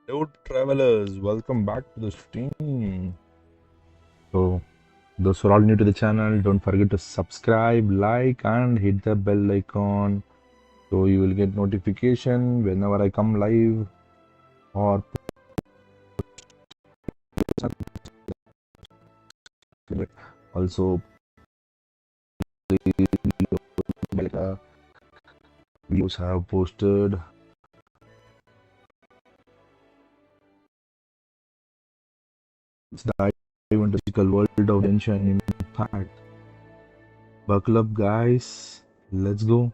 Hello, travelers. Welcome back to the stream. So, those who are all new to the channel, don't forget to subscribe, like, and hit the bell icon so you will get notification whenever I come live. Or also, videos have posted. It's the dive into the physical world of Genshin Impact. Buckle up, guys. Let's go.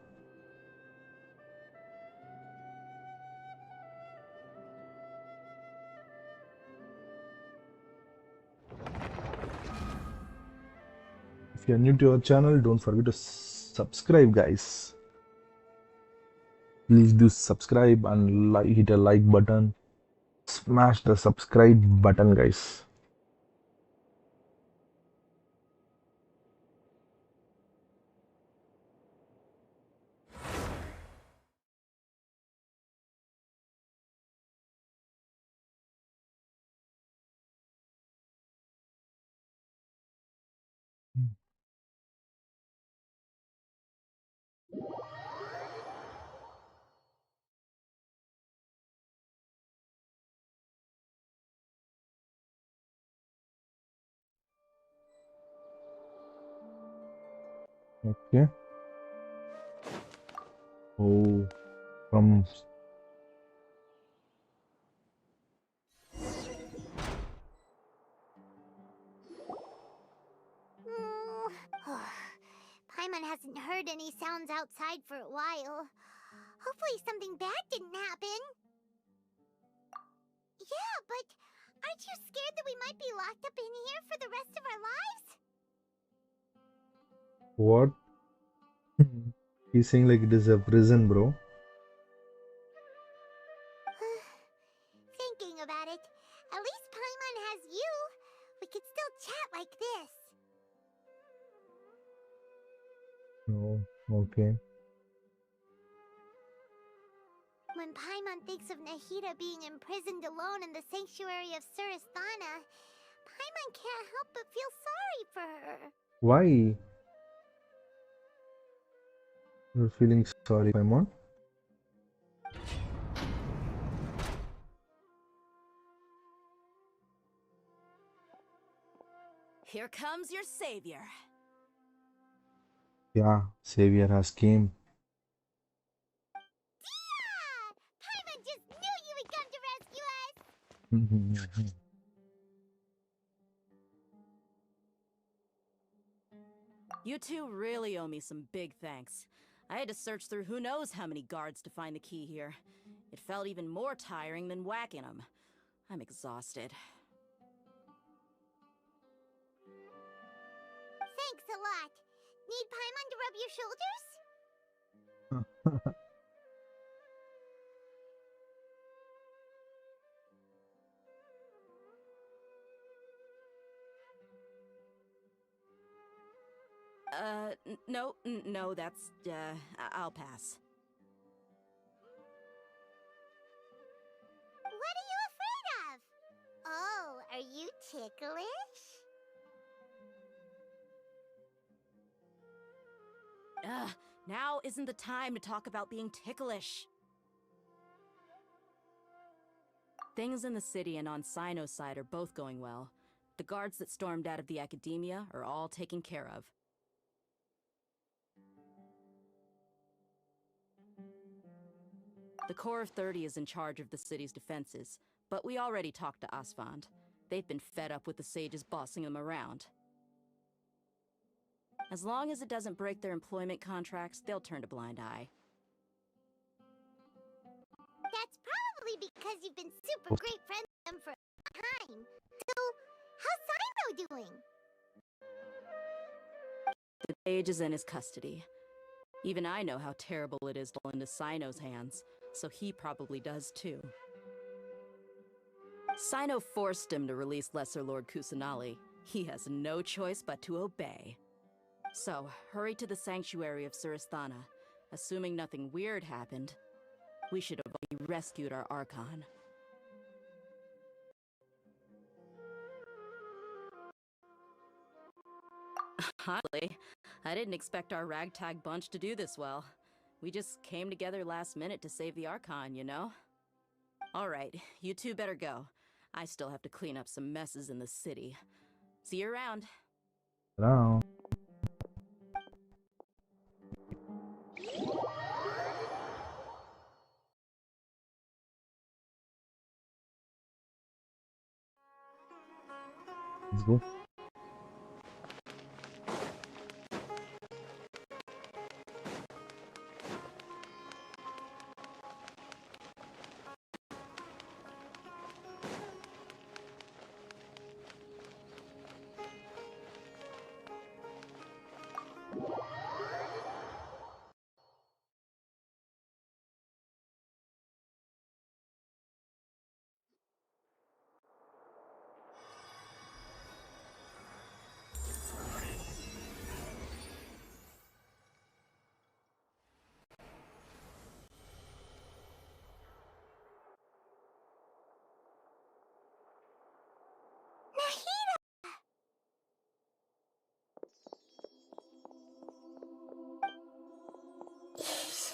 If you're new to our channel, don't forget to subscribe, guys. Please do subscribe and hit a like button. Smash the subscribe button, guys. Okay. Oh, from Paimon hasn't heard any sounds outside for a while. Hopefully something bad didn't happen. Yeah, but aren't you scared that we might be locked up in here for the rest of our lives? what? He's saying like it is a prison, bro. Thinking about it, at least Paimon has you. We could still chat like this. Oh, okay. When Paimon thinks of Nahida being imprisoned alone in the sanctuary of Syzygy, Paimon can't help but feel sorry for her. Why? You're feeling sorry, Paimon? Here comes your savior. Yeah, Savior has came. Yeah! Paimon just knew you would come to rescue us! You two really owe me some big thanks. I had to search through who knows how many guards to find the key here. It felt even more tiring than whacking them. I'm exhausted. Thanks a lot. Need Paimon to rub your shoulders? No, that's, I'll pass. What are you afraid of? Oh, are you ticklish? Now isn't the time to talk about being ticklish. Things in the city and on Sino's side are both going well. The guards that stormed out of the academia are all taken care of. The Corps of 30 is in charge of the city's defenses, but we already talked to Asfand. They've been fed up with the sages bossing them around. As long as it doesn't break their employment contracts, they'll turn a blind eye. That's probably because you've been super great friends with them for a long time. So, how's Sino doing? The sage is in his custody. Even I know how terrible it is to fall into Sino's hands, so he probably does too. Sino forced him to release Lesser Lord Kusanali. He has no choice but to obey. So, hurry to the sanctuary of Syzygy. Assuming nothing weird happened, we should have already rescued our Archon. Honestly, I didn't expect our ragtag bunch to do this well. We just came together last minute to save the Archon, you know? Alright, you two better go. I still have to clean up some messes in the city. See you around. Now, let's go.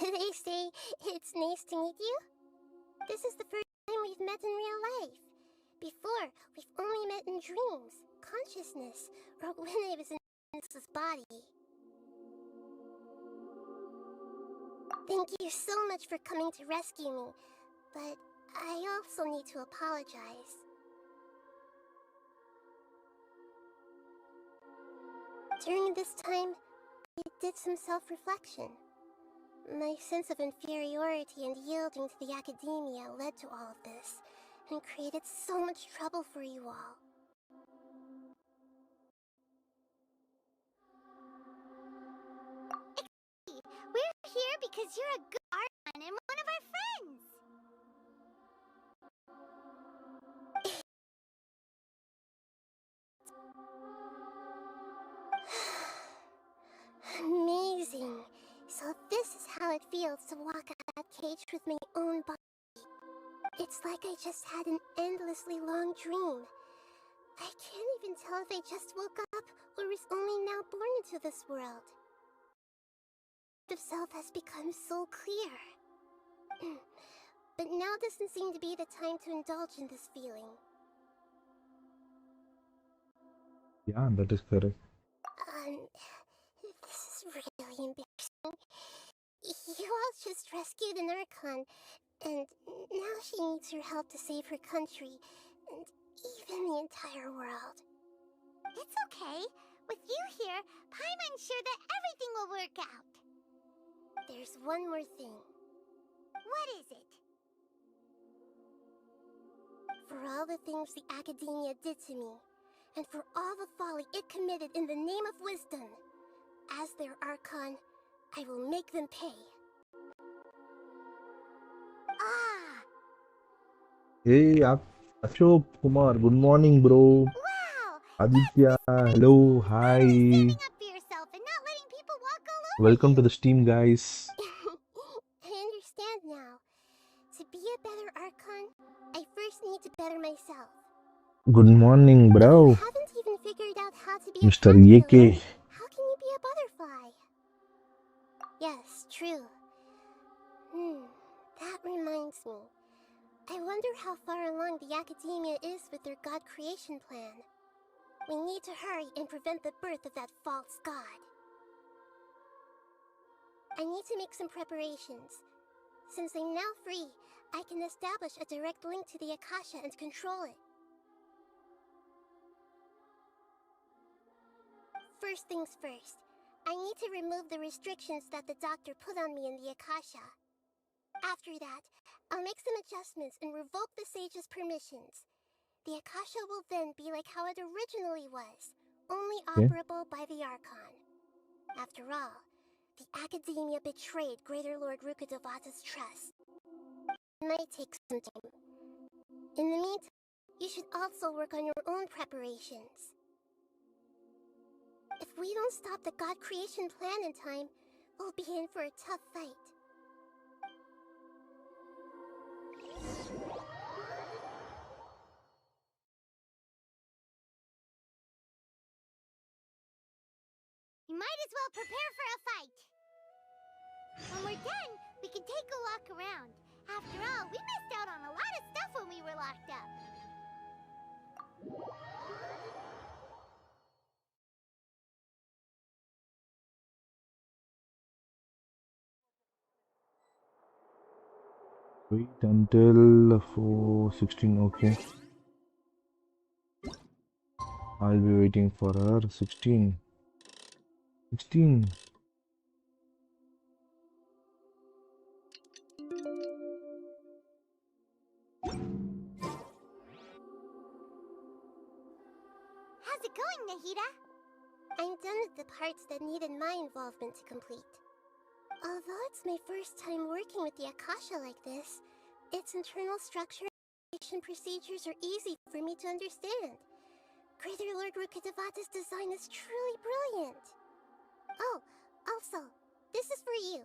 Should I say it's nice to meet you? This is the first time we've met in real life. Before, we've only met in dreams, consciousness, or when I was in this body. Thank you so much for coming to rescue me, but I also need to apologize. During this time, I did some self-reflection. My sense of inferiority and yielding to the academia led to all of this, and created so much trouble for you all. We're here because you're a good Archon and one of our friends! Amazing! So this is how it feels to walk out of that cage with my own body. It's like I just had an endlessly long dream. I can't even tell if I just woke up or was only now born into this world. The self has become so clear. But now doesn't seem to be the time to indulge in this feeling. Yeah, that is correct. This is really embarrassing. You all just rescued an Archon, and now she needs your help to save her country, and even the entire world. It's okay. With you here, Paimon's sure that everything will work out. There's one more thing. What is it? For all the things the academia did to me, and for all the folly it committed in the name of wisdom, as their Archon, I will make them pay. Ah! Hey, Ashok Kumar, good morning, bro. Wow! Aditya, hello, hi. Standing up for yourself and not letting people walk all over Welcome you. to the stream, guys. I understand now. To be a better Archon, I first need to better myself. Good morning, If you bro. haven't even figured out how to be Mr. a caterpillar, AK. how can you be a butterfly? Yes, true. That reminds me. I wonder how far along the academia is with their god creation plan. We need to hurry and prevent the birth of that false god. I need to make some preparations. Since I'm now free, I can establish a direct link to the Akasha and control it. First things first, I need to remove the restrictions that the doctor put on me in the Akasha. After that, I'll make some adjustments and revoke the sage's permissions. The Akasha will then be like how it originally was, only operable by the Archon. After all, the academia betrayed Greater Lord Rukkhadevata's trust. It might take some time. In the meantime, you should also work on your own preparations. If we don't stop the god creation plan in time, we'll be in for a tough fight. might as well prepare for a fight. When we're done, we can take a walk around. After all, we missed out on a lot of stuff when we were locked up. Wait until 4:16. Okay. I'll be waiting for her. 16. 16. How's it going, Nahida? I'm done with the parts that needed my involvement to complete. Although it's my first time working with the Akasha like this, its internal structure and procedures are easy for me to understand. Greater Lord Rukkhadevata's design is truly brilliant. Oh, also, this is for you.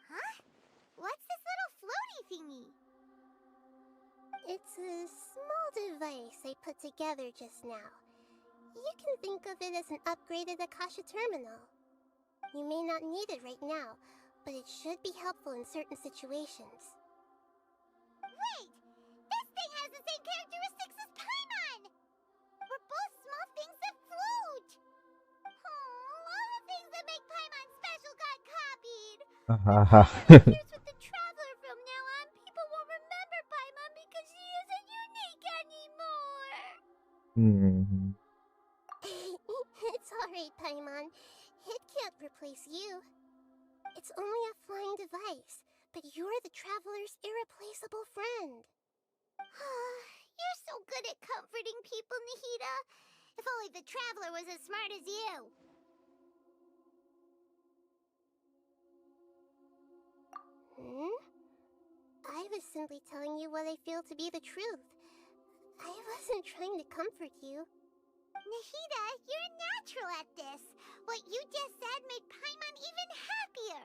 Huh? What's this little floaty thingy? It's a small device I put together just now. You can think of it as an upgraded Akasha terminal. You may not need it right now, but it should be helpful in certain situations. Wait! This thing has the same characteristics as Paimon! We're both small things that float! Oh, all the things that make Paimon special got copied! Here's with the Traveler from now on, people won't remember Paimon because she isn't unique anymore! It's alright, Paimon. It can't replace you. It's only a flying device, but you're the Traveler's irreplaceable friend. You're so good at comforting people, Nahida. If only the Traveler was as smart as you. I was simply telling you what I feel to be the truth. I wasn't trying to comfort you. Nahida, you're natural at this. What you just said made Paimon even happier.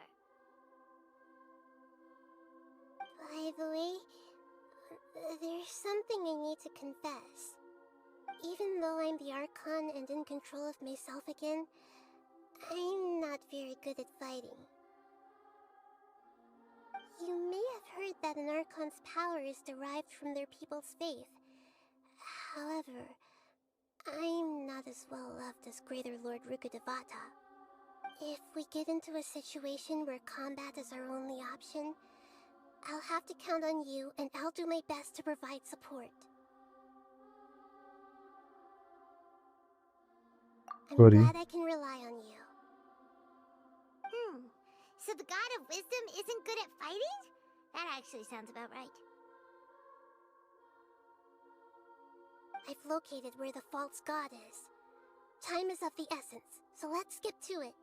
By the way, there's something I need to confess. Even though I'm the Archon and in control of myself again, I'm not very good at fighting. You may have heard that an Archon's power is derived from their people's faith. However, I'm not as well loved as Greater Lord Rukkhadevata. If we get into a situation where combat is our only option, I'll have to count on you, and I'll do my best to provide support. I'm glad I can rely on you. So the God of Wisdom isn't good at fighting? That actually sounds about right. I've located where the false god is. Time is of the essence, so let's skip to it.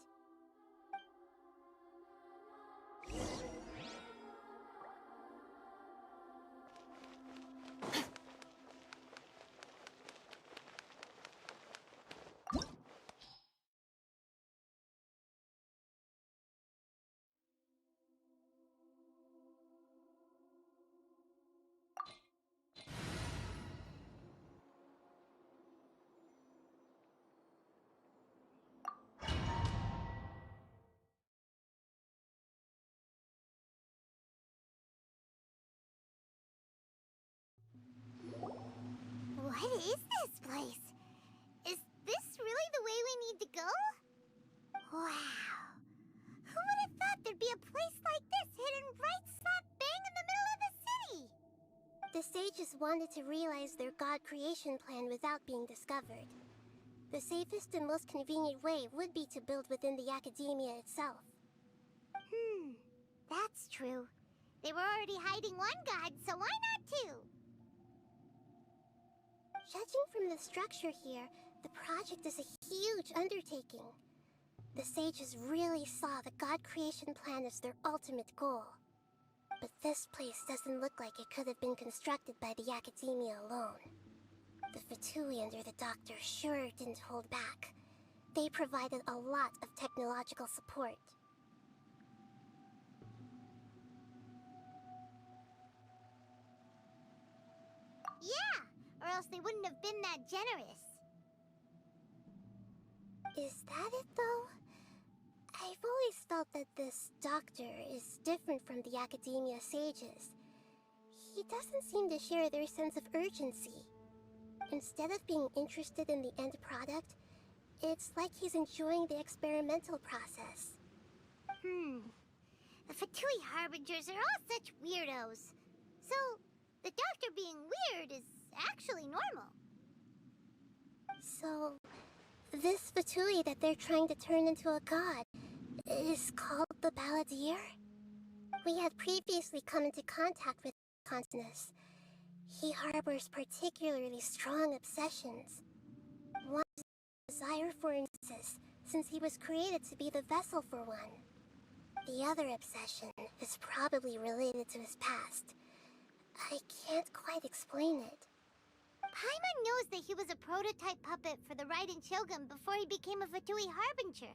What is this place? Is this really the way we need to go? Wow. Who would have thought there'd be a place like this hidden right slap bang in the middle of the city? The sages wanted to realize their god creation plan without being discovered. The safest and most convenient way would be to build within the academia itself. That's true. They were already hiding one god, so why not two? Judging from the structure here, the project is a huge undertaking. The sages really saw the god creation plan as their ultimate goal. But this place doesn't look like it could have been constructed by the academia alone. The Fatui under the Doctor sure didn't hold back. They provided a lot of technological support. Yeah, or else they wouldn't have been that generous. Is that it, though? I've always felt that this doctor is different from the academia sages. He doesn't seem to share their sense of urgency. Instead of being interested in the end product, it's like he's enjoying the experimental process. The Fatui Harbingers are all such weirdos. So, the doctor being weird is actually normal. So, this Fatui that they're trying to turn into a god is called the Balladeer? We had previously come into contact with Continus. He harbors particularly strong obsessions. One is a desire for injustice, since he was created to be the vessel for one. The other obsession is probably related to his past. I can't quite explain it. Paimon knows that he was a prototype puppet for the Raiden Shogun before he became a Fatui Harbinger.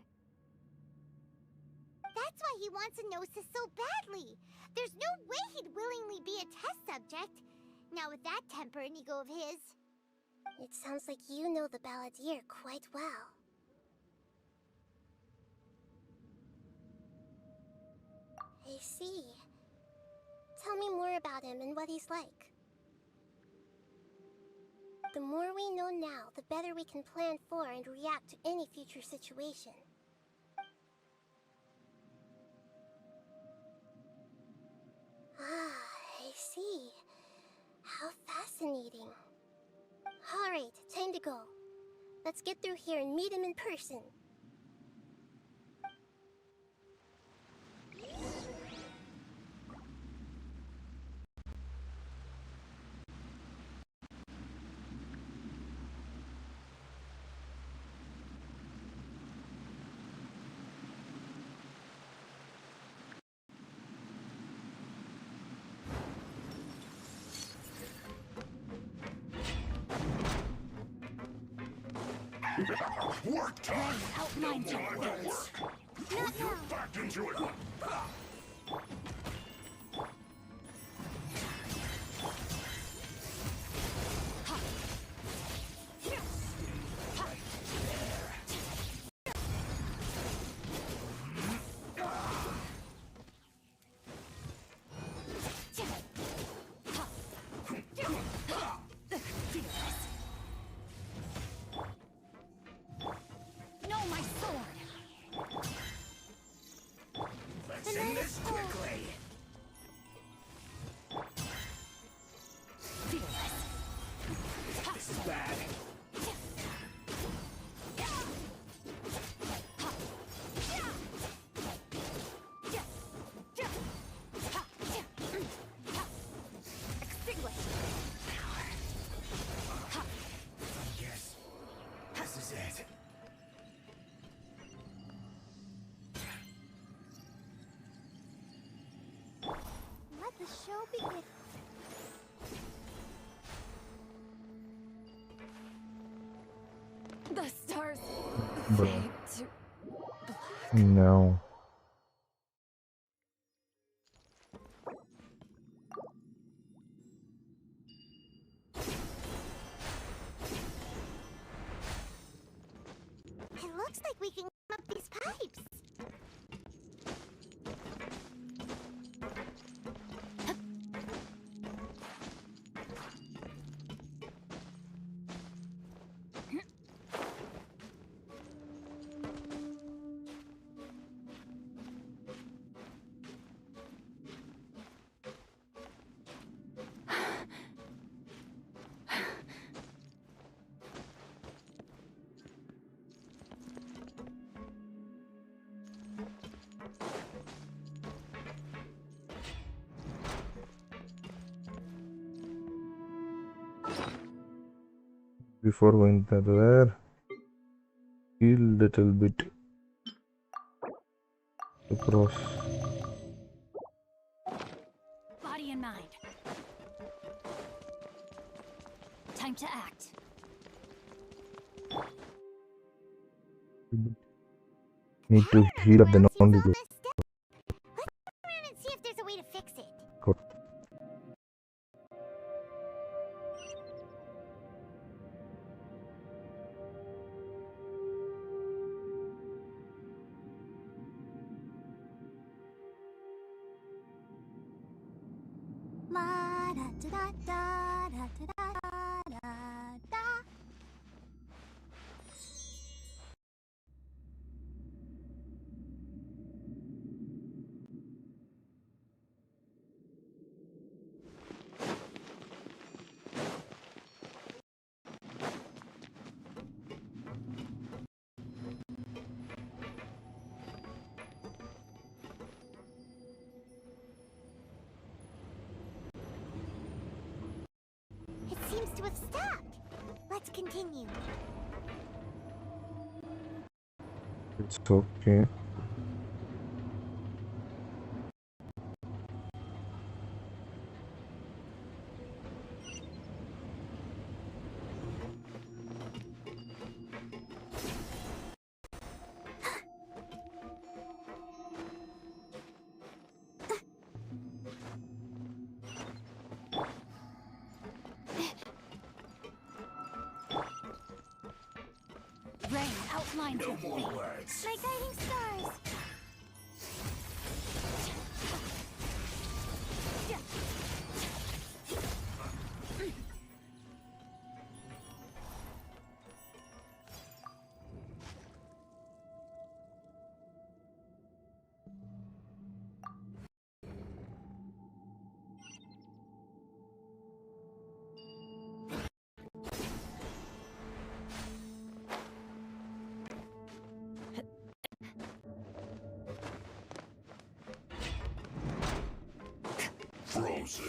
That's why he wants a Gnosis so badly. There's no way he'd willingly be a test subject. Now with that temper and ego of his. It sounds like you know the Balladeer quite well. I see. Tell me more about him and what he's like. The more we know now, the better we can plan for and react to any future situation. I see. How fascinating. Alright, time to go. Let's get through here and meet him in person. Work time! Outlined No your time face. to work! Not now. Back into it! No, my sword! Let's end this quickly! This is bad. Extinguish! Yes. This is it. Let the show begin. The stars Bro. fade to No. It looks like we can climb up these pipes. Before going there, heal little bit to cross. Body and mind. Time to act. Need to heal up the Ground seems all non-dual. messed up. Let's go around and see if there's a way to fix it. da da da da da da da. It seems to have stopped. Let's continue. It's okay. Rain outlines No your more fate. words. My guiding stars. Frozen.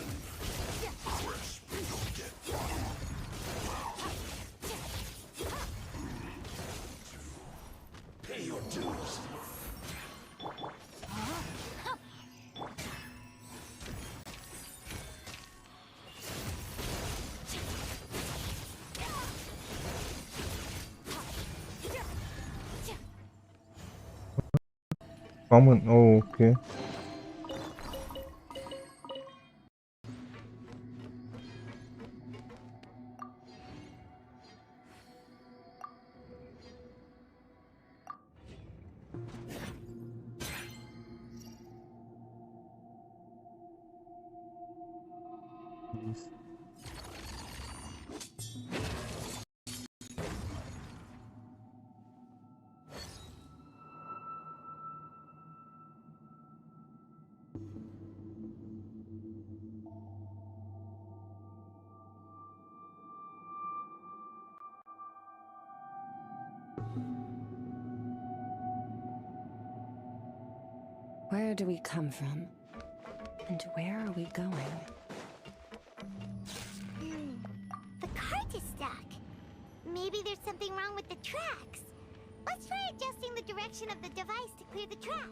Crisp. You'll get pay your dues. Common. Oh, okay. Yes. Where do we come from? And where are we going? The cart is stuck. Maybe there's something wrong with the tracks. Let's try adjusting the direction of the device to clear the tracks.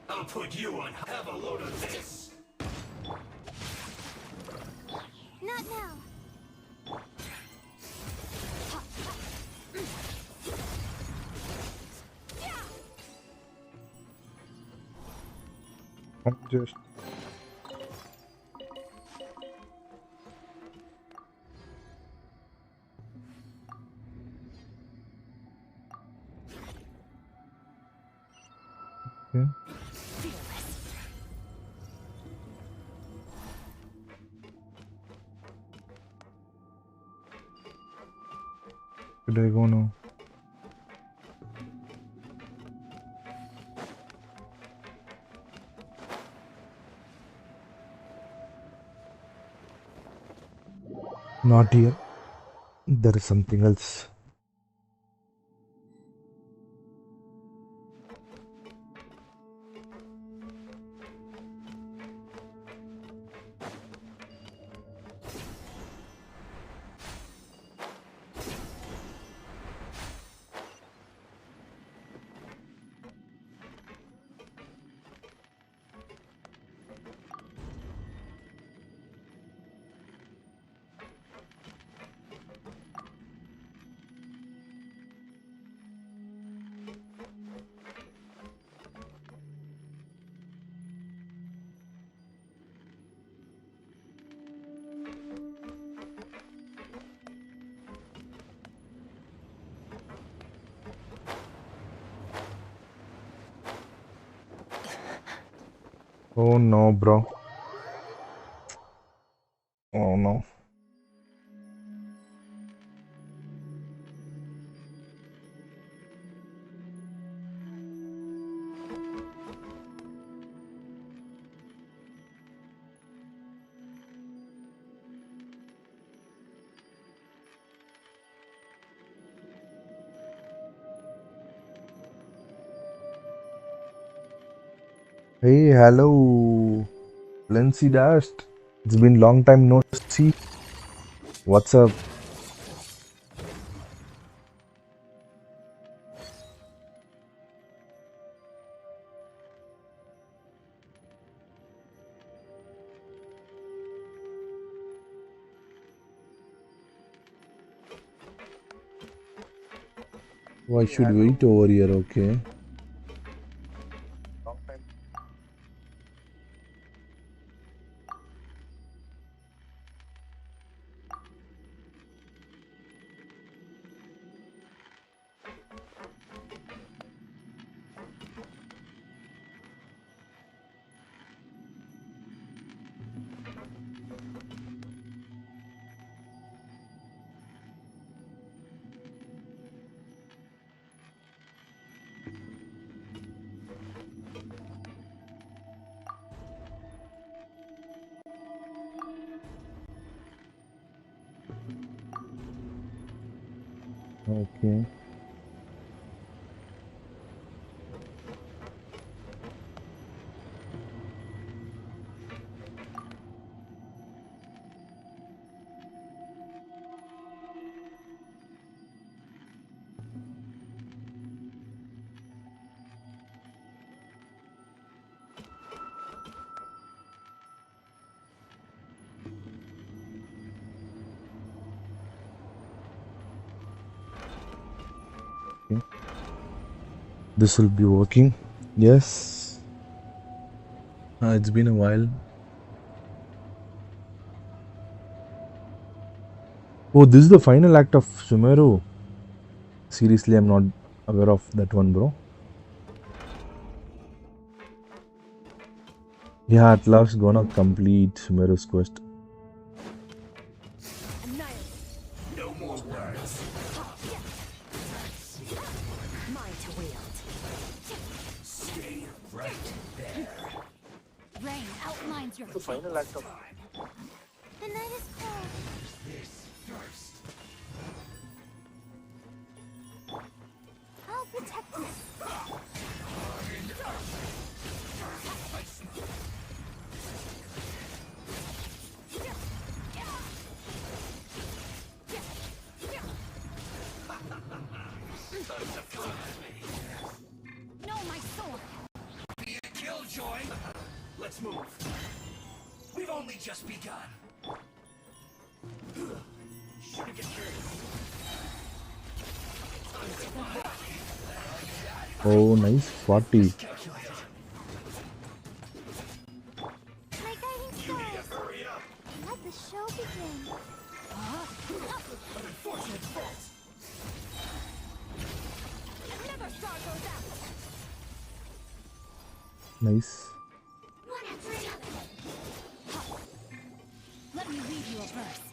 I'll put you on. Have a load of this. Not now. I'm just. Okay. Where do I go now? Not here. There is something else. Oh no, bro. Oh no. Hey, hello, Lindsay Dust. It's been long time no see. What's up? Oh, I should wait over here, okay? Okay. Okay. This will be working. Yes. It's been a while. Oh, this is the final act of Sumeru. Seriously, I'm not aware of that one, bro. Yeah, at last gonna complete Sumeru's quest. No more words. Mine to wield. Stay right there. Rain outlines your The final act of The night is cold. This first. I'll protect us. No, my sword. Be a killjoy. Let's move. We've only just begun. Shouldn't get curious. Oh, nice 40. Calculated. My guiding stars. Hurry up. Let the show begin. Unfortunate fault. Another star goes out. Nice. One after another. Let me read you a verse.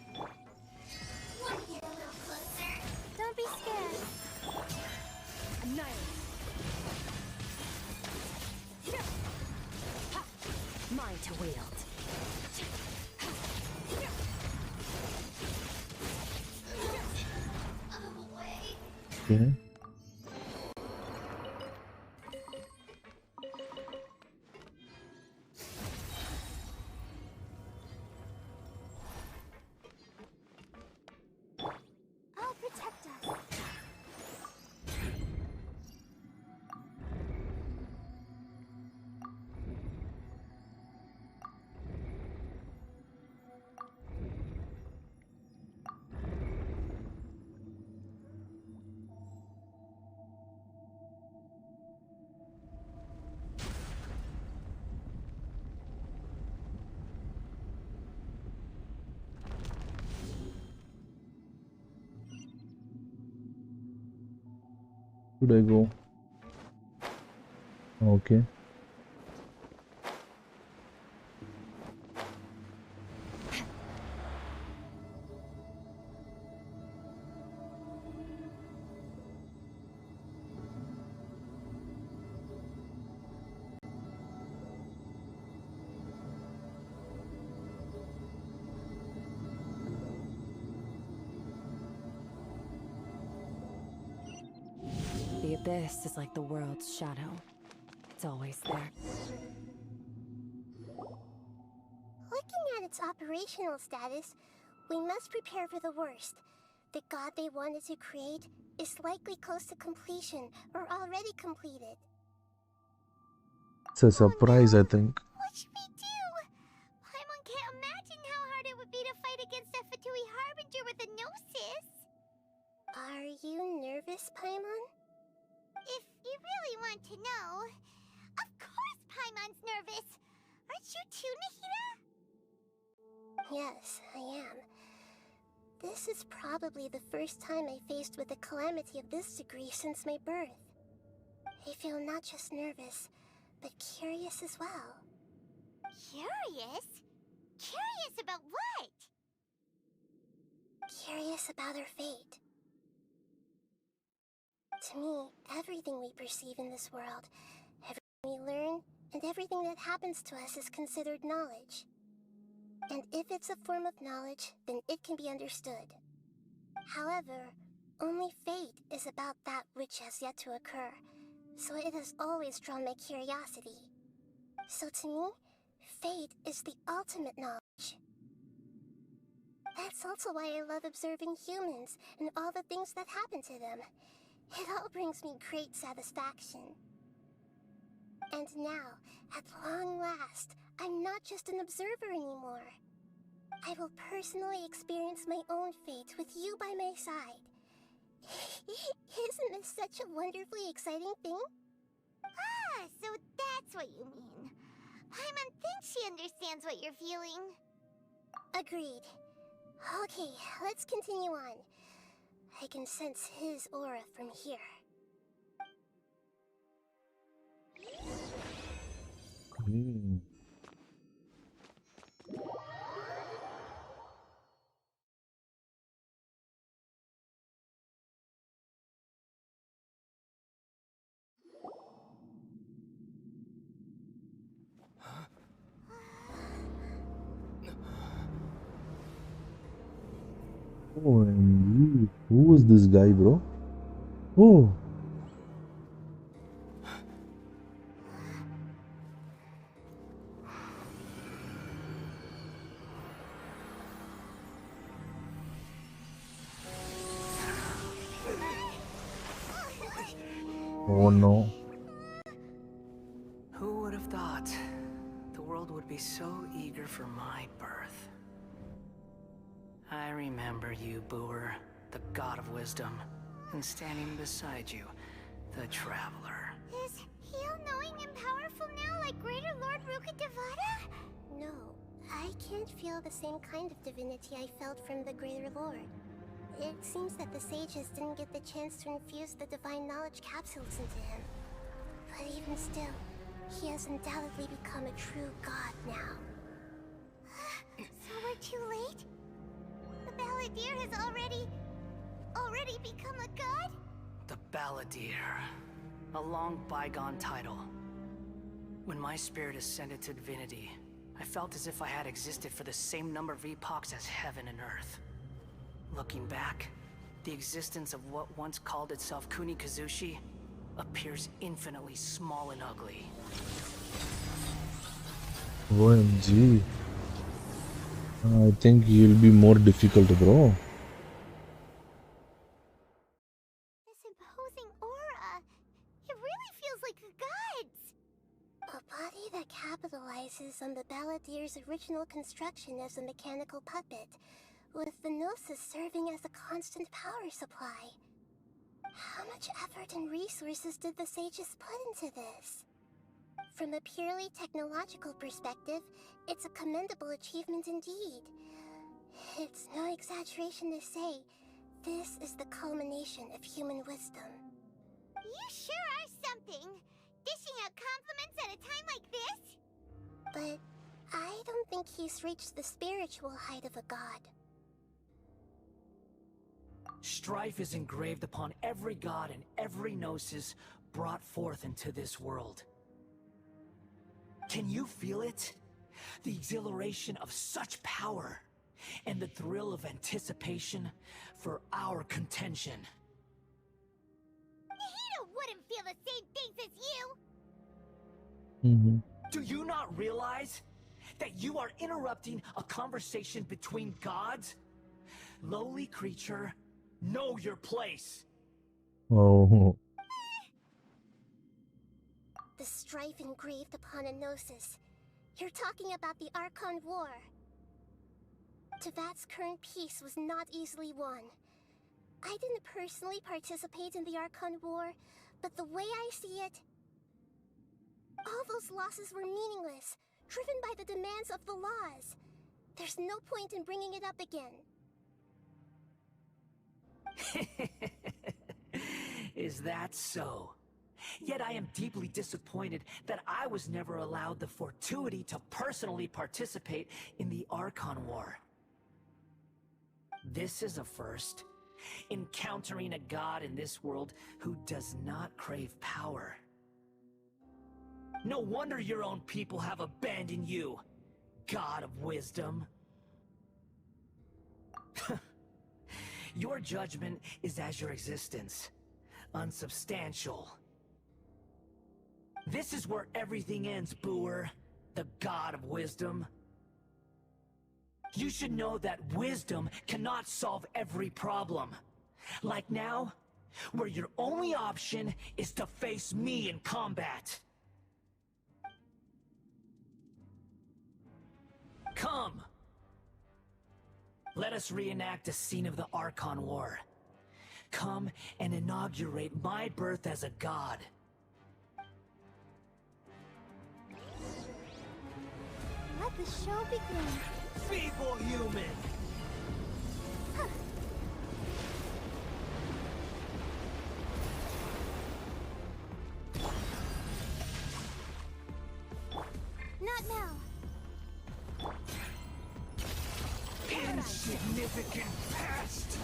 Want to get a little closer? Don't be scared. Annihilate. Mine to wield. Okay. I'll protect us. Should I go? Okay. This is like the world's shadow. It's always there. Looking at its operational status, we must prepare for the worst. The god they wanted to create is likely close to completion or already completed. It's a surprise, I think. What should we do? Paimon can't imagine how hard it would be to fight against a Fatui Harbinger with a Gnosis. Are you nervous, Paimon? If you really want to know, of course Paimon's nervous. Aren't you too, Nahida? Yes, I am. This is probably the first time I faced with a calamity of this degree since my birth. I feel not just nervous, but curious as well. Curious? Curious about what? Curious about our fate. To me, everything we perceive in this world, everything we learn, and everything that happens to us is considered knowledge. And if it's a form of knowledge, then it can be understood. However, only fate is about that which has yet to occur, so it has always drawn my curiosity. So to me, fate is the ultimate knowledge. That's also why I love observing humans and all the things that happen to them. It all brings me great satisfaction. And now, at long last, I'm not just an observer anymore. I will personally experience my own fate with you by my side. Isn't this such a wonderfully exciting thing? Ah, so that's what you mean. Paimon thinks she understands what you're feeling. Agreed. Okay, let's continue on. I can sense his aura from here. OMG. Who is this guy, bro? Oh. Oh no. Who would have thought the world would be so eager for my birth? I remember you, Booer, the god of wisdom, and standing beside you, the Traveler. Is he all-knowing and powerful now like Greater Lord Rukkhadevata? No, I can't feel the same kind of divinity I felt from the Greater Lord. It seems that the sages didn't get the chance to infuse the divine knowledge capsules into him. But even still, he has undoubtedly become a true god now. So we're too late? The Balladeer has already become a god? The Balladeer. A long bygone title. When my spirit ascended to divinity, I felt as if I had existed for the same number of epochs as heaven and earth. Looking back, the existence of what once called itself Kunikazushi appears infinitely small and ugly. OMG. I think he'll be more difficult, bro. This imposing aura. It really feels like the gods. A body that capitalizes on the Balladeer's original construction as a mechanical puppet, with the Gnosis serving as a constant power supply. How much effort and resources did the sages put into this? From a purely technological perspective, it's a commendable achievement indeed. It's no exaggeration to say, this is the culmination of human wisdom. You sure are something. Dishing out compliments at a time like this? But I don't think he's reached the spiritual height of a god. Strife is engraved upon every god and every gnosis brought forth into this world. Can you feel it? The exhilaration of such power, and the thrill of anticipation for our contention. Nahida, wouldn't feel the same things as you! Do you not realize that you are interrupting a conversation between gods? Lowly creature, know your place. Oh. The strife engraved upon a gnosis. You're talking about the Archon War. Teyvat's current peace was not easily won. I didn't personally participate in the Archon War, but the way I see it, all those losses were meaningless, driven by the demands of the laws. There's no point in bringing it up again. Is that so? Yet I am deeply disappointed that I was never allowed the fortuity to personally participate in the Archon War. This is a first. Encountering a god in this world who does not crave power. No wonder your own people have abandoned you, God of Wisdom. Your judgment is as your existence, unsubstantial. This is where everything ends, Booer, the God of Wisdom. You should know that wisdom cannot solve every problem. Like now, where your only option is to face me in combat. Come! Let us reenact a scene of the Archon War. Come and inaugurate my birth as a god. Let the show begin. Feeble human! Not now. Insignificant pest!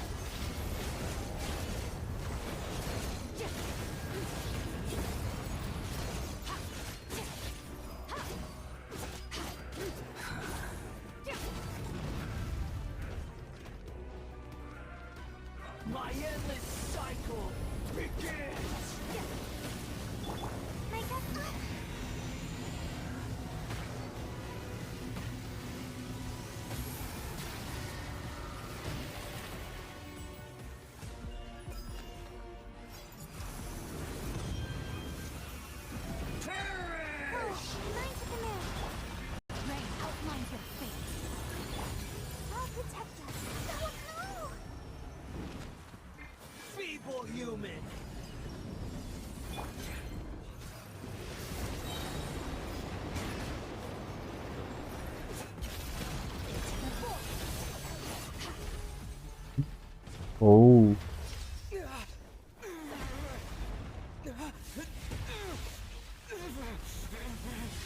My endless cycle begins! My God. Perish! Lines of the moon. Rain outlines your fate. I'll protect us. No! Feeble human! Oh.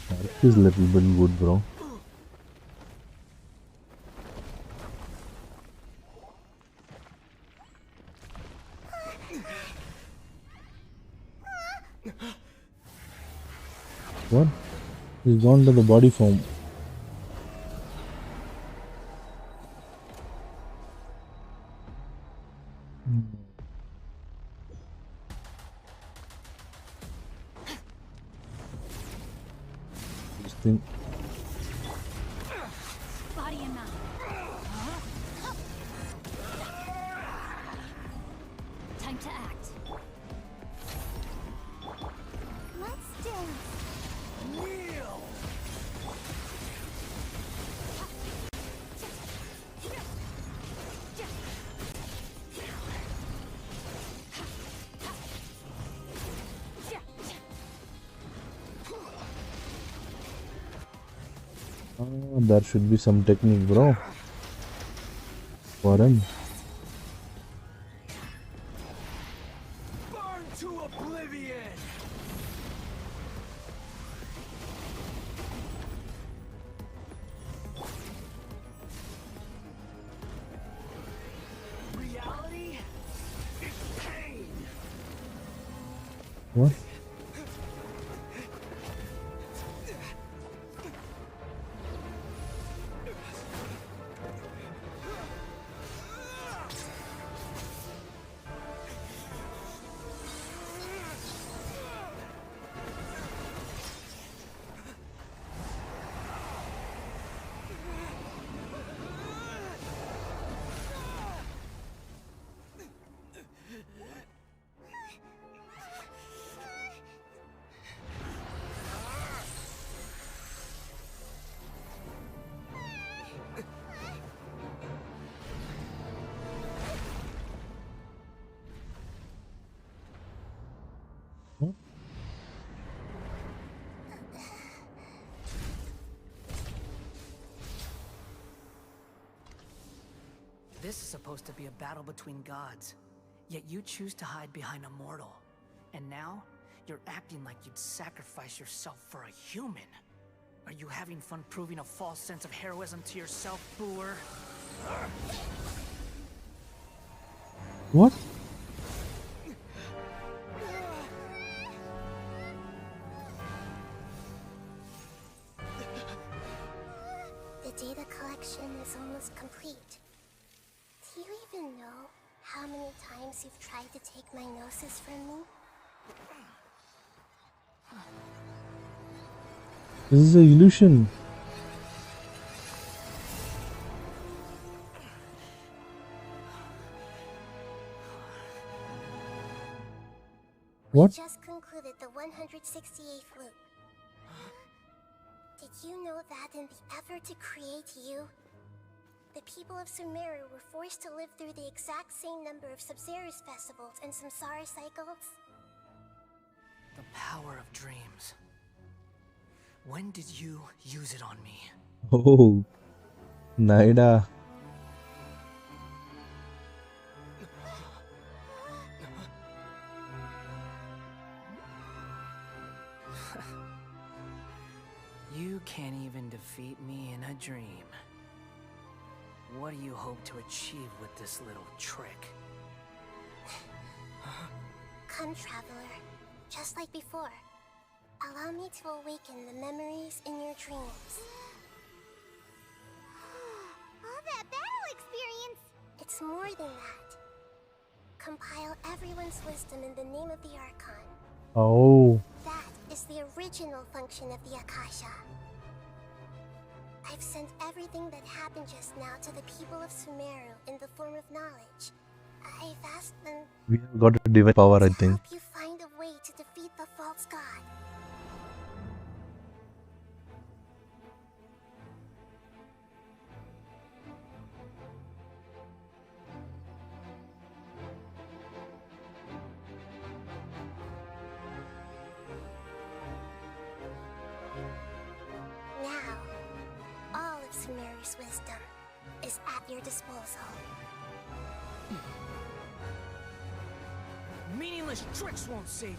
That is a little bit good, bro. What? He's gone to the body form. This thing. Body and mind. Time to act. Let's dance. Kneel! There should be some technique, bro. For him. Burn to oblivion! Reality is pain! What? This is supposed to be a battle between gods, yet you choose to hide behind a mortal. And now, you're acting like you'd sacrifice yourself for a human. Are you having fun proving a false sense of heroism to yourself, Booer? What? The data collection is almost complete. Do you even know how many times you've tried to take my gnosis from me? This is an illusion. What? We just concluded the 168th loop. Did you know that in the effort to create you, the people of Sumeru were forced to live through the exact same number of Sub-Zerus festivals and Samsara cycles? The power of dreams. When did you use it on me? Oh, Naida. You can't even defeat me in a dream. What do you hope to achieve with this little trick? Come, Traveler. Just like before. Allow me to awaken the memories in your dreams. All that battle experience! It's more than that. Compile everyone's wisdom in the name of the Archon. Oh. That is the original function of the Akasha. I've sent everything that happened just now to the people of Sumeru in the form of knowledge. I've asked them We have got a divine power, I to think. help you find a way to defeat the false god. Now, all of Sumeru's wisdom is at your disposal. Meaningless tricks won't save you.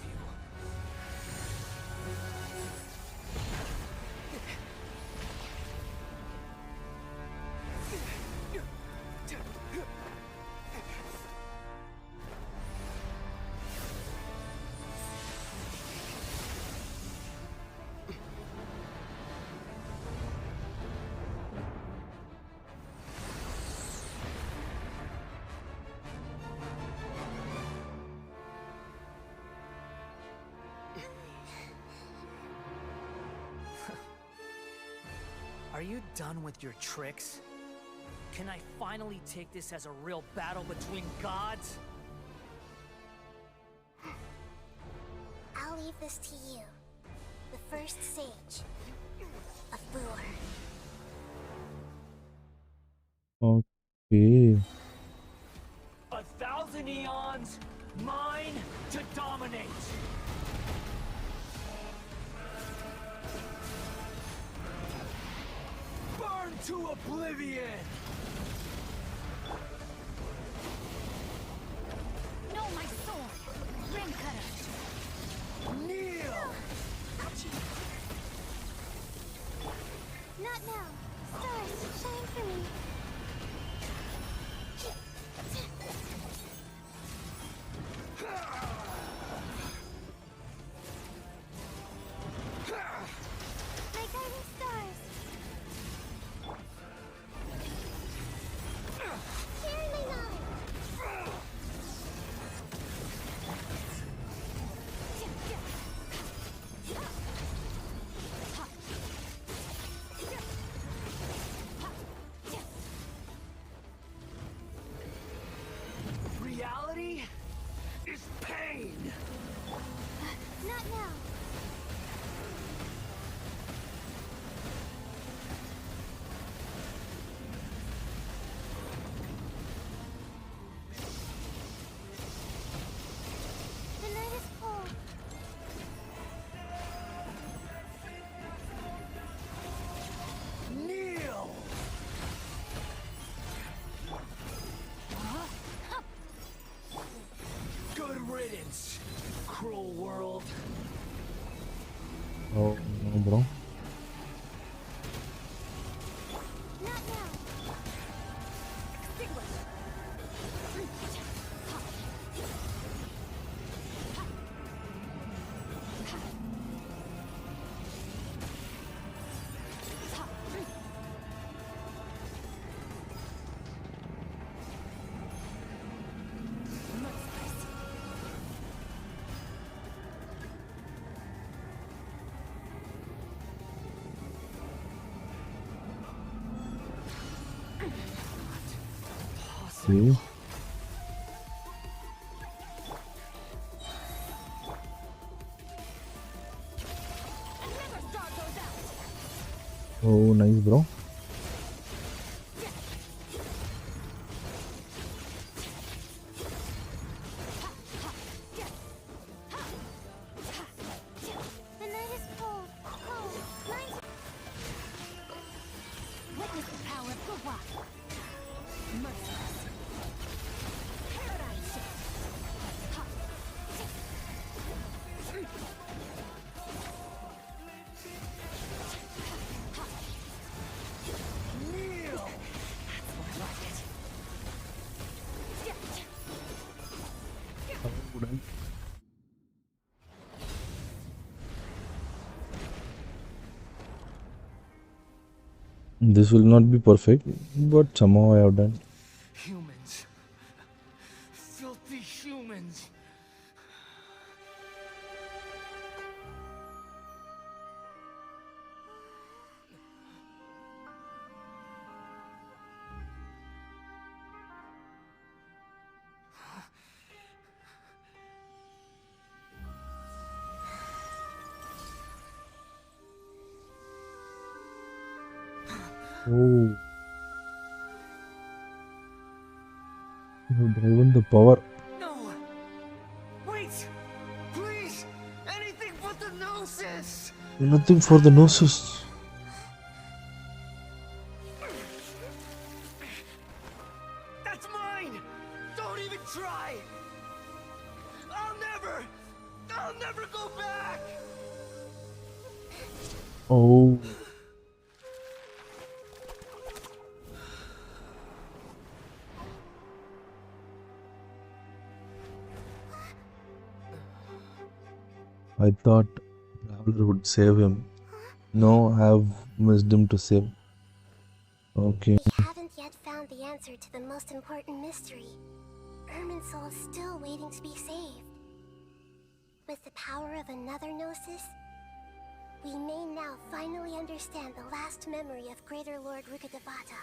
Are you done with your tricks? Can I finally take this as a real battle between gods? I'll leave this to you, the first sage of Booer. Okay. 1,000 eons, mine to dominate. Burn to oblivion. No, my sword! Rim cutter! Kneel. Not now! Stars, shine for me! My guiding stars! Share my knowledge! Reality is pain. Not now! The night is cold. Kneel. See? Oh, nice, bro. The night is cold, cold. Witness the power of the rock. Merciless. Paradigm shift. This will not be perfect, but somehow I have done. Humans. Filthy humans. Oh, you have driven the power. No! Wait! Please! Anything but the Gnosis! Nothing for the Gnosis. That's mine! Don't even try! I'll never go back! Oh. I thought Traveler would save him. No, I have missed him to save. Okay. We haven't yet found the answer to the most important mystery. Irminsul is still waiting to be saved. With the power of another Gnosis, we may now finally understand the last memory of Greater Lord Rukkhadevata.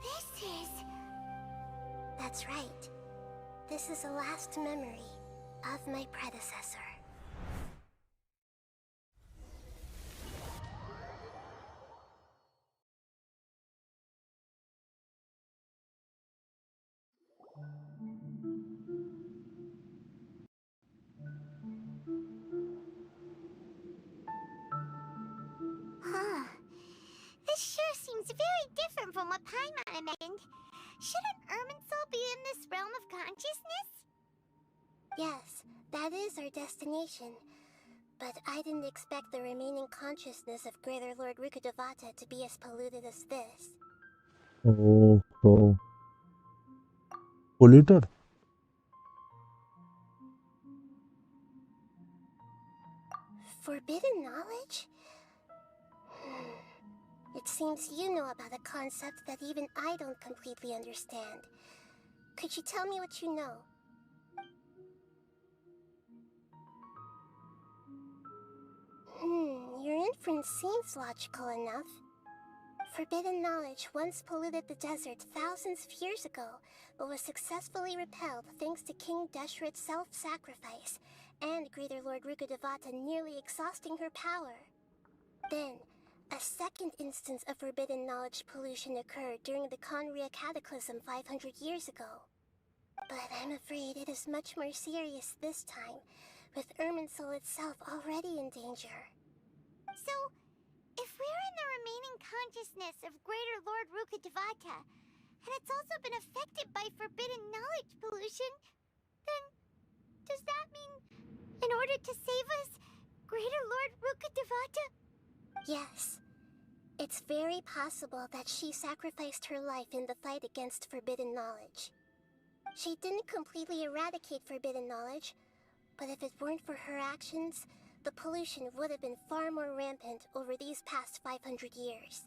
This is... That's right. This is the last memory of my predecessor. Huh. This sure seems very different from what Paimon imagined. Shouldn't Irminsul be in this realm of consciousness? Yes, that is our destination. But I didn't expect the remaining consciousness of Greater Lord Rukkhadevata to be as polluted as this. Oh, oh. Polluted? Forbidden knowledge? It seems you know about a concept that even I don't completely understand. Could you tell me what you know? Your inference seems logical enough. Forbidden knowledge once polluted the desert thousands of years ago, but was successfully repelled thanks to King Deshret's self-sacrifice, and Greater Lord Rukkhadevata nearly exhausting her power. Then, a second instance of forbidden knowledge pollution occurred during the Conria Cataclysm 500 years ago. But I'm afraid it is much more serious this time, with Irminsul itself already in danger. So, if we're in the remaining consciousness of Greater Lord Rukkhadevata, and it's also been affected by forbidden knowledge pollution, then does that mean, in order to save us, Greater Lord Rukkhadevata? Yes. It's very possible that she sacrificed her life in the fight against forbidden knowledge. She didn't completely eradicate forbidden knowledge, but if it weren't for her actions, the pollution would have been far more rampant over these past 500 years.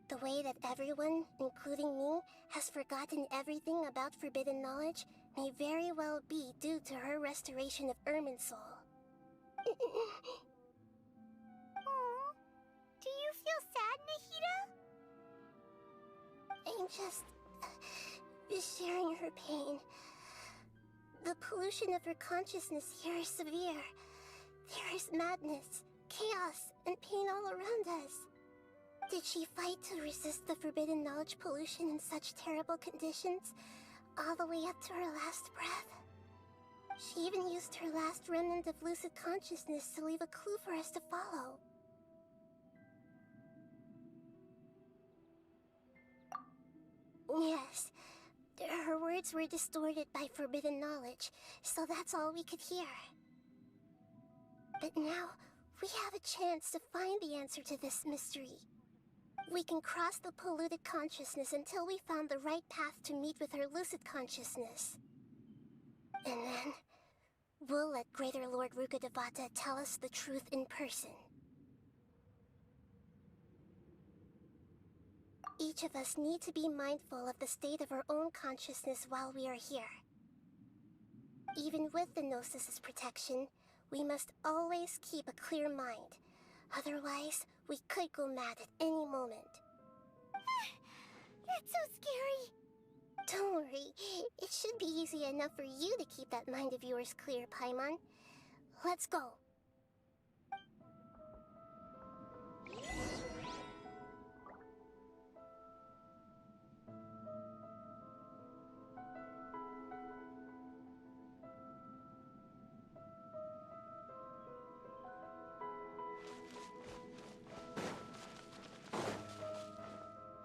The way that everyone, including me, has forgotten everything about forbidden knowledge may very well be due to her restoration of Irminsul. Aw, do you feel sad, Nahida? I'm just sharing her pain. The pollution of her consciousness here is severe. There is madness, chaos, and pain all around us. Did she fight to resist the forbidden knowledge pollution in such terrible conditions, all the way up to her last breath? She even used her last remnant of lucid consciousness to leave a clue for us to follow. Yes, her words were distorted by forbidden knowledge, so that's all we could hear. But now, we have a chance to find the answer to this mystery. We can cross the polluted consciousness until we found the right path to meet with her lucid consciousness. And then, we'll let Greater Lord Rukkhadevata tell us the truth in person. Each of us need to be mindful of the state of our own consciousness while we are here. Even with the Gnosis' protection, we must always keep a clear mind. Otherwise, we could go mad at any moment. That's so scary. Don't worry, it should be easy enough for you to keep that mind of yours clear, Paimon. Let's go.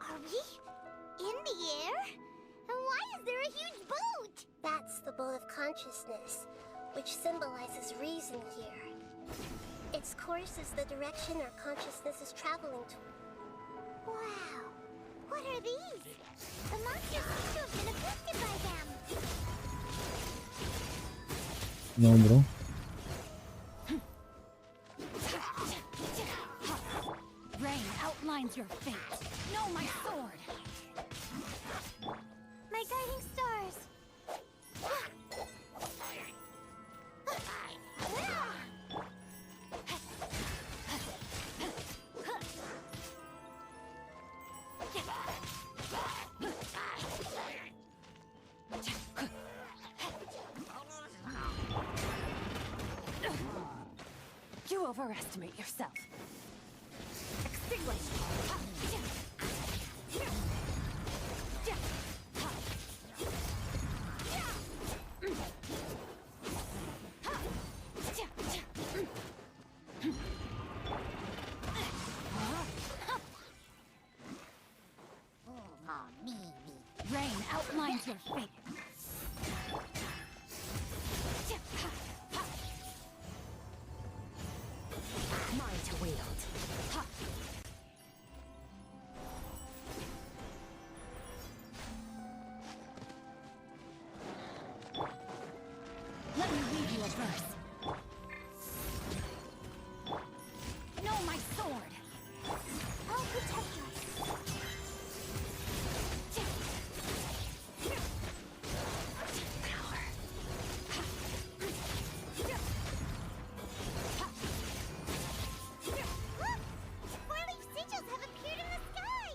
Are we in the air? And why is there a huge boat? That's the boat of consciousness, which symbolizes reason here. Its course is the direction our consciousness is traveling to. Wow. What are these? The monsters seem to have been affected by them. No, bro. Rain outlines your fate. No, my sword. My guiding stars. You overestimate yourself. Extinguish. Rain outlines your fate. Mine to wield. Let me read you a verse. No, my sword. I'll protect us. Look! Four-leaf sigils have appeared in the sky!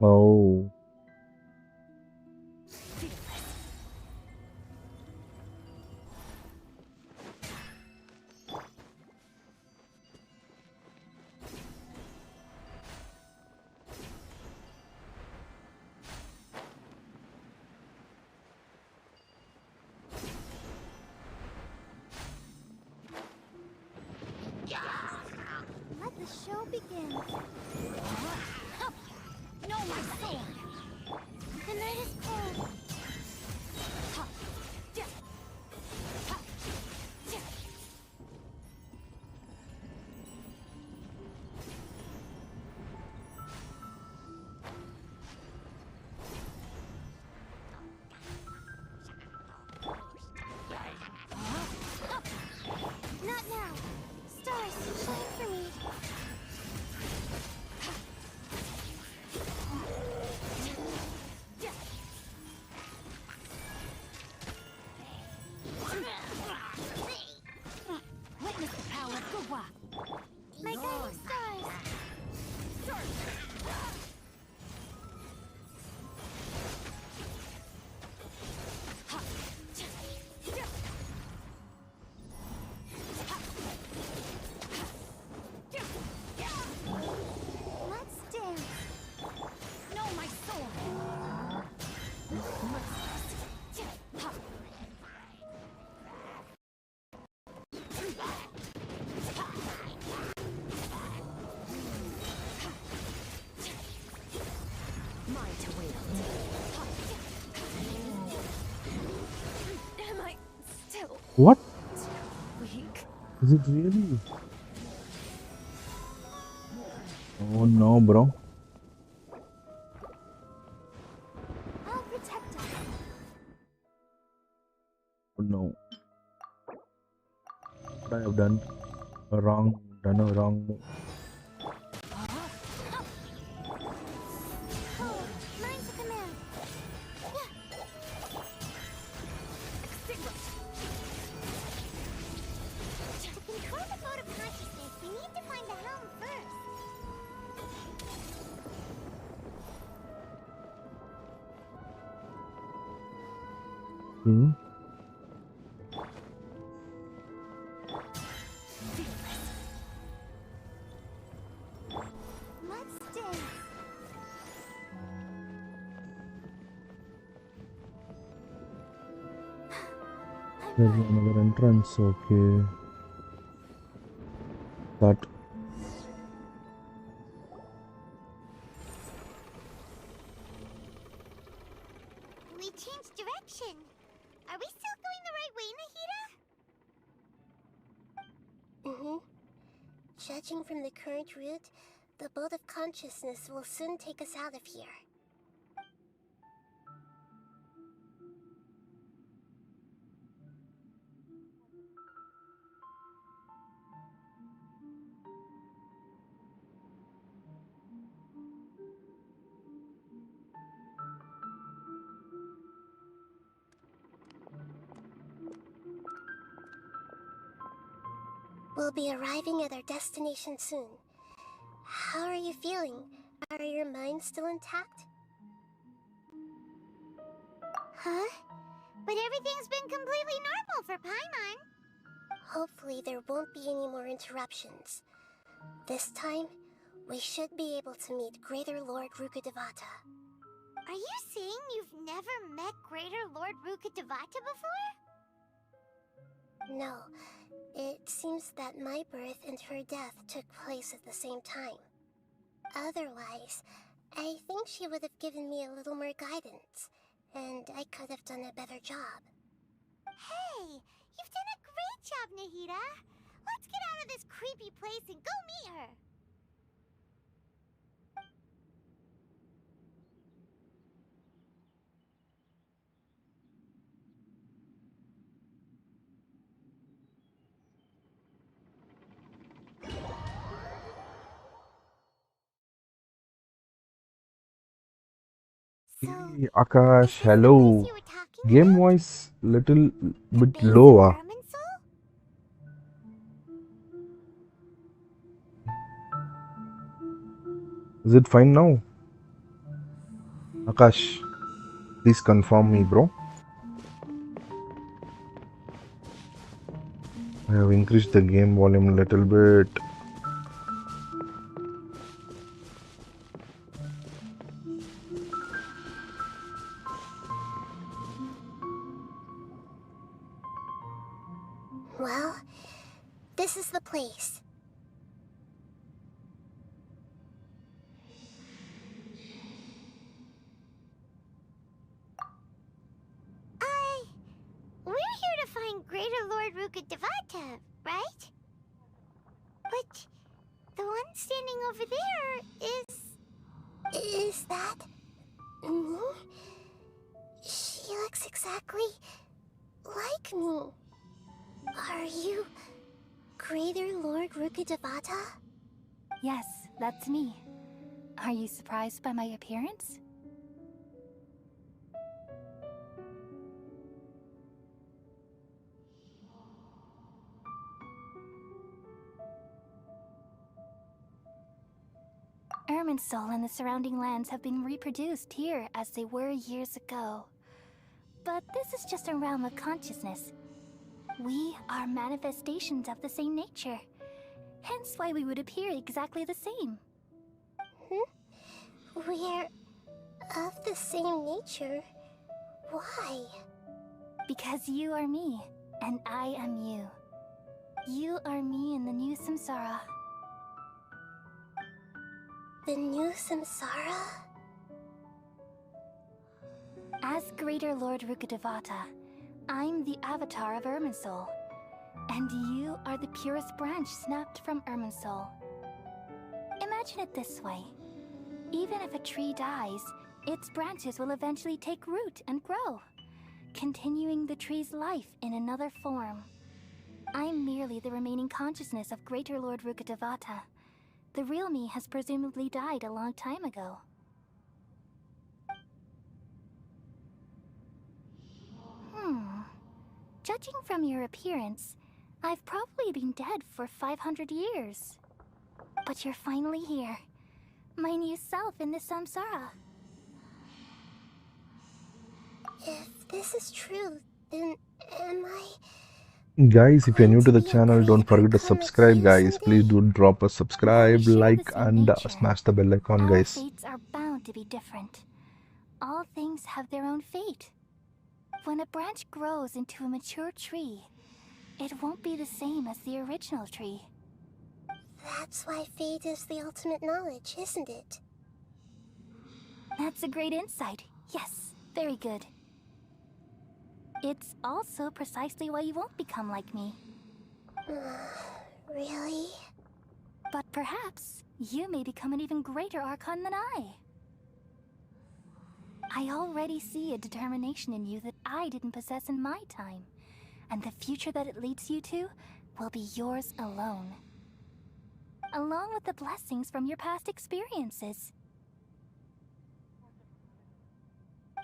Oh. Let the show begin. No, my sword. The night is cold. Not now. Stars, shine for me. Witness the power of Gugwa. My guiding stars. Let's dance. Know my soul. Mine to wield. Am I still What? weak? Is it really? Oh no, bro. I'll protect us. Oh no. What I have done a wrong move. Mine's a command. Extinguish. To control the boat of consciousness, we need to find the helm first. Hmm? Let's dance. There's another entrance, okay. That We changed direction. Are we still going the right way, Nahida? Judging from the current route, the boat of consciousness will soon take us out of here. We'll be arriving at our destination soon. How are you feeling? Are your minds still intact? Huh? But everything's been completely normal for Paimon. Hopefully there won't be any more interruptions. This time, we should be able to meet Greater Lord Rukkhadevata. Are you saying you've never met Greater Lord Rukkhadevata before? No, it seems that my birth and her death took place at the same time. Otherwise, I think she would have given me a little more guidance, and I could have done a better job. Hey, you've done a great job, Nahida. Let's get out of this creepy place and go meet her. So, Hey, Akash, is this the place hello. you were talking Game about? voice little The bit base of lower. Irminsul? Is it fine now? Akash, please confirm me, bro. I have increased the game volume a little bit. Well, this is the place. We're here to find Greater Lord Rukkhadevata, right? But the one standing over there Is that me? She looks exactly like me. Are you Greater Lord Rukkhadevata? Yes, that's me. Are you surprised by my appearance? Irminsul and the surrounding lands have been reproduced here as they were years ago. But this is just a realm of consciousness. We are manifestations of the same nature. Hence why we would appear exactly the same. We're of the same nature? Why? Because you are me, and I am you. You are me in the new samsara. The new samsara? As Greater Lord Rukkhadevata, I'm the avatar of Irminsul. And you are the purest branch snapped from Irminsul. Imagine it this way. Even if a tree dies, its branches will eventually take root and grow, continuing the tree's life in another form. I'm merely the remaining consciousness of Greater Lord Rukkhadevata. The real me has presumably died a long time ago. Judging from your appearance, I've probably been dead for 500 years. But you're finally here. My new self in the samsara. If this is true, then am I... Guys, if you're new to the channel, don't forget to subscribe, guys. Please do drop a subscribe, like, and smash the bell icon, guys. All fates are bound to be different. All things have their own fate. When a branch grows into a mature tree, it won't be the same as the original tree. That's why fate is the ultimate knowledge, isn't it? That's a great insight. Yes, very good. It's also precisely why you won't become like me. Really? But perhaps you may become an even greater Archon than I. I already see a determination in you that I didn't possess in my time, and the future that it leads you to will be yours alone. Along with the blessings from your past experiences.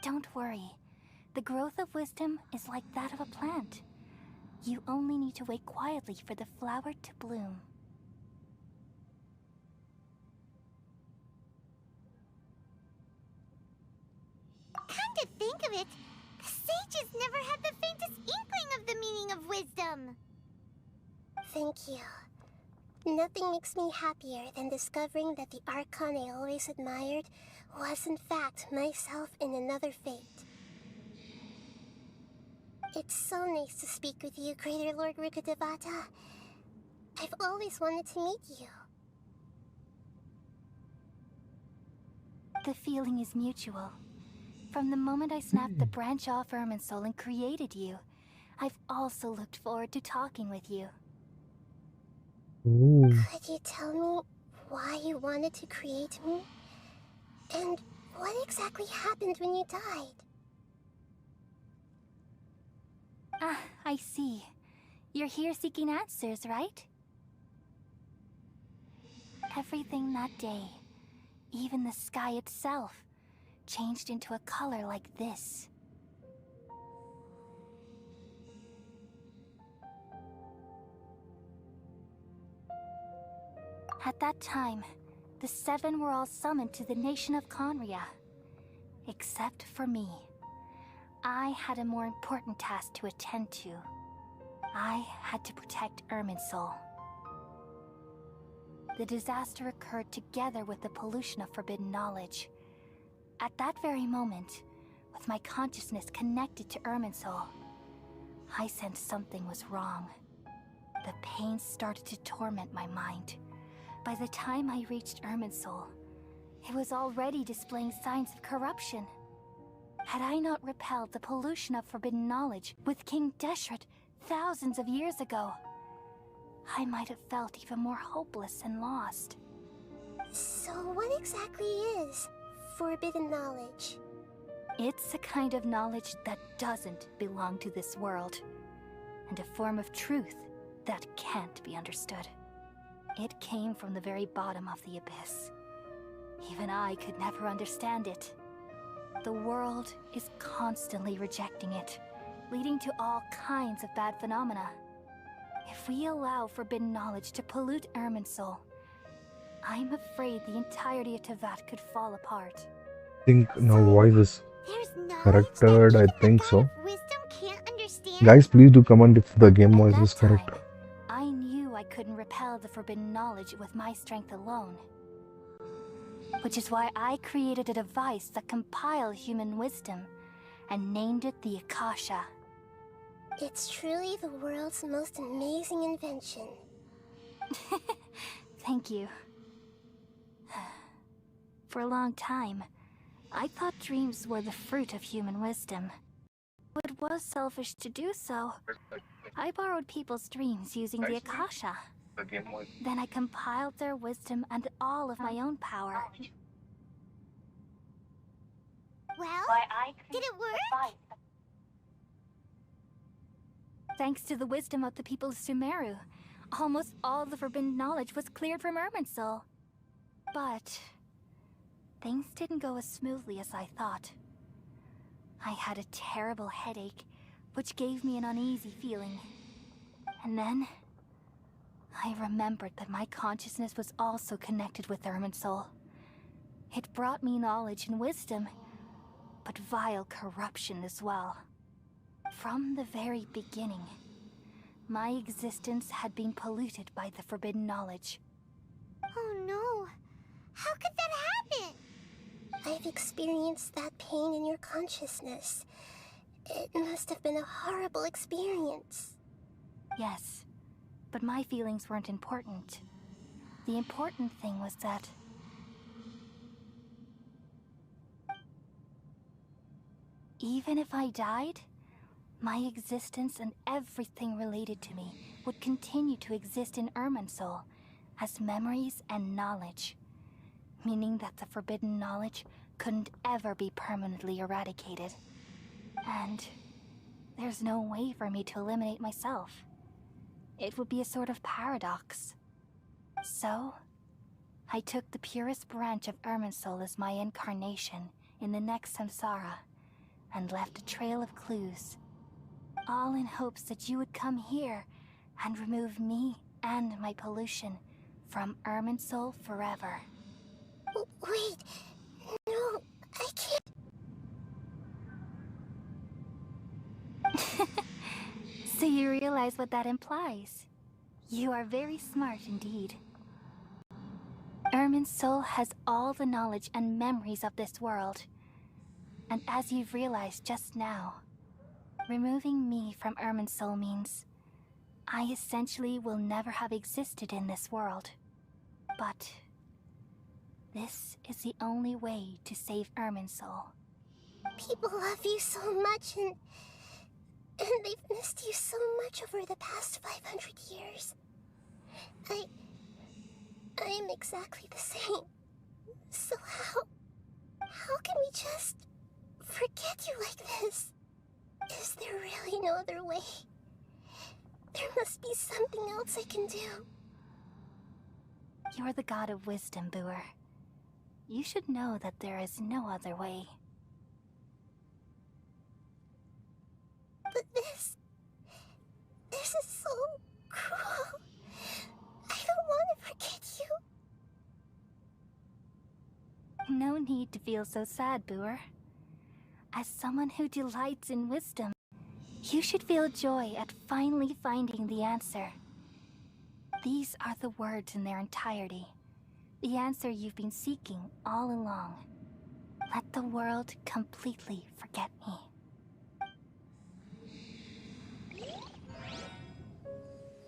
Don't worry. The growth of wisdom is like that of a plant. You only need to wait quietly for the flower to bloom. Come to think of it, the sages never had the faintest inkling of the meaning of wisdom. Thank you. Nothing makes me happier than discovering that the Archon I always admired was in fact myself in another fate. It's so nice to speak with you, Greater Lord Rukkhadevata. I've always wanted to meet you. The feeling is mutual. From the moment I snapped the branch off Irminsul and created you, I've also looked forward to talking with you. Ooh. Could you tell me why you wanted to create me? And what exactly happened when you died? Ah, I see. You're here seeking answers, right? Everything that day, even the sky itself, changed into a color like this. At that time, the seven were all summoned to the nation of Conria. Except for me. I had a more important task to attend to. I had to protect Irminsul. The disaster occurred together with the pollution of forbidden knowledge. At that very moment, with my consciousness connected to Irminsul, I sensed something was wrong. The pain started to torment my mind. By the time I reached Irminsul, it was already displaying signs of corruption. Had I not repelled the pollution of forbidden knowledge with King Deshret thousands of years ago, I might have felt even more hopeless and lost. So what exactly is forbidden knowledge? It's a kind of knowledge that doesn't belong to this world, and a form of truth that can't be understood. It came from the very bottom of the abyss. Even I could never understand it. The world is constantly rejecting it, leading to all kinds of bad phenomena. If we allow forbidden knowledge to pollute Irminsul, I'm afraid the entirety of Teyvat could fall apart. I think now voice is There's knowledge corrected. that I even the think God so. of wisdom can't understand? Guys, please do comment if the game At voice that is correct. time, I knew I couldn't repel the forbidden knowledge with my strength alone. Which is why I created a device that compiled human wisdom and named it the Akasha. It's truly the world's most amazing invention. Thank you. For a long time, I thought dreams were the fruit of human wisdom. It was selfish to do so. I borrowed people's dreams using the Akasha. Then I compiled their wisdom and all of my own power. Well, did it work? Thanks to the wisdom of the people of Sumeru, almost all the forbidden knowledge was cleared from Irminsul. But things didn't go as smoothly as I thought. I had a terrible headache, which gave me an uneasy feeling. And then I remembered that my consciousness was also connected with Irminsul. It brought me knowledge and wisdom, but vile corruption as well. From the very beginning, my existence had been polluted by the forbidden knowledge. Oh no. How could that happen? I've experienced that pain in your consciousness. It must have been a horrible experience. Yes, but my feelings weren't important. The important thing was that even if I died, my existence and everything related to me would continue to exist in Irminsul as memories and knowledge, meaning that the forbidden knowledge couldn't ever be permanently eradicated. And there's no way for me to eliminate myself. It would be a sort of paradox. So, I took the purest branch of Irminsul as my incarnation in the next samsara, and left a trail of clues, all in hopes that you would come here and remove me and my pollution from Irminsul forever. Wait, no, I can't. So you realize what that implies? You are very smart indeed. Irminsul has all the knowledge and memories of this world. And as you've realized just now, removing me from Irminsul means I essentially will never have existed in this world. But this is the only way to save Irminsul. People love you so much, and they've missed you so much over the past 500 years. I am exactly the same. So how can we just forget you like this? Is there really no other way? There must be something else I can do. You're the god of wisdom, Booer. You should know that there is no other way. But this is so cruel. I don't want to forget you. No need to feel so sad, Booer. As someone who delights in wisdom, you should feel joy at finally finding the answer. These are the words in their entirety. The answer you've been seeking all along. Let the world completely forget me.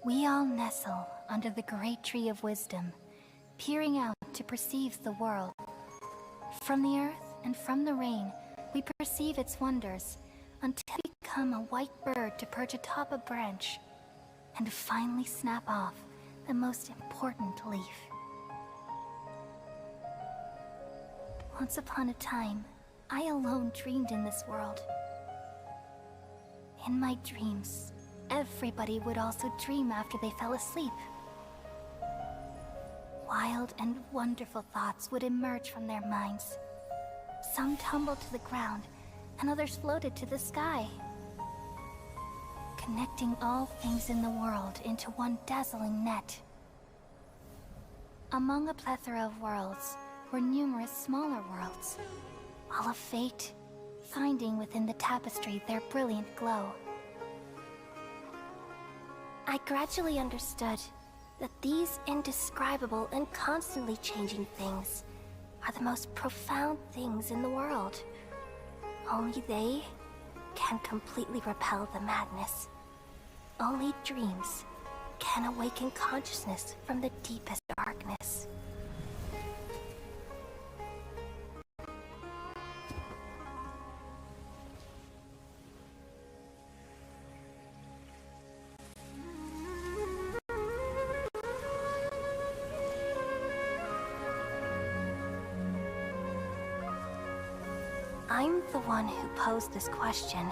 We all nestle under the great tree of wisdom, peering out to perceive the world. From the earth and from the rain, we perceive its wonders until we become a white bird to perch atop a branch and finally snap off the most important leaf. Once upon a time, I alone dreamed in this world. In my dreams, everybody would also dream after they fell asleep. Wild and wonderful thoughts would emerge from their minds. Some tumbled to the ground, and others floated to the sky, connecting all things in the world into one dazzling net. Among a plethora of worlds were numerous smaller worlds, all of fate, finding within the tapestry their brilliant glow. I gradually understood that these indescribable and constantly changing things are the most profound things in the world. Only they can completely repel the madness. Only dreams can awaken consciousness from the deepest darkness. I'm the one who posed this question,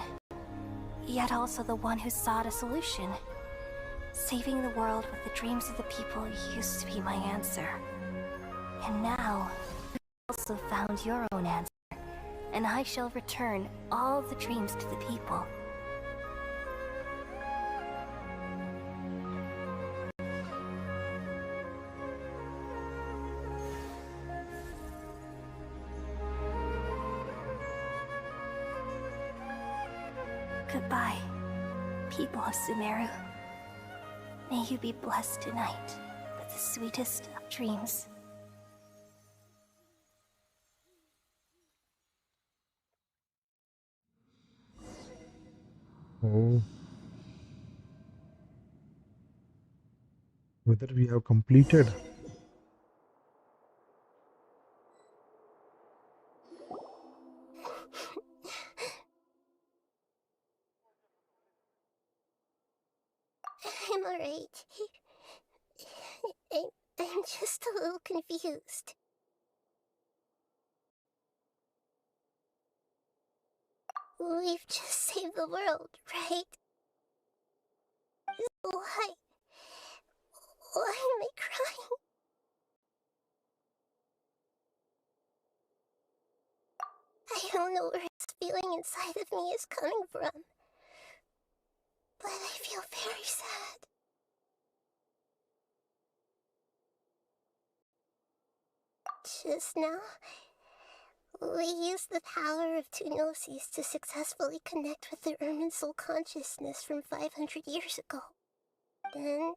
yet also the one who sought a solution. Saving the world with the dreams of the people used to be my answer. And now, you also found your own answer, and I shall return all the dreams to the people. Goodbye, people of Sumeru. May you be blessed tonight with the sweetest of dreams. Oh. Whether we have completed. I'm alright. I'm just a little confused. We've just saved the world, right? Why? Why am I crying? I don't know where this feeling inside of me is coming from, but I feel very sad. Just now, we used the power of two gnosis to successfully connect with the Irminsul consciousness from 500 years ago. Then,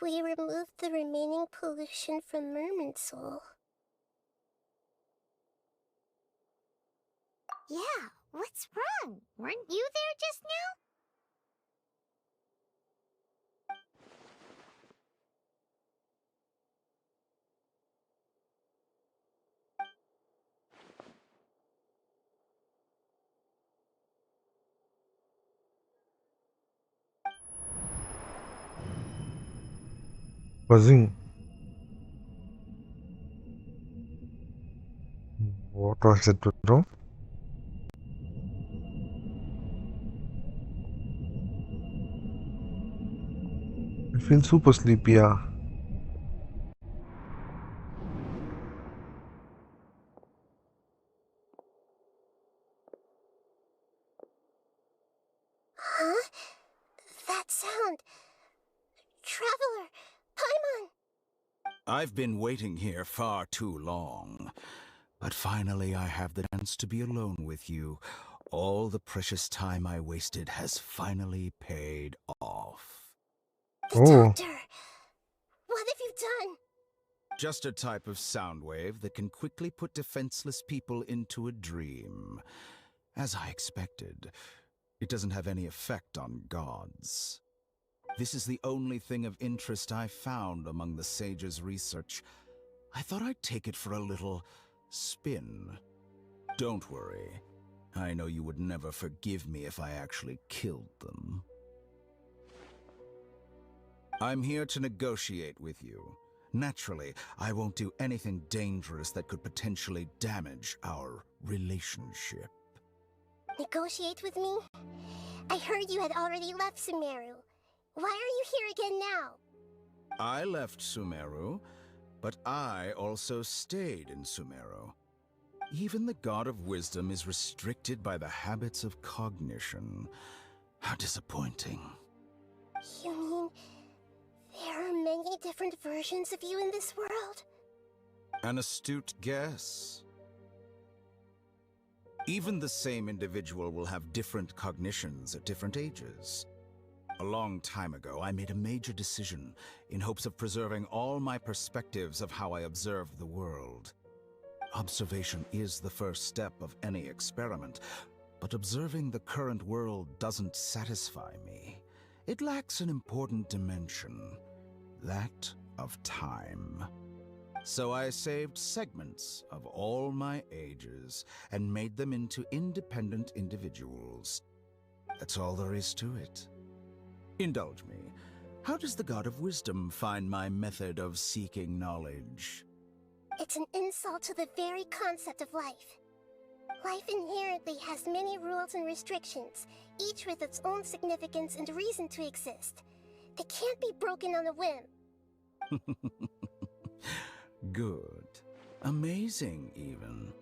we removed the remaining pollution from Irminsul. Yeah, what's wrong? Weren't you there just now? Buzzing. What was it, bro? I feel super sleepy, yeah. Huh? That sound. Traveler! Paimon! I've been waiting here far too long. But finally I have the chance to be alone with you. All the precious time I wasted has finally paid off. The doctor! What have you done? Just a type of sound wave that can quickly put defenseless people into a dream. As I expected, it doesn't have any effect on gods. This is the only thing of interest I found among the sage's research. I thought I'd take it for a little spin. Don't worry. I know you would never forgive me if I actually killed them. I'm here to negotiate with you. Naturally, I won't do anything dangerous that could potentially damage our relationship. Negotiate with me? I heard you had already left Sumeru. Why are you here again now? I left Sumeru, but I also stayed in Sumeru. Even the God of Wisdom is restricted by the habits of cognition. How disappointing. You mean there are many many different versions of you in this world? An astute guess. Even the same individual will have different cognitions at different ages. A long time ago, I made a major decision in hopes of preserving all my perspectives of how I observed the world. Observation is the first step of any experiment, but observing the current world doesn't satisfy me. It lacks an important dimension, that of time. So I saved segments of all my ages and made them into independent individuals. That's all there is to it. Indulge me. How does the God of Wisdom find my method of seeking knowledge? It's an insult to the very concept of life. Life inherently has many rules and restrictions, each with its own significance and reason to exist. They can't be broken on a whim. Good. Amazing, even.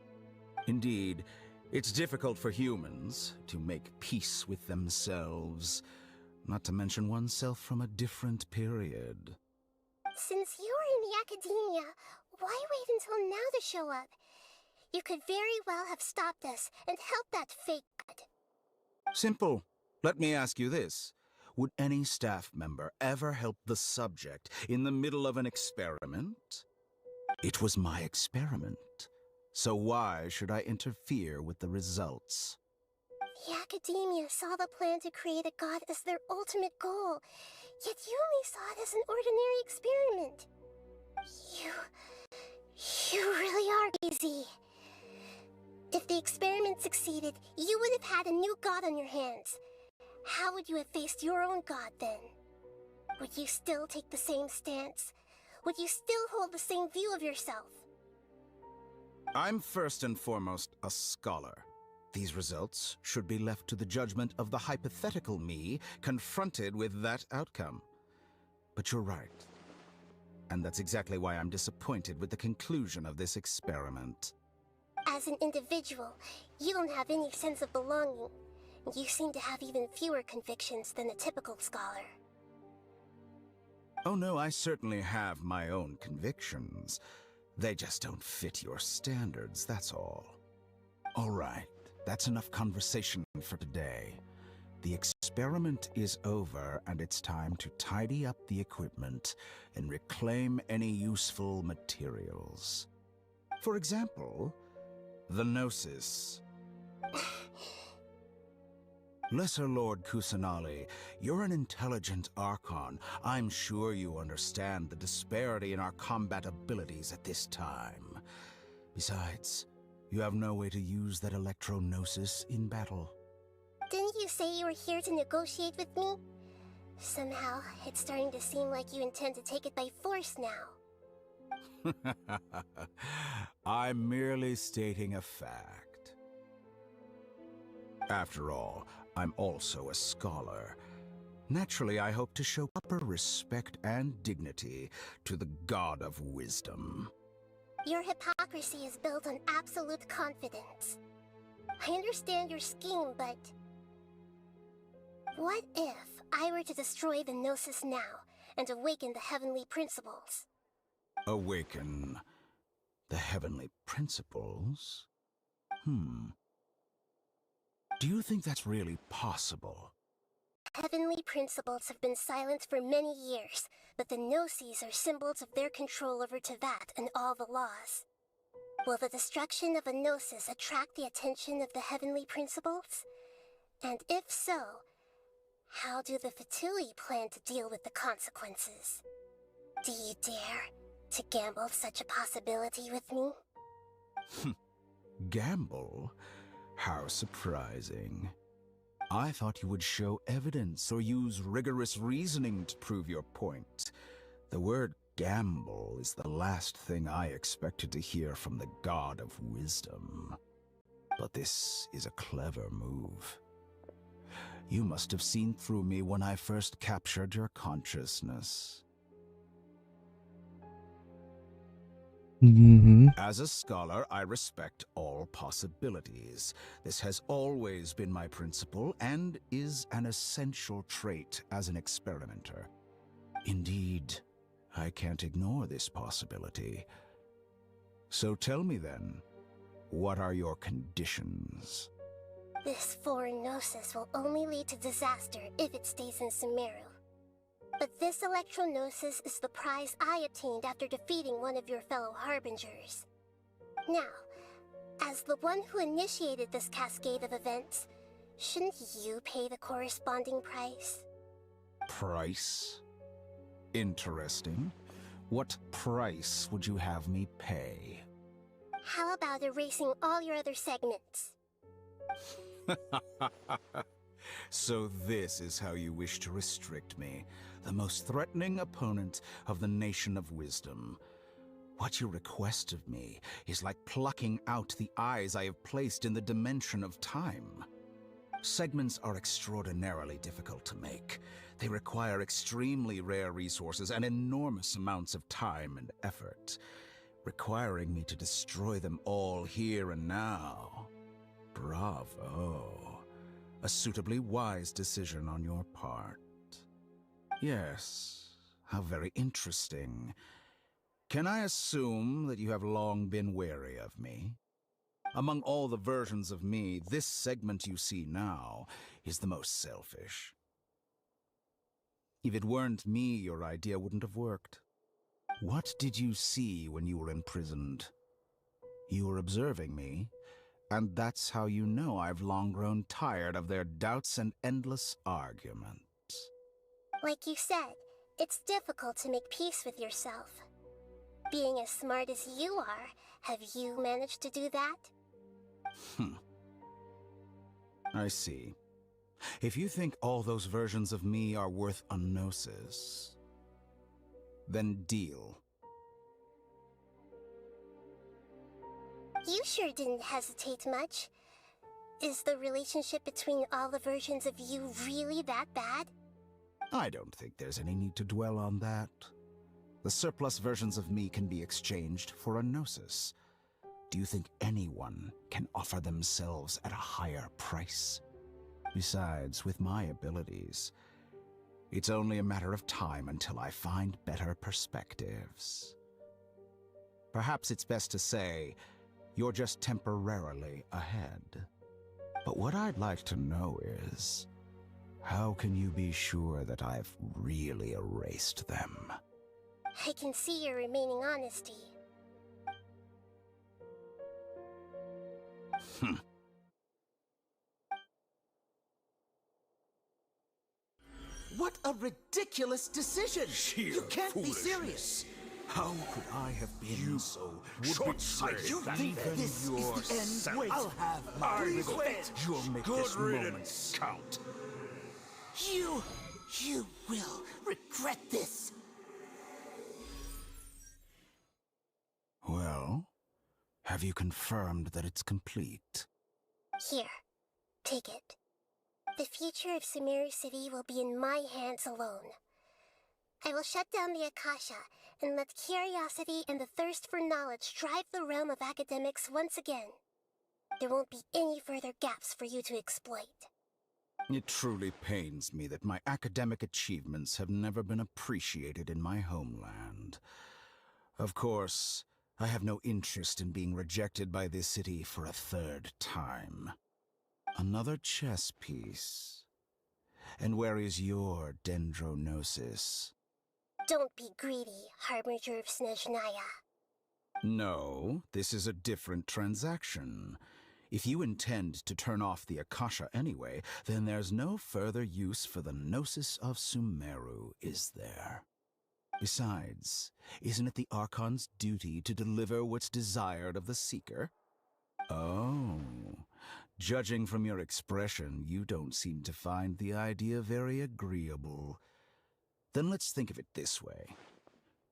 Indeed, it's difficult for humans to make peace with themselves, not to mention oneself from a different period. Since you're in the academia, why wait until now to show up? You could very well have stopped us and helped that fake god. Simple. Let me ask you this. Would any staff member ever help the subject in the middle of an experiment? It was my experiment, so why should I interfere with the results? The academia saw the plan to create a god as their ultimate goal, yet you only saw it as an ordinary experiment. You really are crazy. If the experiment succeeded, you would have had a new god on your hands. How would you have faced your own god then? Would you still take the same stance? Would you still hold the same view of yourself? I'm first and foremost a scholar. These results should be left to the judgment of the hypothetical me confronted with that outcome. But you're right. And that's exactly why I'm disappointed with the conclusion of this experiment. As an individual, you don't have any sense of belonging. You seem to have even fewer convictions than a typical scholar. Oh no, I certainly have my own convictions. They just don't fit your standards, that's all. All right, that's enough conversation for today. The experiment is over, and it's time to tidy up the equipment and reclaim any useful materials. For example, the Gnosis. Lesser Lord Kusanali, you're an intelligent Archon. I'm sure you understand the disparity in our combat abilities at this time. Besides, you have no way to use that Electro-Gnosis in battle. Didn't you say you were here to negotiate with me? Somehow, it's starting to seem like you intend to take it by force now. I'm merely stating a fact. After all, I'm also a scholar. Naturally, I hope to show proper respect and dignity to the God of Wisdom. Your hypocrisy is built on absolute confidence. I understand your scheme, but... what if I were to destroy the Gnosis now and awaken the heavenly principles? Awaken the heavenly principles? Do you think that's really possible? Heavenly principles have been silent for many years, but the Gnosis are symbols of their control over Teyvat and all the laws. Will the destruction of a Gnosis attract the attention of the heavenly principles? And if so, how do the Fatui plan to deal with the consequences? Do you dare to gamble such a possibility with me? Gamble? How surprising. I thought you would show evidence or use rigorous reasoning to prove your point. The word gamble is the last thing I expected to hear from the God of Wisdom. But this is a clever move. You must have seen through me when I first captured your consciousness. As a scholar, I respect all possibilities. This has always been my principle and is an essential trait as an experimenter. Indeed, I can't ignore this possibility. So tell me then, what are your conditions? This foreign gnosis will only lead to disaster if it stays in Sumeru. But this electro-gnosis is the prize I obtained after defeating one of your fellow Harbingers. Now, as the one who initiated this cascade of events, shouldn't you pay the corresponding price? Price? Interesting. What price would you have me pay? How about erasing all your other segments? So this is how you wish to restrict me, the most threatening opponent of the Nation of Wisdom. What you request of me is like plucking out the eyes I have placed in the dimension of time. Segments are extraordinarily difficult to make. They require extremely rare resources and enormous amounts of time and effort, requiring me to destroy them all here and now. Bravo. A suitably wise decision on your part. Yes, how very interesting. Can I assume that you have long been wary of me? Among all the versions of me, this segment you see now is the most selfish. If it weren't me, your idea wouldn't have worked. What did you see when you were imprisoned? You were observing me, and that's how you know I've long grown tired of their doubts and endless arguments. Like you said, it's difficult to make peace with yourself. Being as smart as you are, have you managed to do that? I see. If you think all those versions of me are worth a gnosis, then deal. You sure didn't hesitate much. Is the relationship between all the versions of you really that bad? I don't think there's any need to dwell on that. The surplus versions of me can be exchanged for a gnosis. Do you think anyone can offer themselves at a higher price? Besides, with my abilities, it's only a matter of time until I find better perspectives. Perhaps it's best to say, you're just temporarily ahead. But what I'd like to know is, how can you be sure that I've really erased them? I can see your remaining honesty. What a ridiculous decision! You can't be serious! How could I have been so short-sighted? You think this is the end? Wait, I'll have my revenge! You'll make this moment count. You will regret this! Well, have you confirmed that it's complete? Here, take it. The future of Sumeru City will be in my hands alone. I will shut down the Akasha and let curiosity and the thirst for knowledge drive the realm of academics once again. There won't be any further gaps for you to exploit. It truly pains me that my academic achievements have never been appreciated in my homeland. Of course, I have no interest in being rejected by this city for a third time. Another chess piece. And where is your dendrognosis? Don't be greedy, Harbinger of Snezhnaya. No, this is a different transaction. If you intend to turn off the Akasha anyway, then there's no further use for the Gnosis of Sumeru, is there? Besides, isn't it the Archon's duty to deliver what's desired of the Seeker? Oh, judging from your expression, you don't seem to find the idea very agreeable. Then let's think of it this way.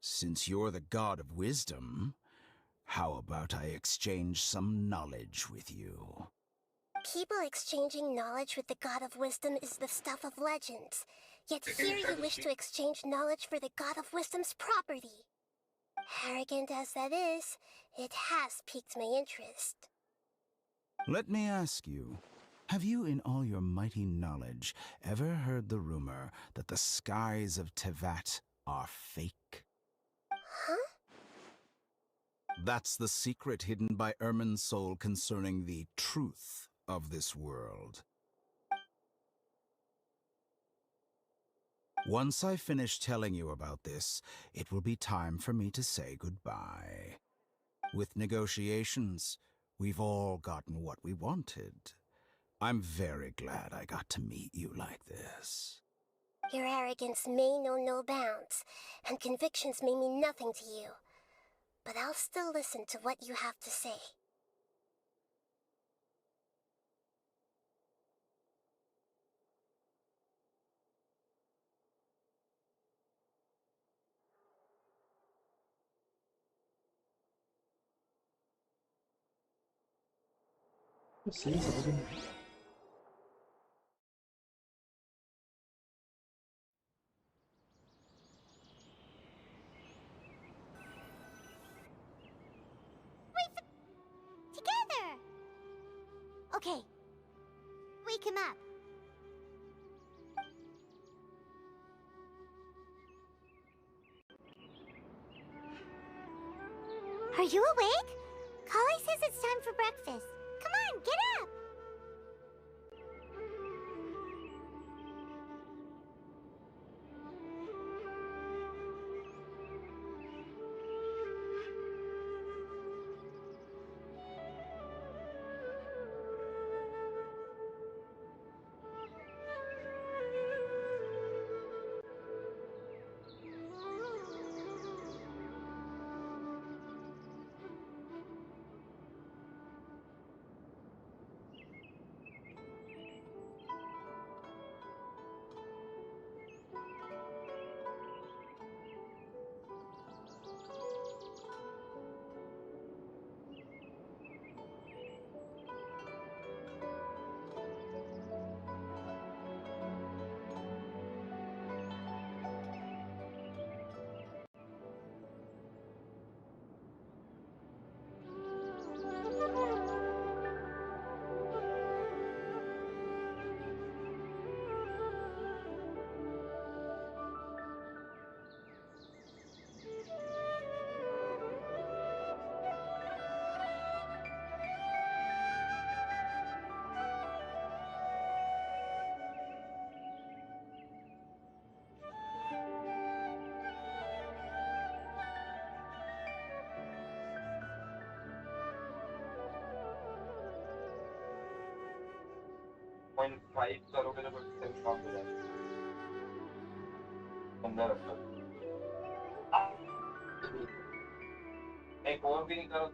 Since you're the god of wisdom, how about I exchange some knowledge with you? People exchanging knowledge with the god of wisdom is the stuff of legends. Yet here you wish to exchange knowledge for the god of wisdom's property. Arrogant as that is, it has piqued my interest. Let me ask you, have you in all your mighty knowledge ever heard the rumor that the skies of Teyvat are fake? Huh? That's the secret hidden by Ermin's soul concerning the truth of this world. Once I finish telling you about this, it will be time for me to say goodbye. With negotiations, we've all gotten what we wanted. I'm very glad I got to meet you like this. Your arrogance may know no bounds, and convictions may mean nothing to you. But I'll still listen to what you have to say. Together! Okay. Wake him up. Are you awake? Kali says it's time for breakfast. Come on, get up! करोगे तो फिर काम हो जाएगा अंदर रखो एक और भी नहीं करो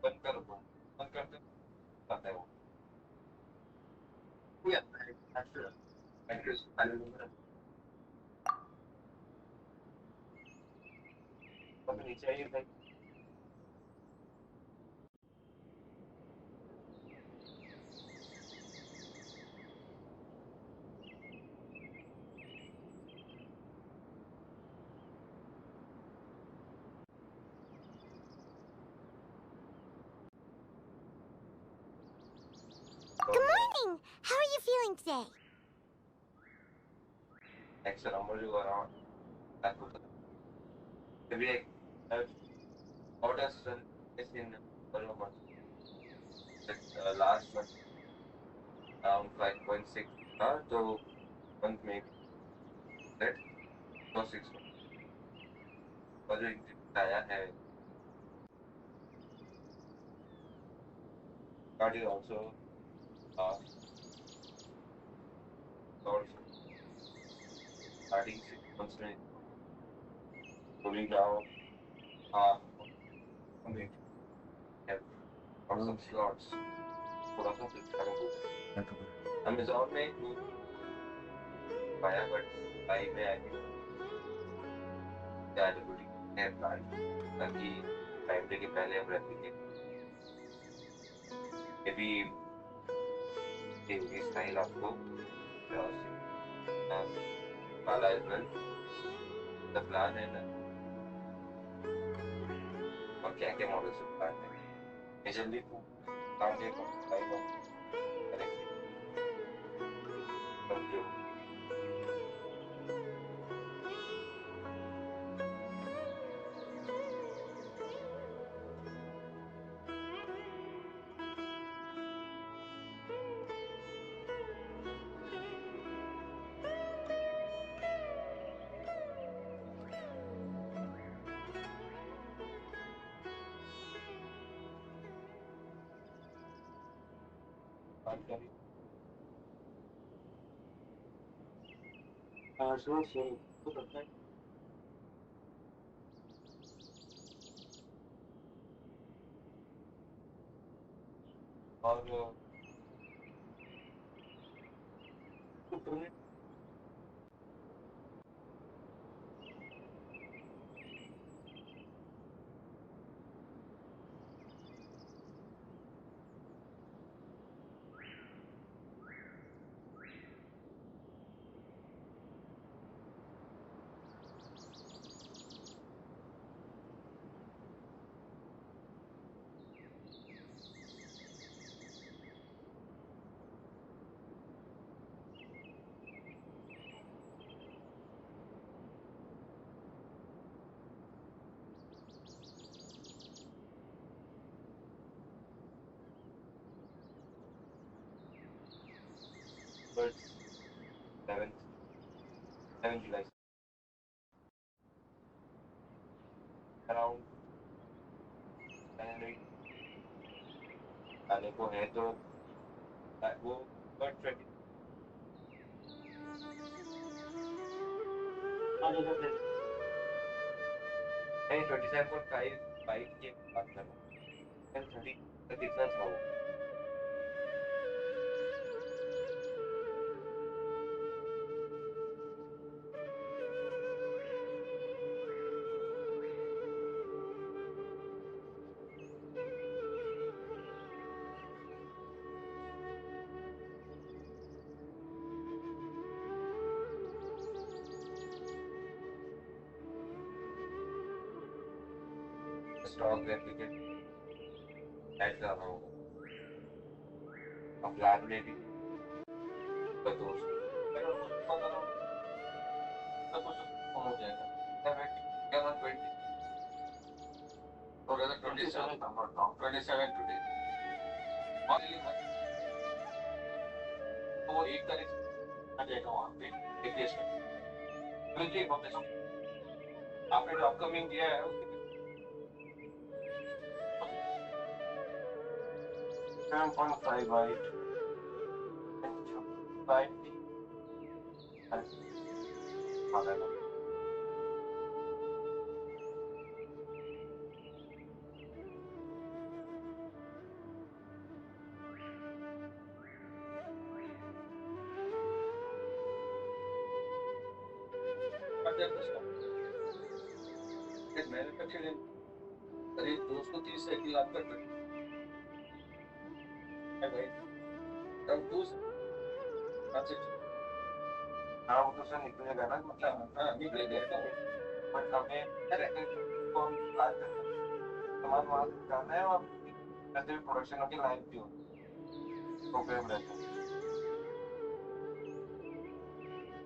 बंद कर दो बंद करते आता है वो आता है एड्रेस फाइल नंबर अब नीचे आइए भाई Good morning! How are you feeling today? Extra number you around that was maybe like orders is in one month last month around 5.6 so month maybe right for 6 months और जो increase आया है that is also starting 6 months में cooling down हमें have lots of slots थोड़ा सा फिर Amazon में टूर पाया बट भाई में आई अवेलेबिलिटी है प्लान ताकि टाइम डे के पहले हम रेप्लिकेट मे बी ये स्टाइल आपको वाला इज वेल द प्लान है ना और क्या क्या मॉडल्स प्लान है majorly to target type of correct बात करी सुनो सुनो तो करता है और तुमने बट 7 जुलाई अराउंड आने को है तो वो बट 20 नहीं 27.5 की बात कर रहा हूँ 30 तक इतना था वो स्टॉक रेप्लिकेट ऐड कर रहा हूँ अब लाइबिलिटी का दोस्त अगर कुछ पता ना तो कुछ हो जाएगा क्या 20 और अगर 27 27 टुडे और तो वो 1 तारीख आ जाएगा वहाँ पे एक देश में बिल्कुल बहुत अच्छा आपने जो अपकमिंग दिया है उसके 7.58 5 मैन्युफैक्चरिंग करीब 230 साइकिल आपका है भाई तब 2 हाँ वो तो सर निकलेगा ना मतलब हाँ निकलेगा बट हमें को हम बात करते हैं सामान वहाँ से जाना है और वैसे भी प्रोडक्शन की लाइन भी हो प्रोग्राम रहता है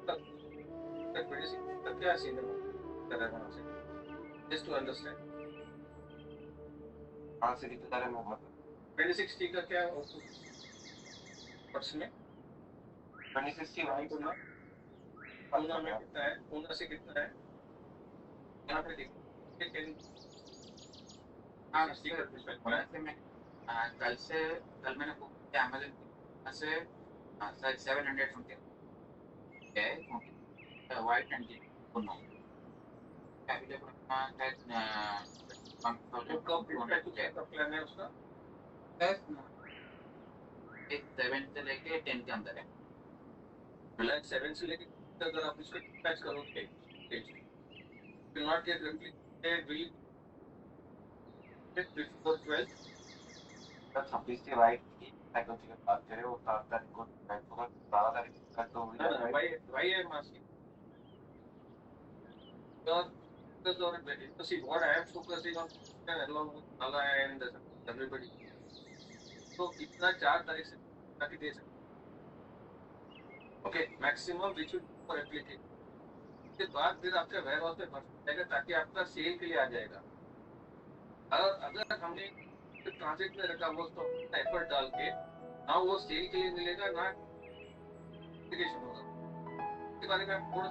तक 26 तक क्या सीन है कर रहा है जस्ट टू अंडरस्टैंड हाँ से कितने सारे मतलब 2060 का क्या पर्स में 2060 वहीं को ना पूना में कितना है पूना से कितना है यहाँ पे देखिए हाँ स्टिकर पूना से मैं कल मैंने बुक किया अमेज़न से शायद 700 समथिंग है वाइट एंड पूना अवेलेबल शायद 1000 का प्लान है उसका 7 से लेके 10 के अंदर है ब्लैक 7 से लेके अगर आप इसको पैच करोगे will not get replicated will get before 12 तब 26 से राइट की साइकोलॉजी की बात करें वो 7 तारीख को राइट को 12 तारीख तक तो हुई भाई है mask so see what I am focusing on along with Nala and everybody तो इतना 4 तारीख से ताकि दे सकते okay maximum which for application के बाद फिर आपके वेयर हाउस में भर जाएगा ताकि आपका सेल के लिए आ जाएगा और अगर हमने ट्रांजिट में रखा वो तो एफर्ट डाल के ना वो सेल के लिए मिलेगा ना एप्लीकेशन होगा इसके बारे में आप थोड़ा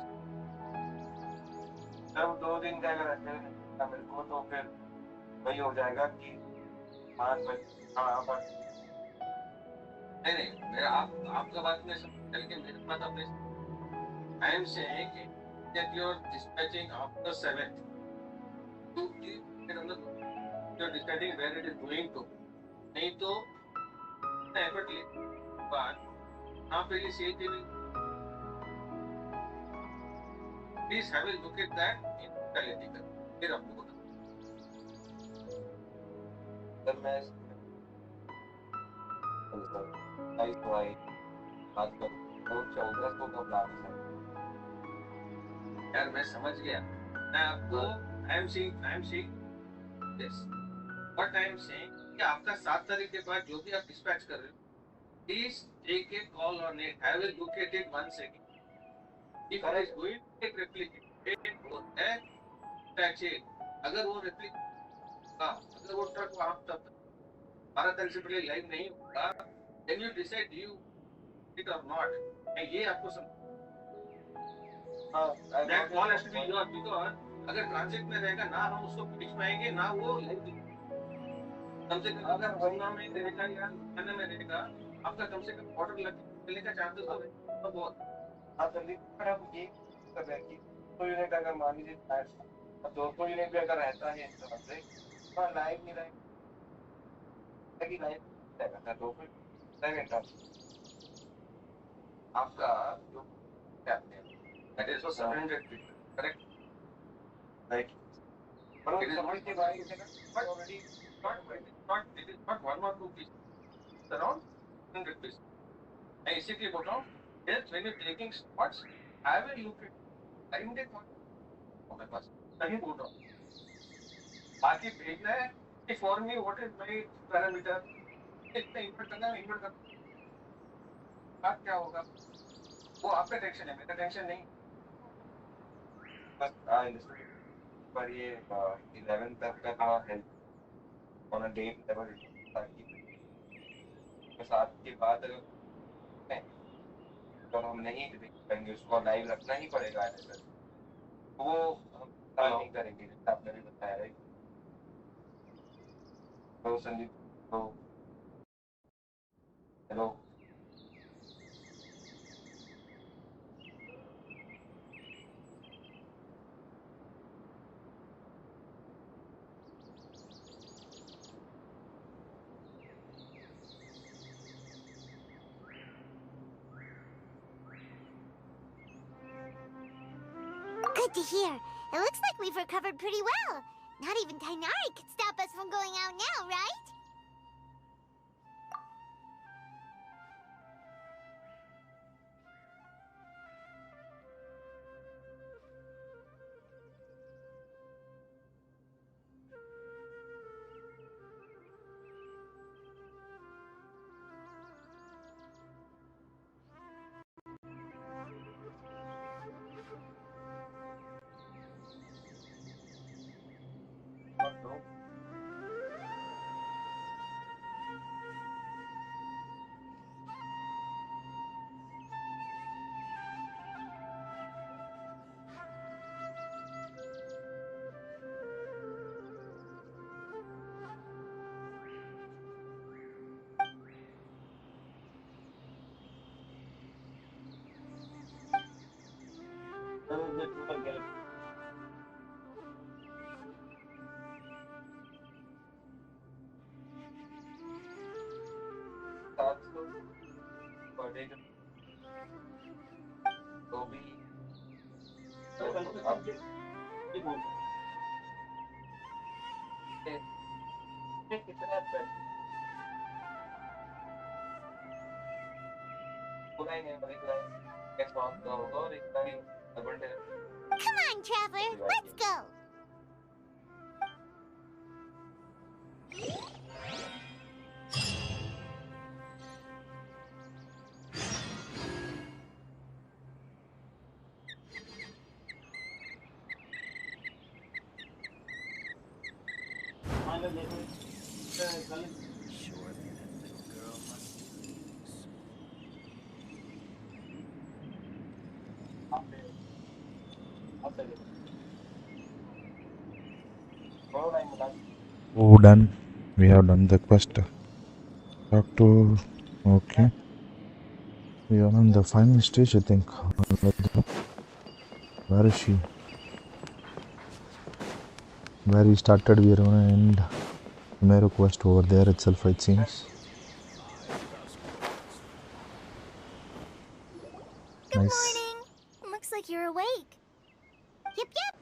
जब 2 दिन का अगर ऐसे मेरे को तो फिर वही हो जाएगा कि 5 बजे हाँ पर नहीं मेरा आपका बात में चल के मेरे बात अपने I am saying that you're dispatching after 7. You you're deciding where it is going to. नहीं तो effort ले बात यहाँ पे ये CHG will please have a look at that in reality कर फिर आपको बता सर मैं साइज वाई बात कर तो 14 को कब लागू है यार मैं समझ गया मैं आपको I am seeing this what I am saying कि आपका 7 तारीख के बाद जो भी आप डिस्पैच कर रहे हो please take a call on it have a look at it once again if it is going to get replicated then dispatch it अगर वो replicate अगर वो ट्रक वहाँ तक 12 तारीख से पहले लाइव नहीं होगा then you decide you it or not मैं ये आपको that call has to be yours because अगर ट्रांजिट में रहेगा ना हम उसको पीछ पाएंगे ना वो कम से कम अगर वरना में रहेगा या खाने में रहेगा आपका कम से कम ऑर्डर लगने का चांसेस तो बहुत आप जल्दी पर हम ये कर रहे हैं कि तो यूनिट अगर मान लीजिए 200 यूनिट भी अगर रहता है इस तरह से तो लाइव नहीं रहेगा कि लाइव रहेगा सर 200 घंटा आपका जो कहते हैं that is for 700 people correct like but it is not the buying but already not it is not 1 or 2 pieces it's around 100 pieces मैं इसीलिए बोल रहा हूँ yes when you taking spots have a look at time date मेरे पास नहीं बोल रहा हूँ बाकी भेजना है कि for me what is my parameter इतना इनपुट करना है इनपुट करना क्या होगा वो आपका टेंशन है मेरा टेंशन नहीं बस पर ये 11 तक का था help on a date level ताकि साथ के बाद अगर तो हम नहीं देख पाएंगे उसको लाइव रखना ही पड़ेगा सर वो हम नहीं करेंगे जैसे आपने भी बताया राइट तो संदीप तो hello Good to hear. It looks like we've recovered pretty well. Not even Tainari could stop us from going out now, right? तो भी Come on, Traveler, let's go! Surely that little girl must lose. Oh, done. We have done the quest. Talk to Okay. We are on the final stage, I think. Where is she? Where we started, we are going to end Sumeru quest over there itself, it seems. Good Nice. morning! Looks like you're awake. Yep, yep.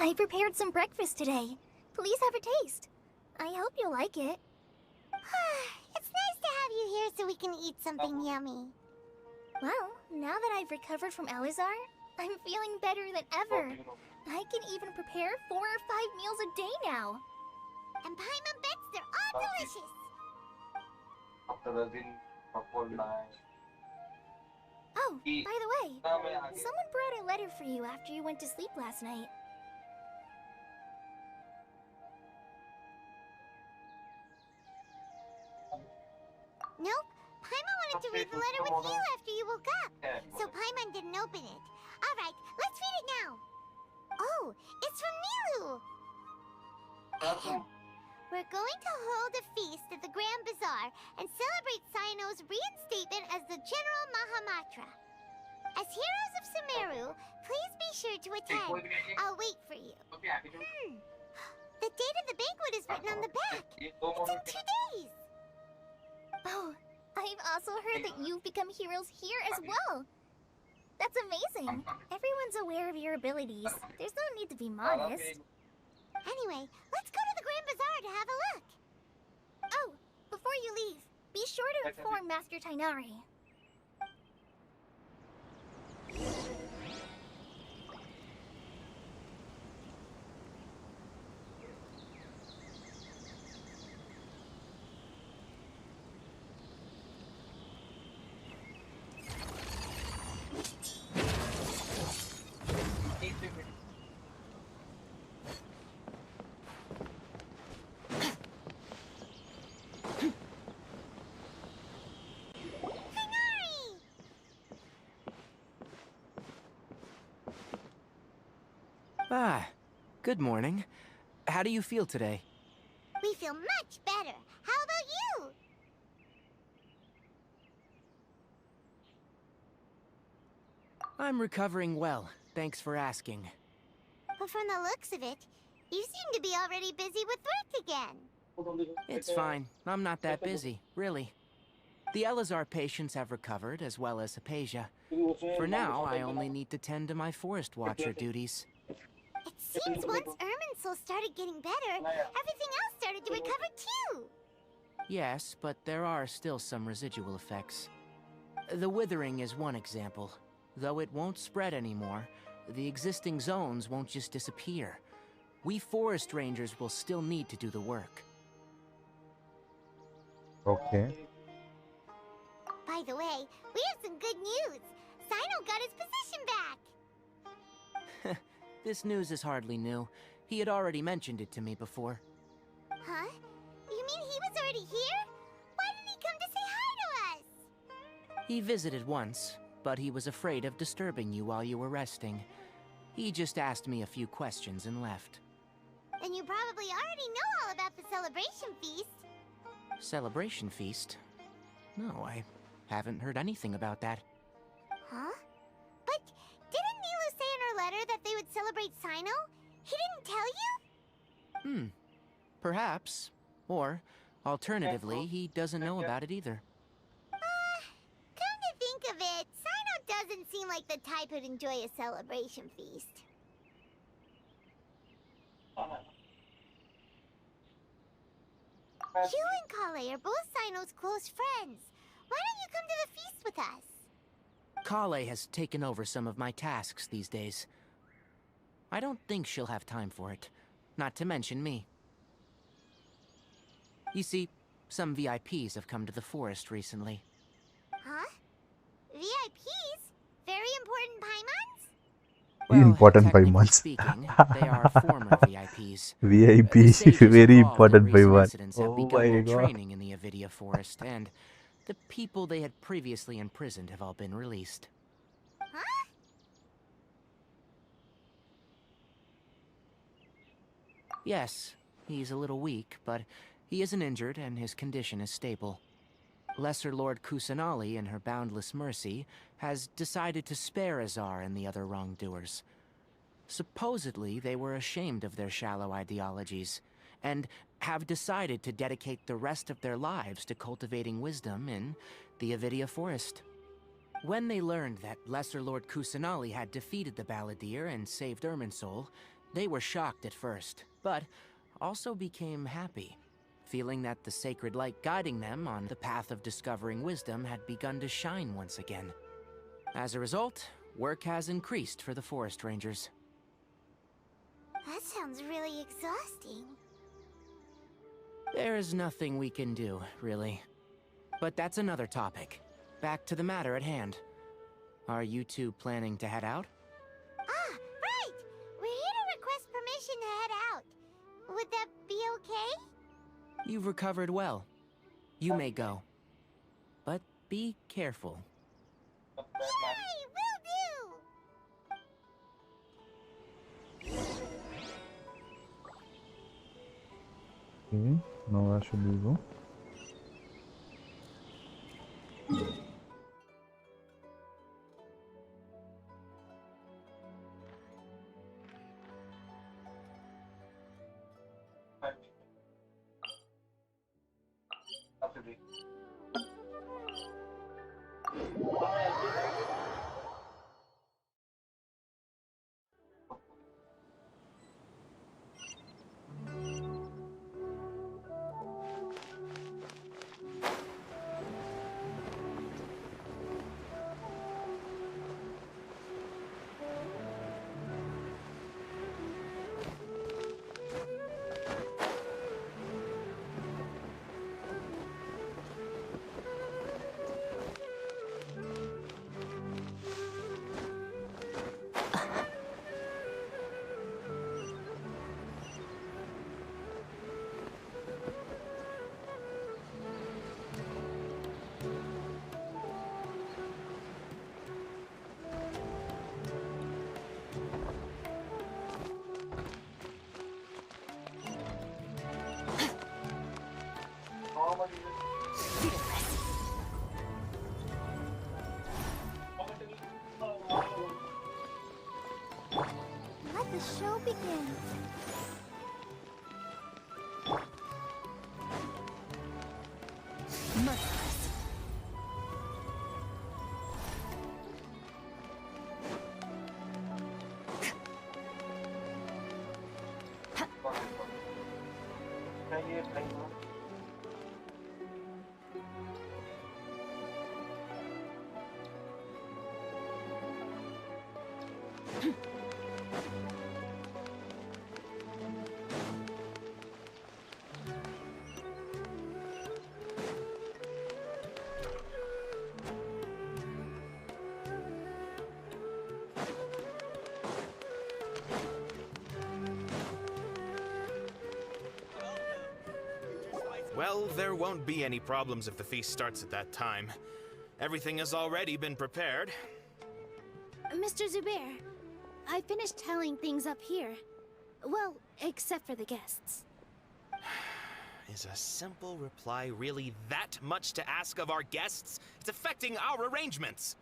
I prepared some breakfast today. Please have a taste. I hope you'll like it. It's nice to have you here so we can eat something yummy. Well, now that I've recovered from Elazar, I'm feeling better than ever. I can even prepare 4 or 5 meals a day now. And Paimon bets they're all delicious. Oh, by the way, someone brought a letter for you after you went to sleep last night. Nope. Paimon wanted to read the letter with you after you woke up. So Paimon didn't open it. Alright, let's read it now. Oh, it's from Nilu. We're going to hold a feast at the Grand Bazaar and celebrate Cyno's reinstatement as the General Mahamatra. As heroes of Sumeru, please be sure to attend. I'll wait for you. The date of the banquet is written on the back. It's in 2 days. Oh, I've also heard that you've become heroes here as well. That's amazing. Everyone's aware of your abilities. There's no need to be modest. Anyway, let's go to the Grand Bazaar to have a look. Oh, before you leave, be sure to inform Master Tainari. Ah, good morning. How do you feel today? We feel much better. How about you? I'm recovering well, thanks for asking. But from the looks of it, you seem to be already busy with work again. It's fine. I'm not that busy, really. The Elazar patients have recovered, as well as Hypatia. For now, I only need to tend to my Forest Watcher duties. It seems once Irminsul started getting better, everything else started to recover too. Yes, but there are still some residual effects. The withering is one example. Though it won't spread anymore, the existing zones won't just disappear. We forest rangers will still need to do the work. Okay. By the way, we have some good news. Cyno got his position back. This news is hardly new. He had already mentioned it to me before. Huh? You mean he was already here? Why didn't he come to say hi to us? He visited once, but he was afraid of disturbing you while you were resting. He just asked me a few questions and left. Then you probably already know all about the celebration feast. Celebration feast? No, I haven't heard anything about that. Huh? But didn't Nilu say in her letter that they would celebrate Cyno? He didn't tell you? Perhaps. Or, alternatively, he doesn't know about it either. Come to think of it, Cyno doesn't seem like the type who'd enjoy a celebration feast. You and Kale are both Cyno's close friends. Why don't you come to the feast with us? Kale has taken over some of my tasks these days. I don't think she'll have time for it. Not to mention me. You see, some VIPs have come to the forest recently. Huh? Well, important by technically months. speaking, they are former VIPs. VIP The sages very involved in important by recent one. incidents have Oh begun my their god. training in the Avidia Forest, and the people they had previously imprisoned have all been released. Huh? Yes, he's a little weak, but he isn't injured and his condition is stable. Lesser Lord Kusanali, in her boundless mercy, has decided to spare Azar and the other wrongdoers. Supposedly, they were ashamed of their shallow ideologies, and have decided to dedicate the rest of their lives to cultivating wisdom in the Avidia Forest. When they learned that Lesser Lord Kusanali had defeated the Balladeer and saved Irminsul, they were shocked at first, but also became happy, feeling that the sacred light guiding them on the path of discovering wisdom had begun to shine once again. As a result, work has increased for the Forest Rangers. That sounds really exhausting. There's nothing we can do, really. But that's another topic. Back to the matter at hand. Are you two planning to head out? Ah, right! We're here to request permission to head out. Would that be okay? You've recovered well. You may go. But be careful. Yay! Will do! Okay, now where should we go? Let the show begin. Merciless. Well, there won't be any problems if the feast starts at that time. Everything has already been prepared. Mr. Zubair, I finished telling things up here. Well, except for the guests. Is a simple reply really that much to ask of our guests? It's affecting our arrangements.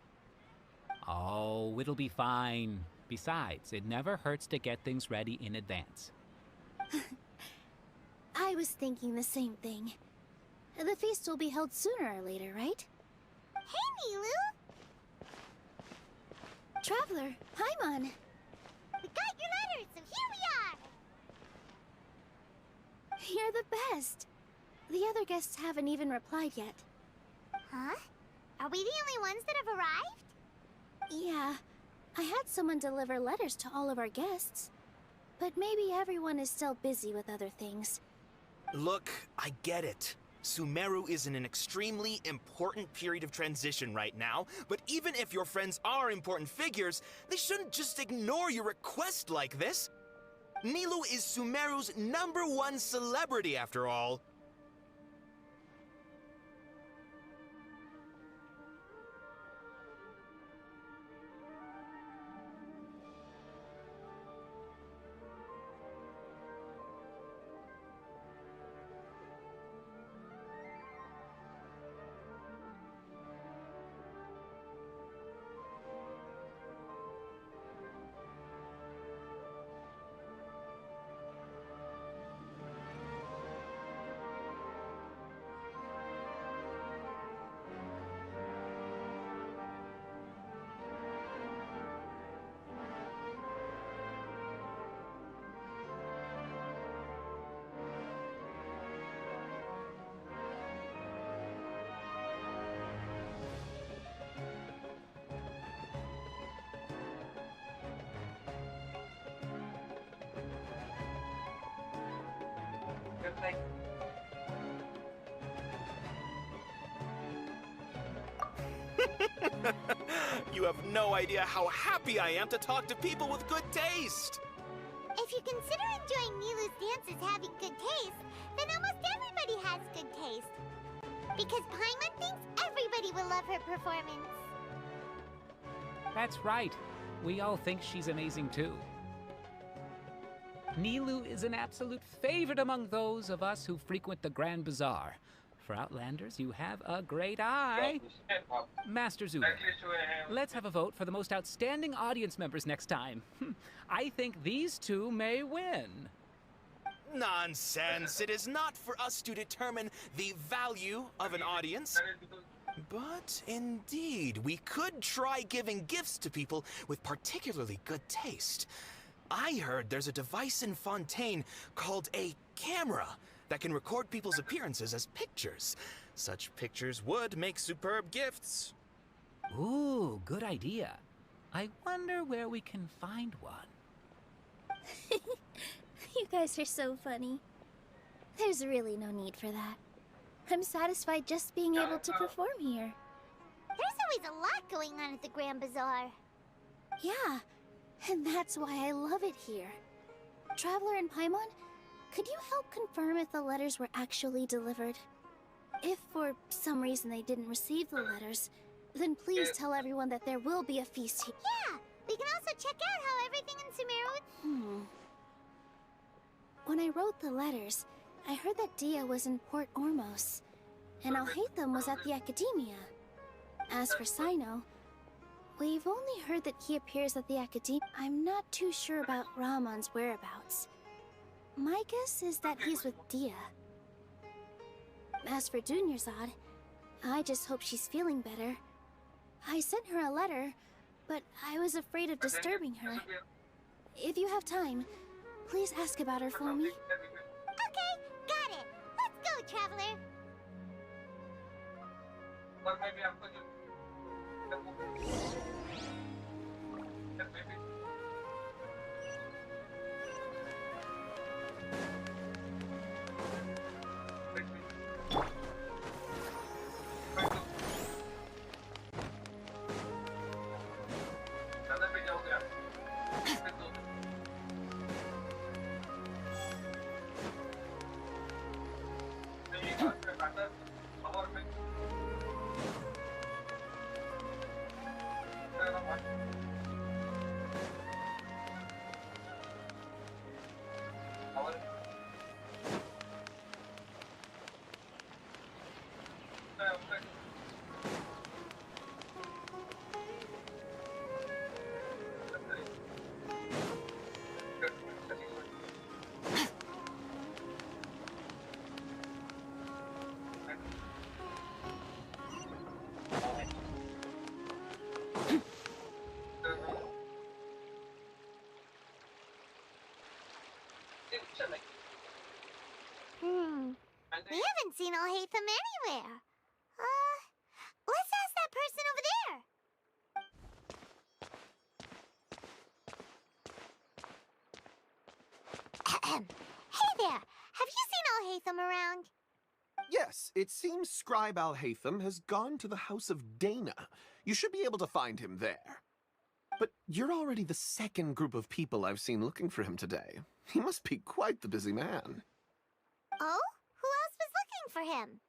Oh, it'll be fine. Besides, it never hurts to get things ready in advance. I was thinking the same thing. The feast will be held sooner or later, right? Hey, Milu! Traveler, Paimon! We got your letters, so here we are! You're the best. The other guests haven't even replied yet. Huh? Are we the only ones that have arrived? Yeah. I had someone deliver letters to all of our guests. But maybe everyone is still busy with other things. Look, I get it. Sumeru is in an extremely important period of transition right now, but even if your friends are important figures, they shouldn't just ignore your request like this. Nilou is Sumeru's #1 celebrity after all. You have no idea how happy I am to talk to people with good taste! If you consider enjoying Nilou's dances having good taste, then almost everybody has good taste. Because Paimon thinks everybody will love her performance. That's right. We all think she's amazing too. Nilou is an absolute favorite among those of us who frequent the Grand Bazaar. For Outlanders, you have a great eye. Master Zuber, let's have a vote for the most outstanding audience members next time. I think these two may win. Nonsense! It is not for us to determine the value of an audience. But indeed, we could try giving gifts to people with particularly good taste. I heard there's a device in Fontaine called a camera that can record people's appearances as pictures. Such pictures would make superb gifts. Ooh, good idea. I wonder where we can find one. You guys are so funny. There's really no need for that. I'm satisfied just being able to perform here. There's always a lot going on at the Grand Bazaar. Yeah, and that's why I love it here. Traveler and Paimon, could you help confirm if the letters were actually delivered? If for some reason they didn't receive the letters, then please tell everyone that there will be a feast here. Yeah, we can also check out how everything in Sumeru... When I wrote the letters, I heard that Dia was in Port Ormos, and Alhaitham was at the Academia. As for Sino, we've only heard that he appears at the Academia. I'm not too sure about Ramon's whereabouts. My guess is that he's with Dia. As for Dunyarzad, I just hope she's feeling better. I sent her a letter, but I was afraid of disturbing her. If you have time, please ask about her for me. Okay, got it. Let's go, Traveler. We haven't seen Alhaitham anywhere. Let's ask that person over there. Hey there, have you seen Alhaitham around? Yes, it seems Scribe Alhaitham has gone to the House of Dana. You should be able to find him there. But you're already the second group of people I've seen looking for him today. He must be quite the busy man. Oh? Who else was looking for him?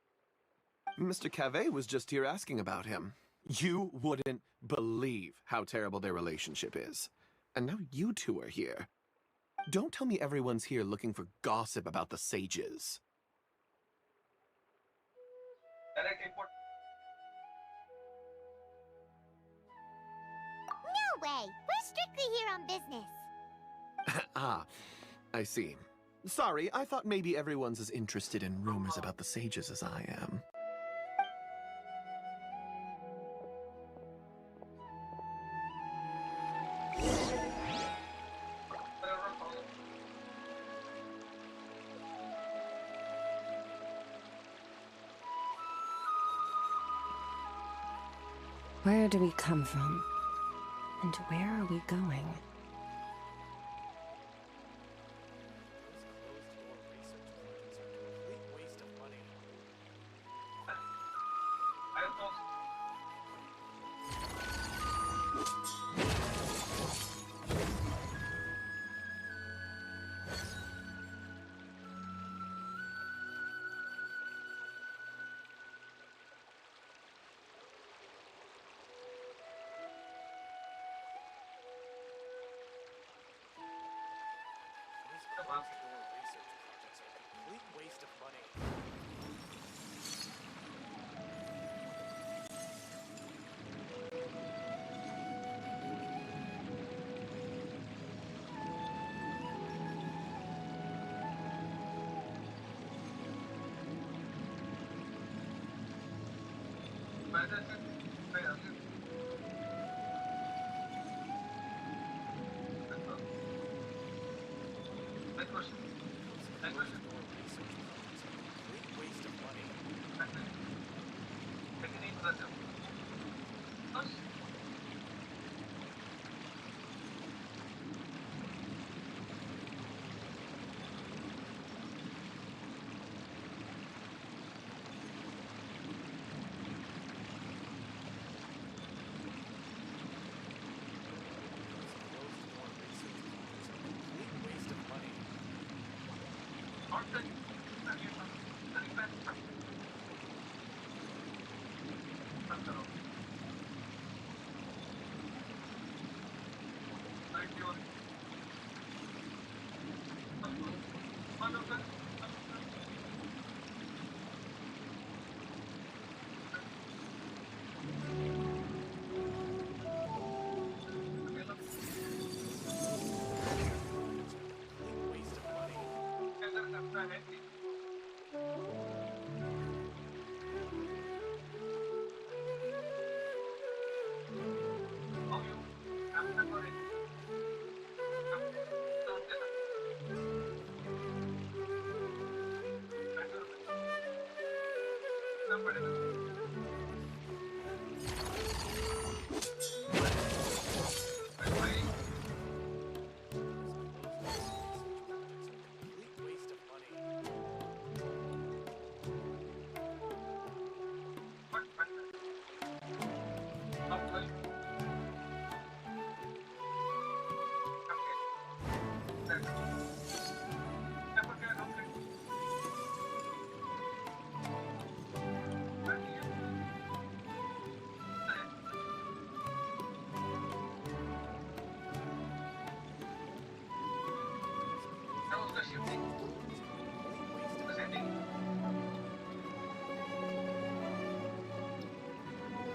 Mr. Cavey was just here asking about him. You wouldn't believe how terrible their relationship is. And now you two are here. Don't tell me everyone's here looking for gossip about the sages. No way! We're strictly here on business. Ah, I see. Sorry, I thought maybe everyone's as interested in rumors about the sages as I am. Where do we come from? And where are we going?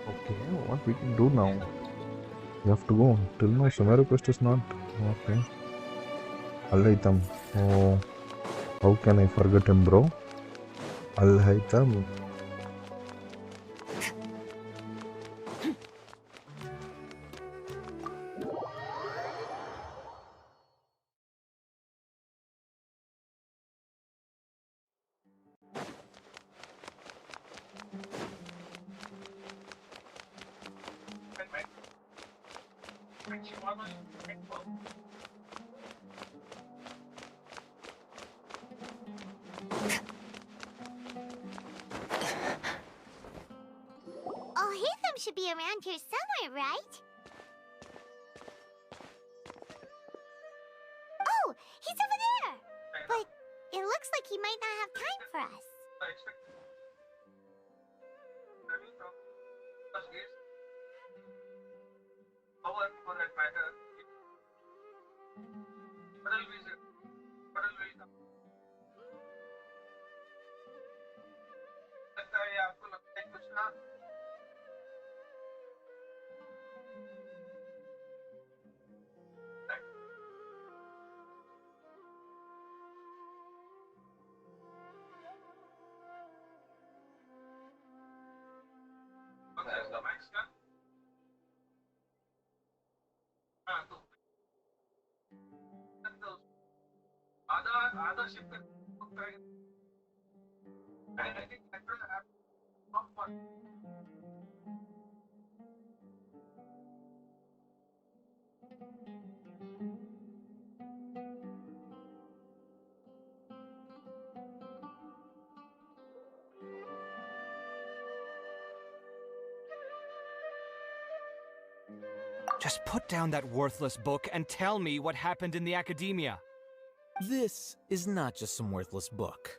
Okay, what we can do now? You have to go. Till now, Sumeru quest is not. Okay. Alhaitam. Oh, how can I forget him, bro? Alhaitam. be around here somewhere, right? Oh, he's over there! But it looks like he might not have time for us. Just put down that worthless book and tell me what happened in the academia. This is not just some worthless book.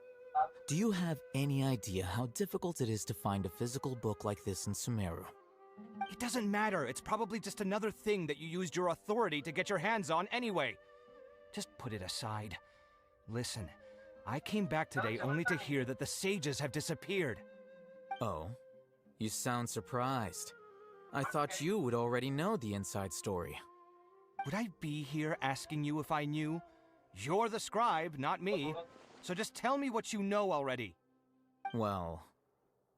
Do you have any idea how difficult it is to find a physical book like this in Sumeru? It doesn't matter. It's probably just another thing that you used your authority to get your hands on anyway. Just put it aside. Listen, I came back today only to hear that the sages have disappeared. Oh, you sound surprised. I thought you would already know the inside story. Would I be here asking you if I knew? You're the scribe, not me. So just tell me what you know already. Well,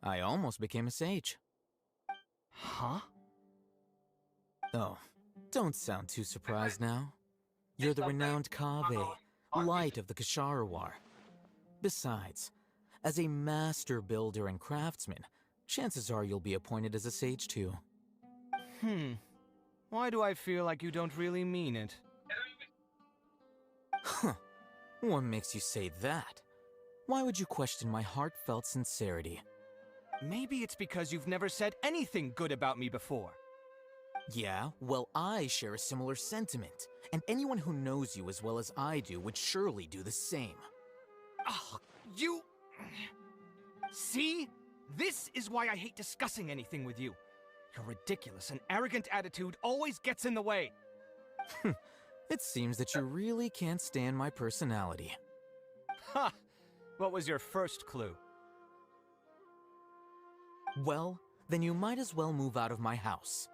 I almost became a sage. Huh? Oh, don't sound too surprised now. You're the renowned Kaveh, light of the Ksharawar. Besides, as a master builder and craftsman, chances are you'll be appointed as a sage too. Why do I feel like you don't really mean it? Huh. What makes you say that? Why would you question my heartfelt sincerity? Maybe it's because you've never said anything good about me before. Yeah, well, I share a similar sentiment, and anyone who knows you as well as I do would surely do the same. Oh, you... See? This is why I hate discussing anything with you. Your ridiculous and arrogant attitude always gets in the way. It seems that you really can't stand my personality. Ha! What was your first clue? Well, then you might as well move out of my house.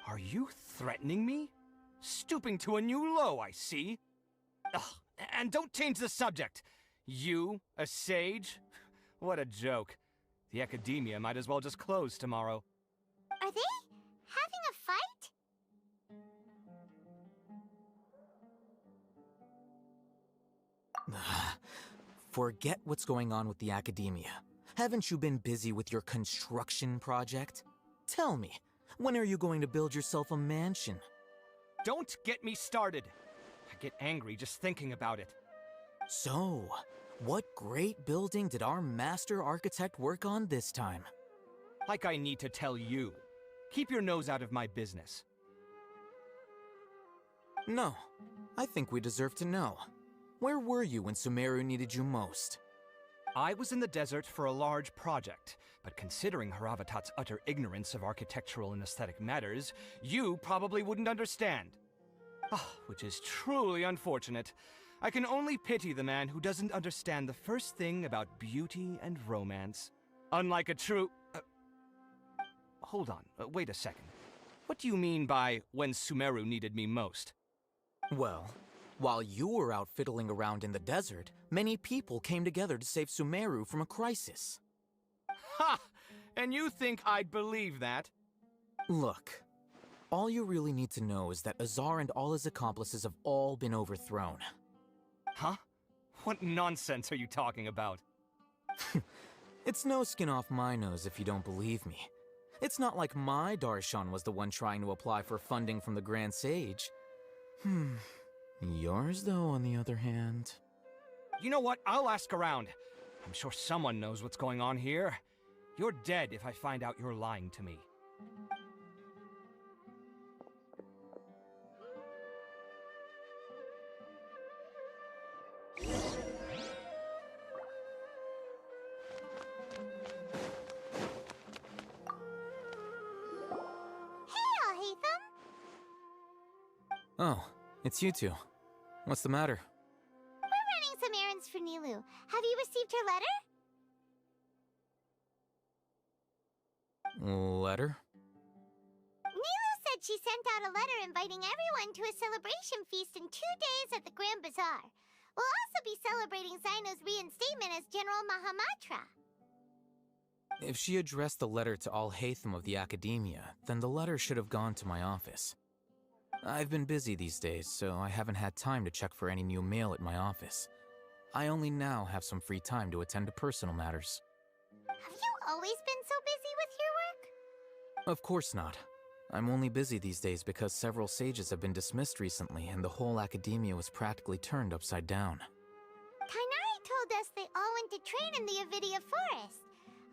Are you threatening me? Stooping to a new low, I see. Ugh, and don't change the subject. You, a sage? What a joke. The academia might as well just close tomorrow. Are they having a fight? Forget what's going on with the academia. Haven't you been busy with your construction project? Tell me, when are you going to build yourself a mansion? Don't get me started. I get angry just thinking about it. So, what great building did our master architect work on this time? Like I need to tell you. Keep your nose out of my business. No, I think we deserve to know. Where were you when Sumeru needed you most? I was in the desert for a large project, but considering Haravatat's utter ignorance of architectural and aesthetic matters, you probably wouldn't understand. Which is truly unfortunate. I can only pity the man who doesn't understand the first thing about beauty and romance. Unlike a true... Hold on, wait a second. What do you mean by when Sumeru needed me most? Well, while you were out fiddling around in the desert, many people came together to save Sumeru from a crisis. Ha! And you think I'd believe that? Look, all you really need to know is that Azar and all his accomplices have all been overthrown. Huh? What nonsense are you talking about? It's no skin off my nose if you don't believe me. It's not like my Darshan was the one trying to apply for funding from the Grand Sage. Yours, though, on the other hand... You know what? I'll ask around. I'm sure someone knows what's going on here. You're dead if I find out you're lying to me. Oh, it's you two. What's the matter? We're running some errands for Nilu. Have you received her letter? Letter? Nilu said she sent out a letter inviting everyone to a celebration feast in 2 days at the Grand Bazaar. We'll also be celebrating Cyno's reinstatement as General Mahamatra. If she addressed the letter to all Hatham of the Academia, then the letter should have gone to my office. I've been busy these days, so I haven't had time to check for any new mail at my office. I only now have some free time to attend to personal matters. Have you always been so busy with your work? Of course not. I'm only busy these days because several sages have been dismissed recently and the whole Academia was practically turned upside down. Kainari told us they all went to train in the Avidia Forest.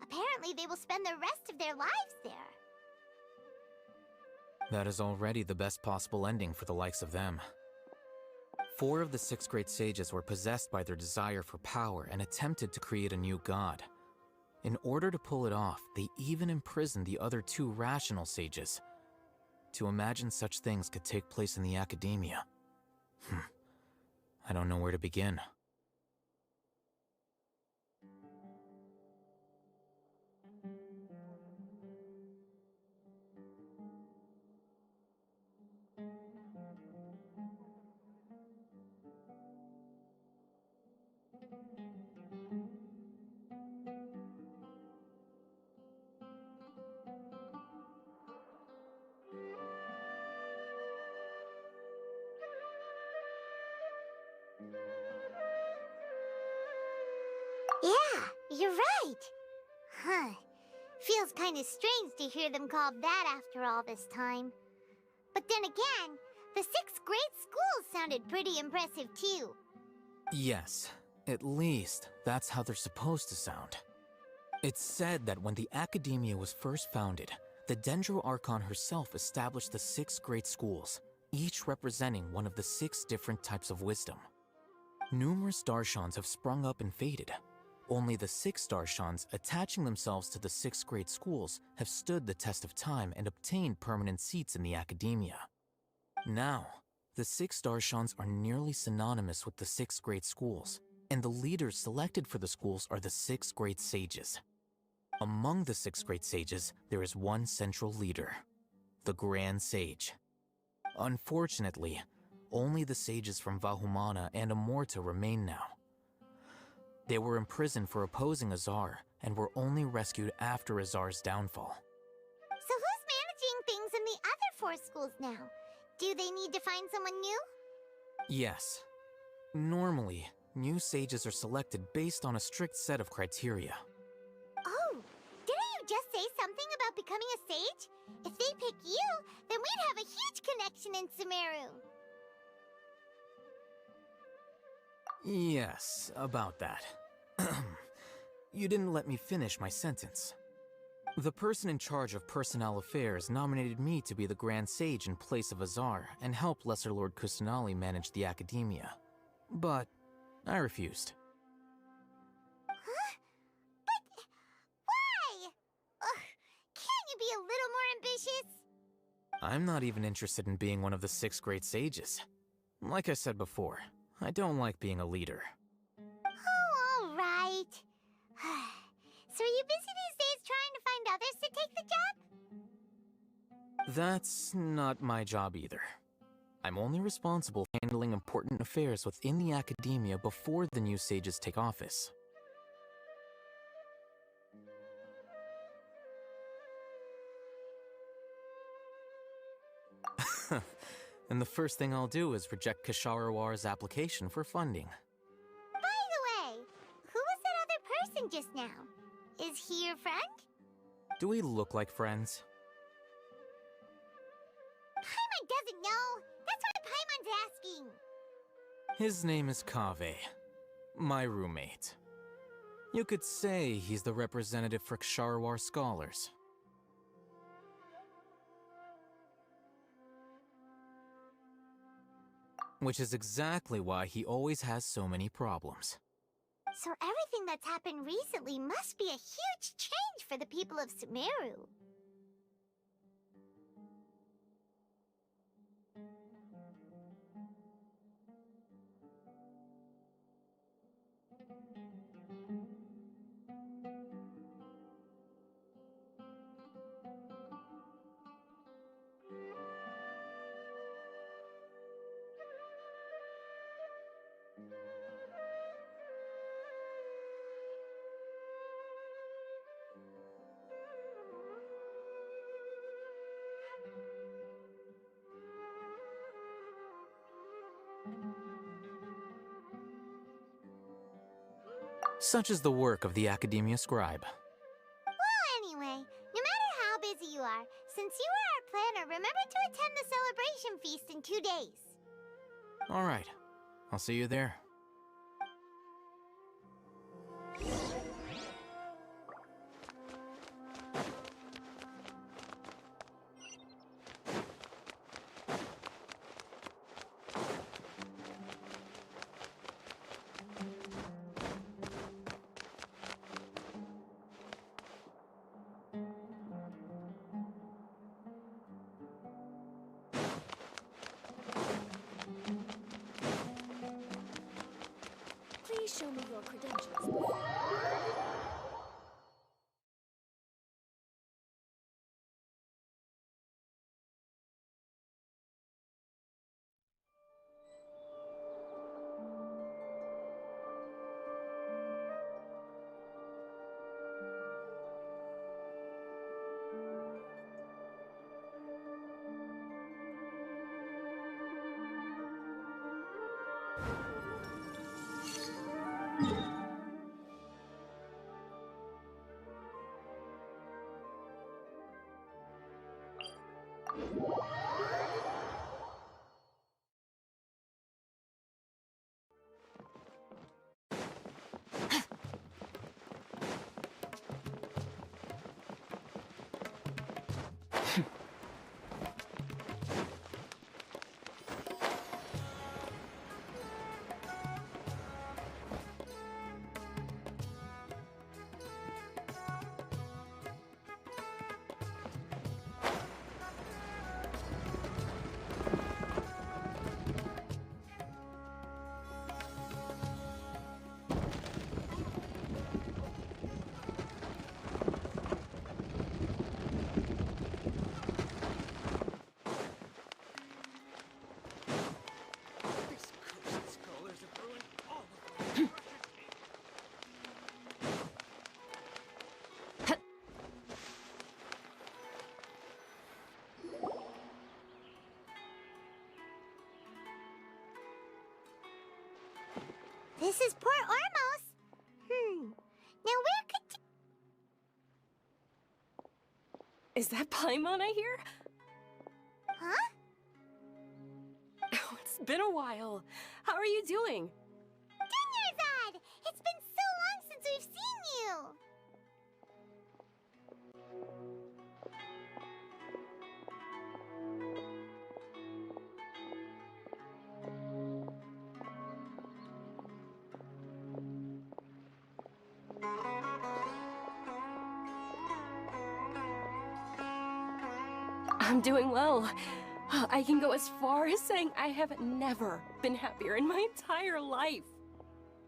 Apparently they will spend the rest of their lives there. That is already the best possible ending for the likes of them. 4 of the 6 great sages were possessed by their desire for power and attempted to create a new god. In order to pull it off, they even imprisoned the other 2 rational sages. To imagine such things could take place in the Academia. I don't know where to begin. Yeah, you're right. Huh. Feels kind of strange to hear them called that after all this time. But then again, the 6 great schools sounded pretty impressive too. Yes, at least that's how they're supposed to sound. It's said that when the Academia was first founded, the Dendro Archon herself established the 6 great schools, each representing one of the 6 different types of wisdom. Numerous Darshans have sprung up and faded. Only the 6 Darshans attaching themselves to the 6 great schools have stood the test of time and obtained permanent seats in the Academia. Now, the 6 Darshans are nearly synonymous with the 6 great schools, and the leaders selected for the schools are the 6 great sages. Among the 6 great sages, there is one central leader, the Grand Sage. Unfortunately, only the sages from Vahumana and Amorta remain now. They were imprisoned for opposing Azar, and were only rescued after Azar's downfall. So who's managing things in the other 4 schools now? Do they need to find someone new? Yes. Normally, new sages are selected based on a strict set of criteria. Oh, didn't you just say something about becoming a sage? If they pick you, then we'd have a huge connection in Sumeru. Yes, about that. You didn't let me finish my sentence. The person in charge of personnel affairs nominated me to be the Grand Sage in place of Azar and help Lesser Lord Kusanali manage the Academia. But I refused. Huh? But why? Ugh, can't you be a little more ambitious? I'm not even interested in being one of the 6 great sages. Like I said before, I don't like being a leader. Oh, all right. So are you busy these days trying to find others to take the job? That's not my job either. I'm only responsible for handling important affairs within the Academia before the new sages take office. And the first thing I'll do is reject Kasharawar's application for funding. By the way, who was that other person just now? Is he your friend? Do we look like friends? Paimon doesn't know. That's why Paimon's asking. His name is Kaveh, my roommate. You could say he's the representative for Ksharawar scholars. Which is exactly why he always has so many problems. So everything that's happened recently must be a huge change for the people of Sumeru. Such is the work of the Academia Scribe. Well, anyway, no matter how busy you are, since you are our planner, remember to attend the celebration feast in 2 days. Alright, I'll see you there. Please show me your credentials. This is Port Ormos. Now where could... Is that Paimon I hear? Huh? Oh, it's been a while. How are you doing? Dunyarzad! It's been so long since we've seen you! I'm doing well. I can go as far as saying I have never been happier in my entire life.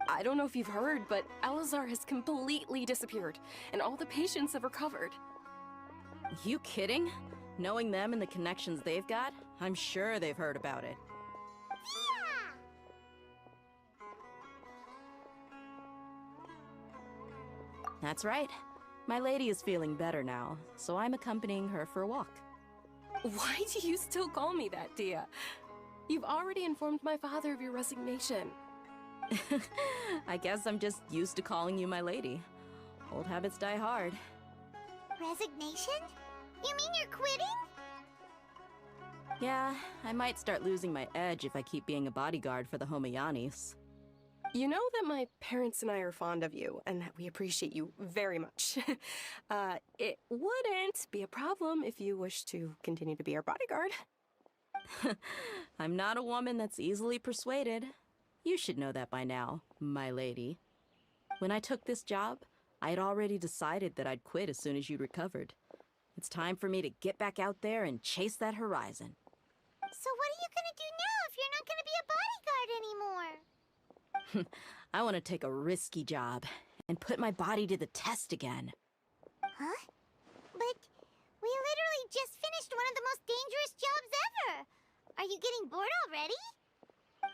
I don't know if you've heard, but Elazar has completely disappeared, and all the patients have recovered. You kidding? Knowing them and the connections they've got, I'm sure they've heard about it. That's right. My lady is feeling better now, so I'm accompanying her for a walk. Why do you still call me that, Dia? You've already informed my father of your resignation. I guess I'm just used to calling you my lady. Old habits die hard. Resignation? You mean you're quitting? Yeah, I might start losing my edge if I keep being a bodyguard for the Homayanis. You know that my parents and I are fond of you, and that we appreciate you very much. It wouldn't be a problem if you wish to continue to be our bodyguard. I'm not a woman that's easily persuaded. You should know that by now, my lady. When I took this job, I had already decided that I'd quit as soon as you'd recovered. It's time for me to get back out there and chase that horizon. So what are you gonna do now if you're not gonna be a bodyguard anymore? I want to take a risky job and put my body to the test again. Huh? But we literally just finished one of the most dangerous jobs ever! Are you getting bored already?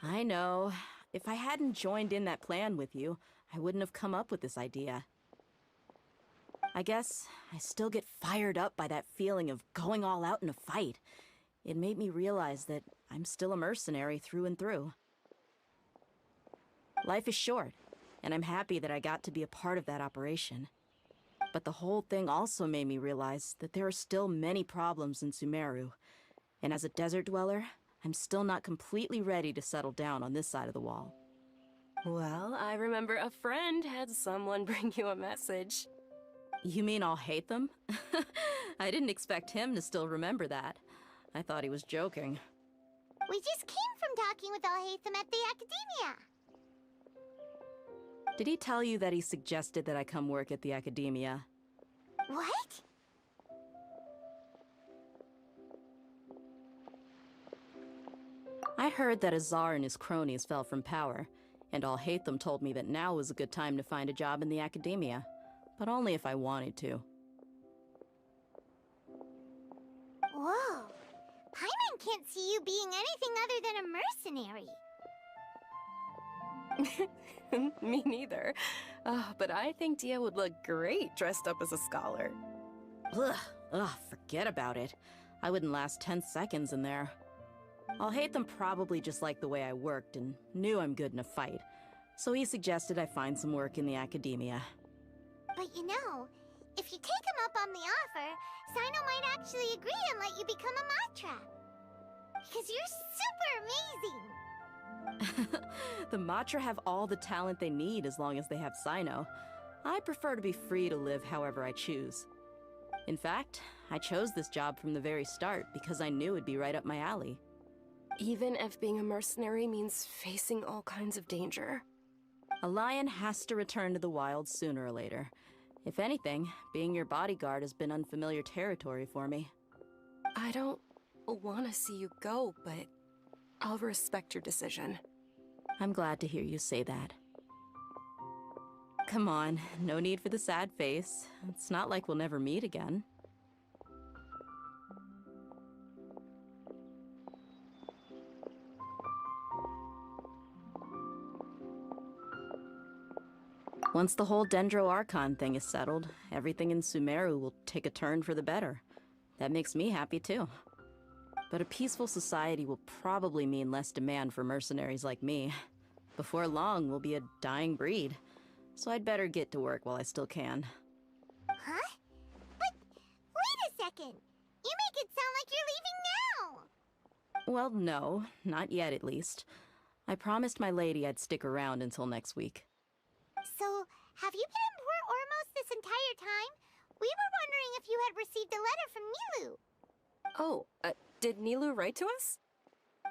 I know. If I hadn't joined in that plan with you, I wouldn't have come up with this idea. I guess I still get fired up by that feeling of going all out in a fight. It made me realize that I'm still a mercenary through and through. Life is short, and I'm happy that I got to be a part of that operation. But the whole thing also made me realize that there are still many problems in Sumeru, and as a desert dweller, I'm still not completely ready to settle down on this side of the wall. Well, I remember a friend had someone bring you a message. You mean I'll hate them? I didn't expect him to still remember that. I thought he was joking. We just came from talking with Alhaitham at the Academia. Did he tell you that he suggested that I come work at the Academia? What? I heard that Azar and his cronies fell from power, and Alhaitham told me that now was a good time to find a job in the Academia, but only if I wanted to. Whoa. Paimon can't see you being anything other than a mercenary. Me neither. But I think Dia would look great dressed up as a scholar. Ugh, forget about it. I wouldn't last 10 seconds in there. Alhaitham probably just liked the way I worked and knew I'm good in a fight, so he suggested I find some work in the Academia. But you know, if you take him up on the offer, Cyno might actually agree and let you become a Matra. Because you're super amazing! The Matra have all the talent they need as long as they have Cyno. I prefer to be free to live however I choose. In fact, I chose this job from the very start because I knew it'd be right up my alley. Even if being a mercenary means facing all kinds of danger. A lion has to return to the wild sooner or later. If anything, being your bodyguard has been unfamiliar territory for me. I don't want to see you go, but I'll respect your decision. I'm glad to hear you say that. Come on, no need for the sad face. It's not like we'll never meet again. Once the whole Dendro Archon thing is settled, everything in Sumeru will take a turn for the better. That makes me happy too. But a peaceful society will probably mean less demand for mercenaries like me. Before long, we'll be a dying breed. So I'd better get to work while I still can. Huh? But wait a second! You make it sound like you're leaving now! Well, no, not yet at least. I promised my lady I'd stick around until next week. So, have you been in Port Ormos this entire time? We were wondering if you had received a letter from Nilou. Oh, did Nilou write to us?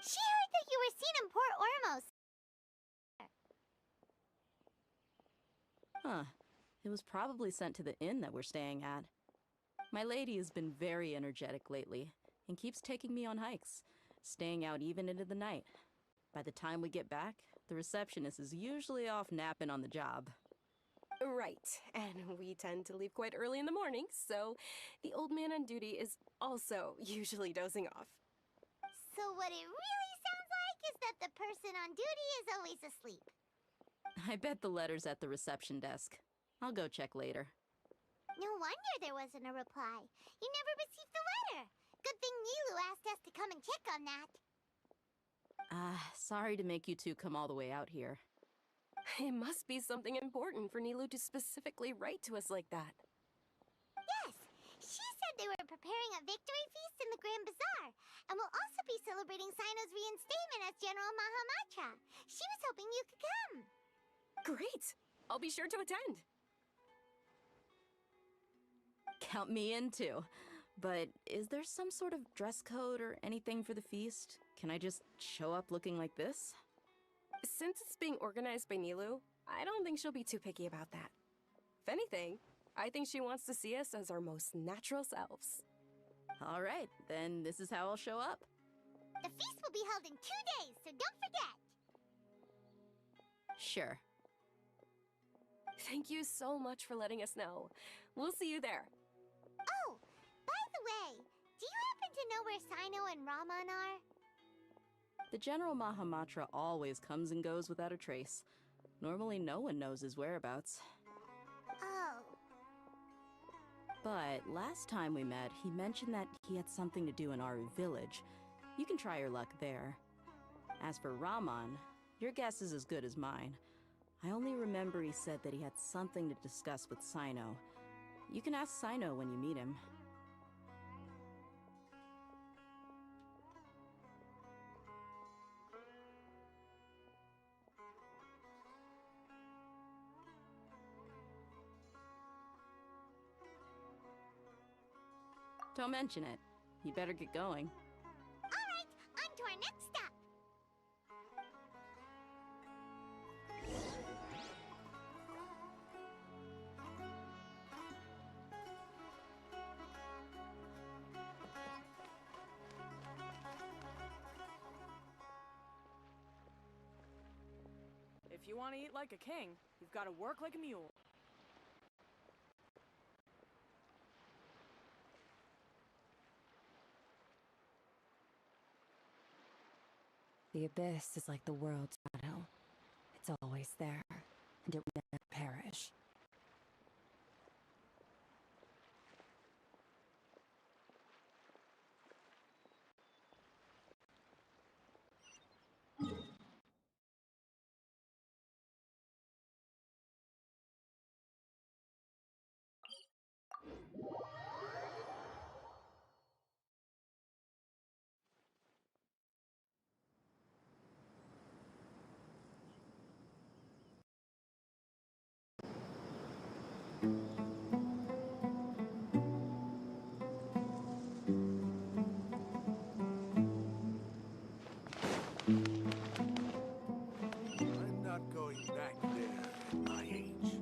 She heard that you were seen in Port Ormos. Huh. It was probably sent to the inn that we're staying at. My lady has been very energetic lately, and keeps taking me on hikes, staying out even into the night. By the time we get back, the receptionist is usually off napping on the job. Right, and we tend to leave quite early in the morning, so the old man on duty is also usually dozing off. So what it really sounds like is that the person on duty is always asleep. I bet the letter's at the reception desk. I'll go check later. No wonder there wasn't a reply. You never received the letter. Good thing Nilou asked us to come and check on that. Sorry to make you two come all the way out here. It must be something important for Nilou to specifically write to us like that. Yes, she said they were preparing a victory feast in the Grand Bazaar, and will also be celebrating Cyno's reinstatement as General Mahamatra. She was hoping you could come. Great! I'll be sure to attend. Count me in too. But is there some sort of dress code or anything for the feast? Can I just show up looking like this? Since it's being organized by Nilu, I don't think she'll be too picky about that. If anything, I think she wants to see us as our most natural selves. Alright, then this is how I'll show up. The feast will be held in 2 days, so don't forget! Sure. Thank you so much for letting us know. We'll see you there. Oh, by the way, do you happen to know where Sino and Raman are? The General Mahamatra always comes and goes without a trace. Normally no one knows his whereabouts. Oh. But last time we met, he mentioned that he had something to do in Aru village. You can try your luck there. As for Raman, your guess is as good as mine. I only remember he said that he had something to discuss with Sino. You can ask Sino when you meet him. Don't mention it. You better get going. Alright, on to our next stop! If you want to eat like a king, you've got to work like a mule. The abyss is like the world's shadow. It's always there, and it will never perish. I'm not going back there at my age.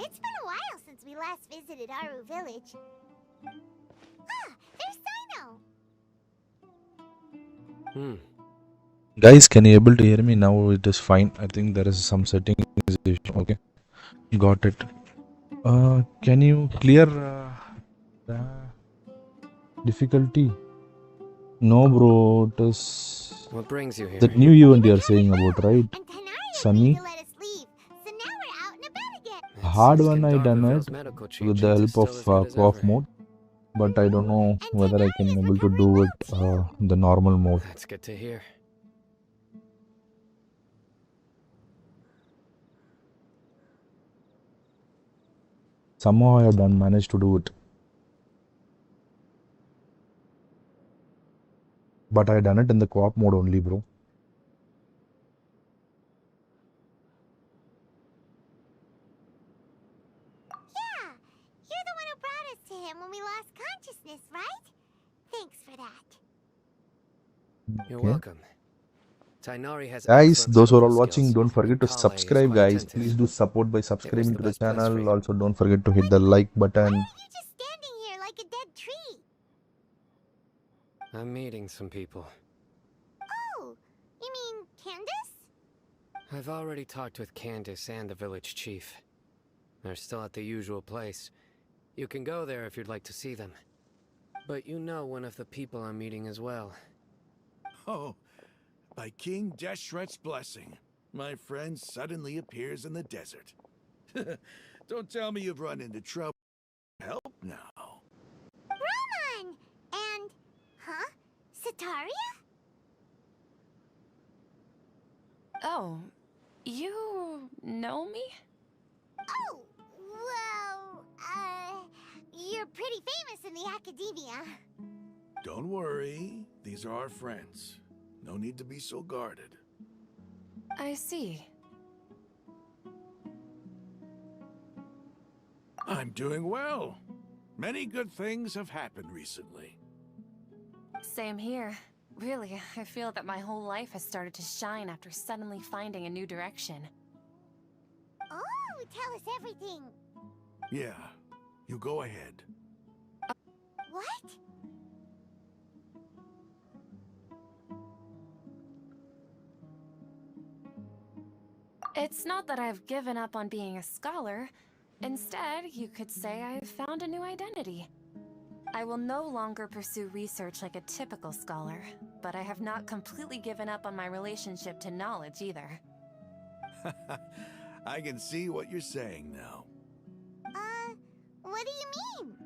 It's been a while since we last visited Aru village. Ah, there's Sino! Guys, can you able to hear me now? It is fine. I think there is some setting issue. Okay, got it. Can you clear the difficulty? No, bro. It is What brings you here? that new event you are saying about, right? Sunny. Hard one I done it with the help of co-op mode, but I don't know whether I can able to do it the normal mode. That's good to hear. Somehow I have managed to do it, but I done it in the co-op mode only, bro. Yeah, you're the one who brought us to him when we lost consciousness, right? Thanks for that. You're Okay. welcome. Tainari has Guys, excellent those who are all social watching, skills, don't forget to and Kale is subscribe, quite guys. attentive. Please do support by It was subscribing the to the best place for channel. you. Also, don't forget to hit the like button. Standing here like a dead tree. I'm meeting some people. Oh, you mean Candace? I've already talked with Candace and the village chief. They're still at the usual place. You can go there if you'd like to see them. But you know one of the people I'm meeting as well. Oh, by King Deshret's blessing, my friend suddenly appears in the desert. Don't tell me you've run into trouble. Help now. Roman! And... huh? Sataria? Oh, you know me? Oh, well, you're pretty famous in the academia. Don't worry, these are our friends. No need to be so guarded. I see. I'm doing well. Many good things have happened recently. Same here. Really, I feel that my whole life has started to shine after suddenly finding a new direction. Oh, tell us everything. Yeah, you go ahead. What? It's not that I've given up on being a scholar. Instead, you could say I've found a new identity. I will no longer pursue research like a typical scholar, but I have not completely given up on my relationship to knowledge either. I can see what you're saying now. What do you mean?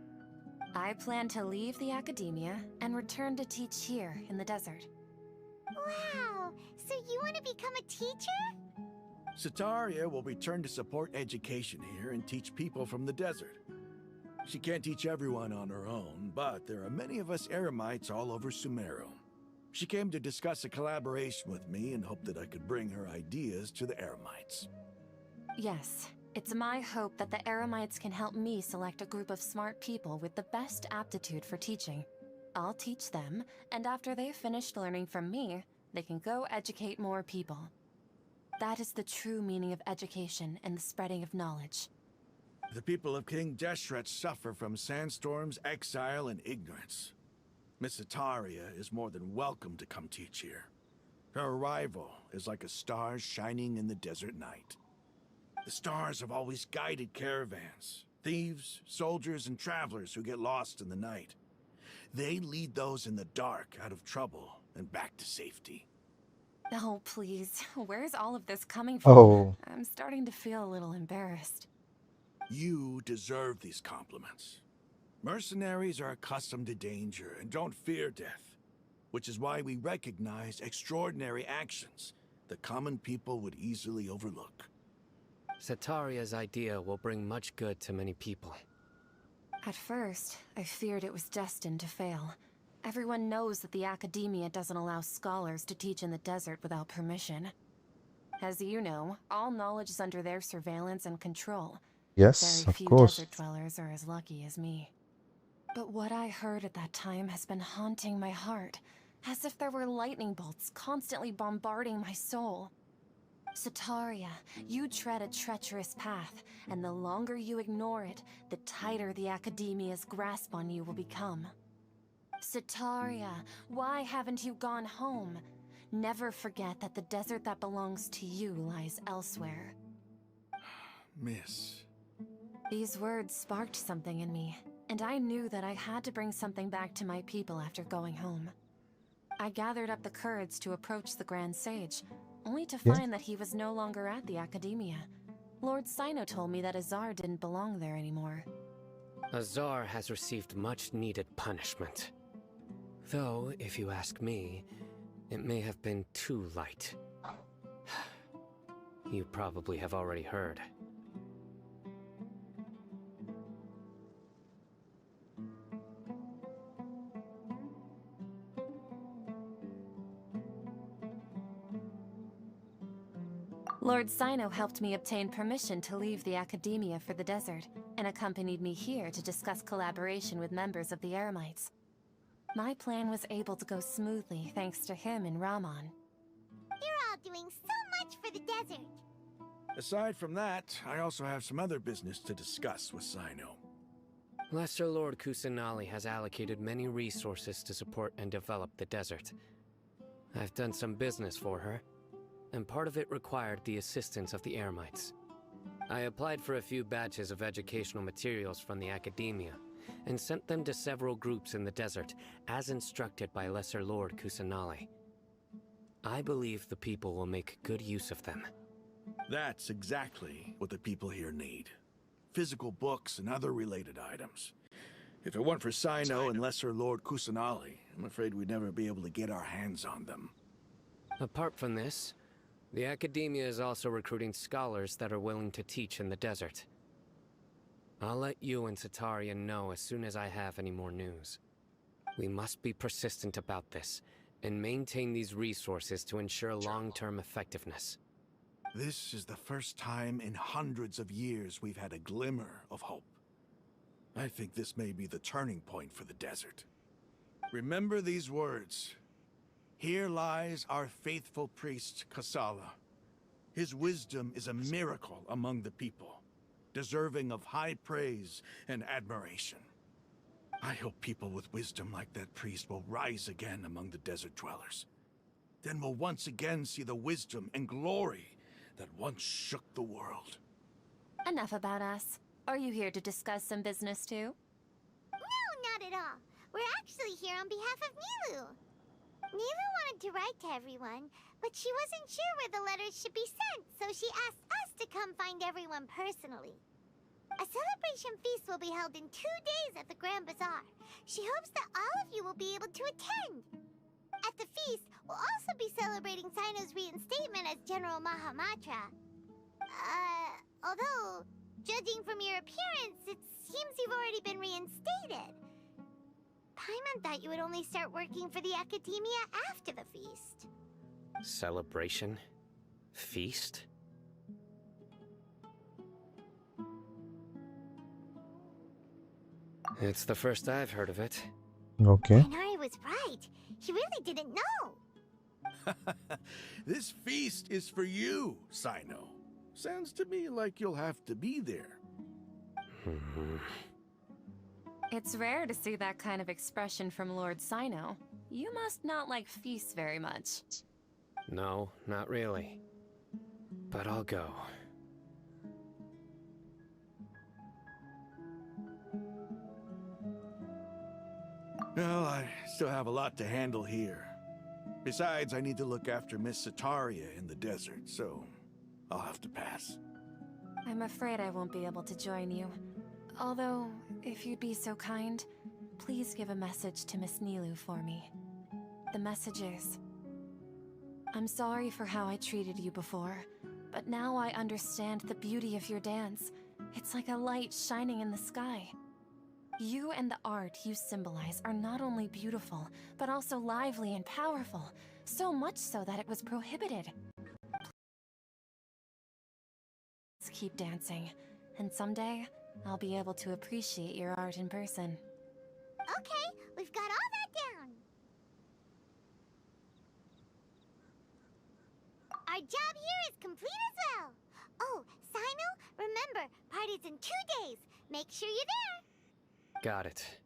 I plan to leave the academia and return to teach here in the desert. Wow, so you want to become a teacher? Sataria will return to support education here and teach people from the desert. She can't teach everyone on her own, but there are many of us Eremites all over Sumeru. She came to discuss a collaboration with me and hoped that I could bring her ideas to the Eremites. Yes, it's my hope that the Eremites can help me select a group of smart people with the best aptitude for teaching. I'll teach them, and after they've finished learning from me, they can go educate more people. That is the true meaning of education and the spreading of knowledge. The people of King Deshret suffer from sandstorms, exile, and ignorance. Miss Sataria is more than welcome to come teach here. Her arrival is like a star shining in the desert night. The stars have always guided caravans, thieves, soldiers, and travelers who get lost in the night. They lead those in the dark out of trouble and back to safety. Oh, please. Where's all of this coming from? Oh. I'm starting to feel a little embarrassed. You deserve these compliments. Mercenaries are accustomed to danger and don't fear death, which is why we recognize extraordinary actions that common people would easily overlook. Sataria's idea will bring much good to many people. At first, I feared it was destined to fail. Everyone knows that the academia doesn't allow scholars to teach in the desert without permission. As you know, all knowledge is under their surveillance and control. Yes, Very of few course. desert dwellers are as lucky as me. But what I heard at that time has been haunting my heart, as if there were lightning bolts constantly bombarding my soul. Sataria, you tread a treacherous path, and the longer you ignore it, the tighter the academia's grasp on you will become. Sataria, why haven't you gone home? Never forget that the desert that belongs to you lies elsewhere. Miss. These words sparked something in me, and I knew that I had to bring something back to my people after going home. I gathered up the courage to approach the Grand Sage, only to find that he was no longer at the academia. Lord Cyno told me that Azar didn't belong there anymore. Azar has received much needed punishment. Though, if you ask me, it may have been too light. You probably have already heard. Lord Cyno helped me obtain permission to leave the academia for the desert, and accompanied me here to discuss collaboration with members of the Eremites. My plan was able to go smoothly thanks to him and Rahman. You're all doing so much for the desert. Aside from that, I also have some other business to discuss with Cyno. Lesser Lord Kusanali has allocated many resources to support and develop the desert. I've done some business for her. and part of it required the assistance of the Eremites. I applied for a few batches of educational materials from the academia, and sent them to several groups in the desert, as instructed by Lesser Lord Kusanali. I believe the people will make good use of them. That's exactly what the people here need. Physical books and other related items. If it weren't for Cyno and Lesser Lord Kusanali, I'm afraid we'd never be able to get our hands on them. Apart from this, the academia is also recruiting scholars that are willing to teach in the desert. I'll let you and Sataria know as soon as I have any more news. We must be persistent about this, and maintain these resources to ensure long-term effectiveness. This is the first time in hundreds of years we've had a glimmer of hope. I think this may be the turning point for the desert. Remember these words. Here lies our faithful priest, Kasala. His wisdom is a miracle among the people, deserving of high praise and admiration. I hope people with wisdom like that priest will rise again among the desert dwellers. Then we'll once again see the wisdom and glory that once shook the world. Enough about us. Are you here to discuss some business too? No, not at all. We're actually here on behalf of Nilu. Nilu wanted to write to everyone, but she wasn't sure where the letters should be sent, so she asked us to come find everyone personally. A celebration feast will be held in 2 days at the Grand Bazaar. She hopes that all of you will be able to attend. At the feast, we'll also be celebrating Cyno's reinstatement as General Mahamatra. Although, judging from your appearance, it seems you've already been reinstated. Paimon thought you would only start working for the Academia after the feast. Celebration? Feast? It's the first I've heard of it. Okay. Inari was right. He really didn't know. This feast is for you, Cyno. Sounds to me like you'll have to be there. It's rare to see that kind of expression from Lord Cyno. You must not like feasts very much. No, not really. But I'll go. Well, I still have a lot to handle here. Besides, I need to look after Miss Sataria in the desert, so I'll have to pass. I'm afraid I won't be able to join you. Although, if you'd be so kind, please give a message to Miss Nilu for me. The message is, I'm sorry for how I treated you before, but now I understand the beauty of your dance. It's like a light shining in the sky. You and the art you symbolize are not only beautiful, but also lively and powerful, so much so that it was prohibited. Please keep dancing, and someday, I'll be able to appreciate your art in person. Okay, we've got all that down. Our job here is complete as well. Oh, Cyno, remember, party's in 2 days. Make sure you're there. Got it.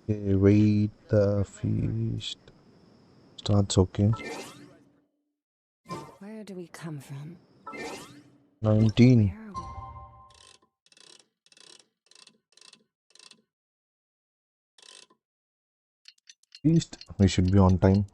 Okay, wait, the feast starts, okay. Where do we come from? 19. Feast, we should be on time.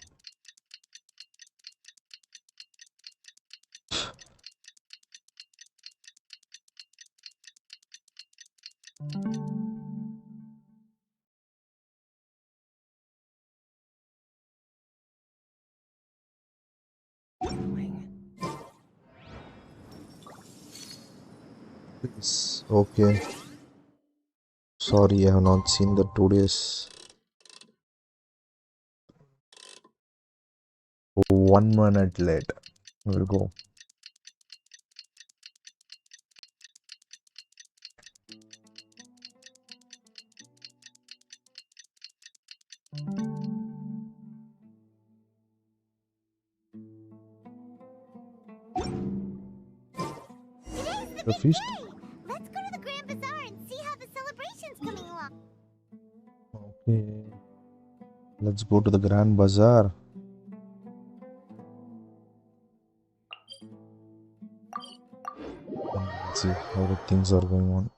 Please, okay. Sorry, I have not seen the 2 days. 1 minute late. We'll go. Today's the The big feast? day. Let's go to the Grand Bazaar and see how the Okay. Let's go to the Grand Bazaar. And let's see how the things are going on.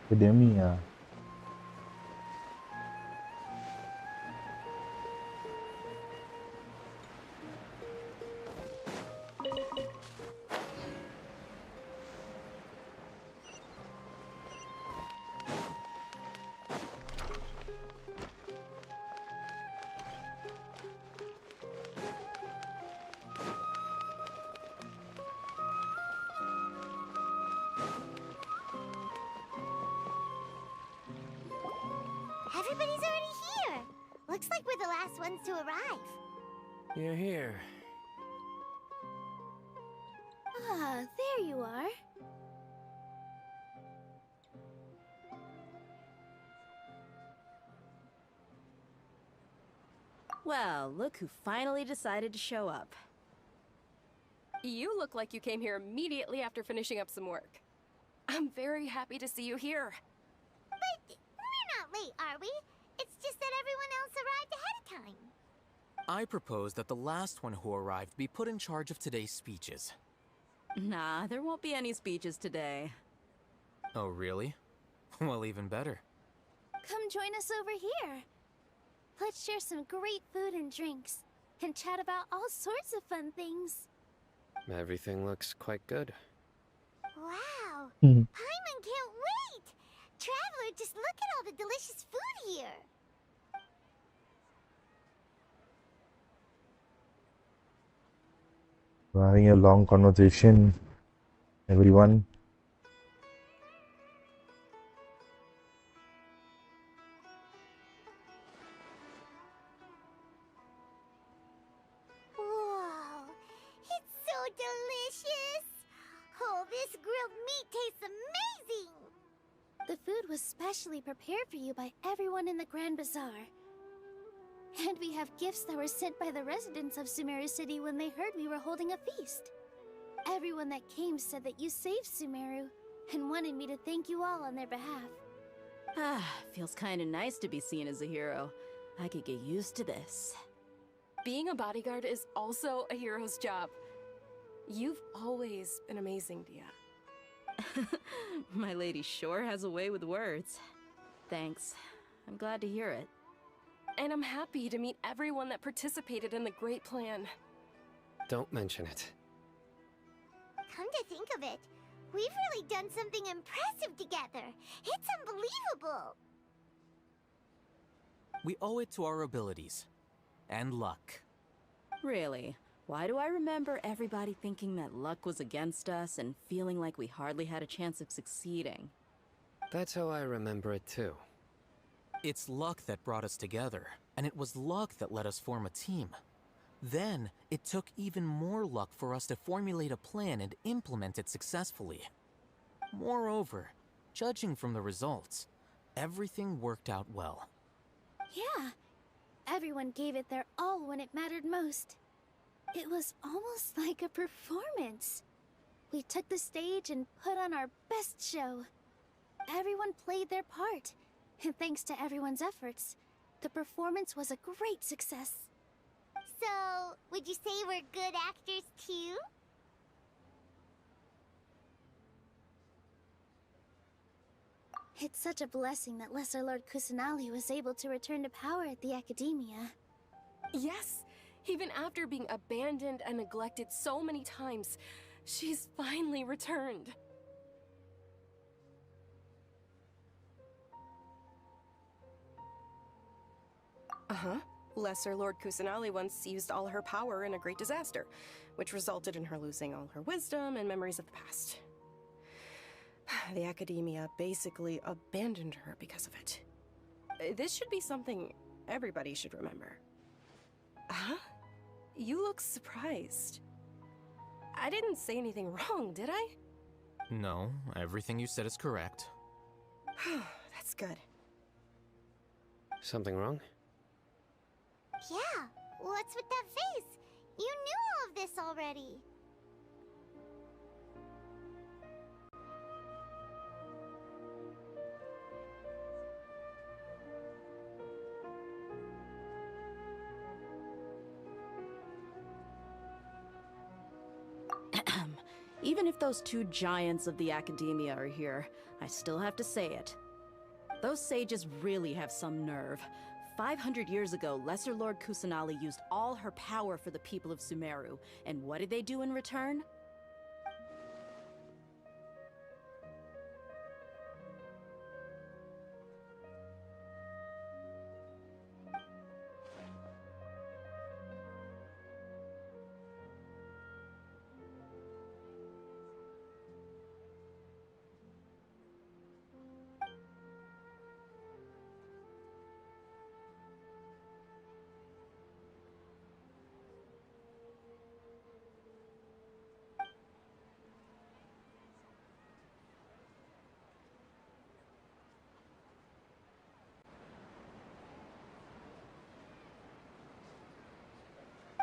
Academia. Everybody's already here. Looks like we're the last ones to arrive. You're here. Ah, there you are. Well, look who finally decided to show up. You look like you came here immediately after finishing up some work. I'm very happy to see you here. But we're not late, are we? It's just that everyone else arrived ahead of time. I propose that the last one who arrived be put in charge of today's speeches. Nah, there won't be any speeches today. Oh, really? Well, even better. Come join us over here. Let's share some great food and drinks, and chat about all sorts of fun things. Everything looks quite good. Wow! Mhm. Paimon can't wait! Traveler, just look at all the delicious food here! We're having a long conversation, everyone. Whoa! It's so delicious! Oh, this grilled meat tastes amazing! The food was specially prepared for you by everyone in the Grand Bazaar. And we have gifts that were sent by the residents of Sumeru City when they heard we were holding a feast. Everyone that came said that you saved Sumeru, and wanted me to thank you all on their behalf. Ah, feels kinda nice to be seen as a hero. I could get used to this. Being a bodyguard is also a hero's job. You've always been amazing, Dia. My lady sure has a way with words. Thanks. I'm glad to hear it. And I'm happy to meet everyone that participated in the great plan. Don't mention it. Come to think of it, we've really done something impressive together. It's unbelievable. We owe it to our abilities. And luck. Really? Why do I remember everybody thinking that luck was against us and feeling like we hardly had a chance of succeeding? That's how I remember it too. It's luck that brought us together, and it was luck that let us form a team. Then, it took even more luck for us to formulate a plan and implement it successfully. Moreover, judging from the results, everything worked out well. Yeah, everyone gave it their all when it mattered most. It was almost like a performance. We took the stage and put on our best show. Everyone played their part, and thanks to everyone's efforts, the performance was a great success. So, would you say we're good actors too? It's such a blessing that Lesser Lord Kusanali was able to return to power at the Academia. Yes, even after being abandoned and neglected so many times, she's finally returned. Uh-huh. Lesser Lord Kusanali once used all her power in a great disaster, which resulted in her losing all her wisdom and memories of the past. The Academia basically abandoned her because of it. This should be something everybody should remember. Huh? You look surprised. I didn't say anything wrong, did I? No, everything you said is correct. That's good. Something wrong? Yeah, what's with that face? You knew all of this already. Even if those two giants of the Academia are here, I still have to say it. Those sages really have some nerve. 500 years ago, Lesser Lord Kusanali used all her power for the people of Sumeru, and what did they do in return?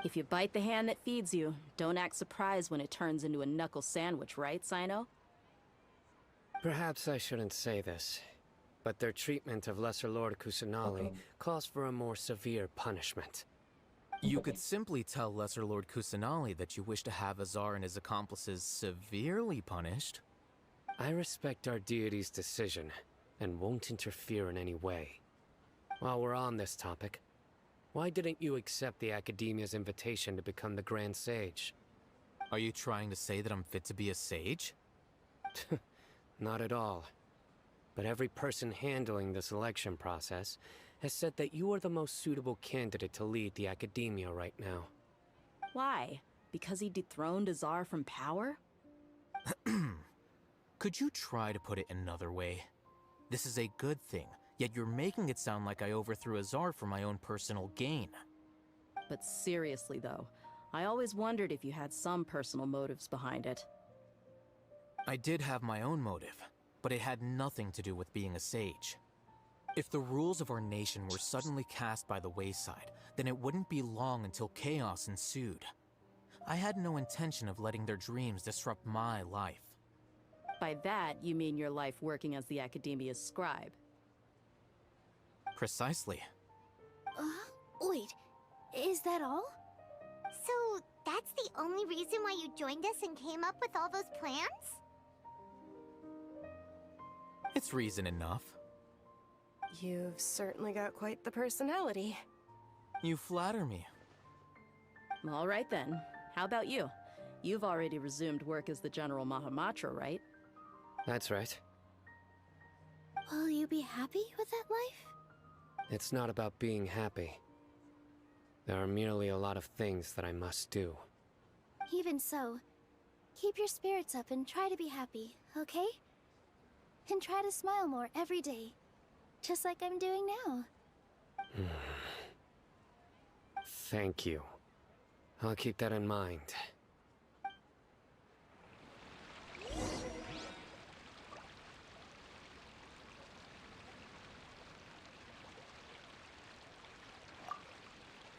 If you bite the hand that feeds you, don't act surprised when it turns into a knuckle sandwich, right, Sino? Perhaps I shouldn't say this, but their treatment of Lesser Lord Kusanali calls for a more severe punishment. You could simply tell Lesser Lord Kusanali that you wish to have Azar and his accomplices severely punished. I respect our deity's decision, and won't interfere in any way. While we're on this topic, why didn't you accept the Academia's invitation to become the Grand Sage? Are you trying to say that I'm fit to be a sage? Not at all. But every person handling the selection process has said that you are the most suitable candidate to lead the Academia right now. Why? Because he dethroned Azar from power? Could you try to put it another way? This is a good thing, yet you're making it sound like I overthrew Azar for my own personal gain. But seriously though, I always wondered if you had some personal motives behind it. I did have my own motive, but it had nothing to do with being a sage. If the rules of our nation were suddenly cast by the wayside, then it wouldn't be long until chaos ensued. I had no intention of letting their dreams disrupt my life. By that, you mean your life working as the Academia's scribe. Precisely. Wait, is that all? So, that's the only reason why you joined us and came up with all those plans? It's reason enough. You've certainly got quite the personality. You flatter me. All right then. How about you? You've already resumed work as the General Mahamatra, right? That's right. Will you be happy with that life? It's not about being happy. There are merely a lot of things that I must do. Even so, keep your spirits up and try to be happy, okay? And try to smile more every day, just like I'm doing now. Thank you. I'll keep that in mind.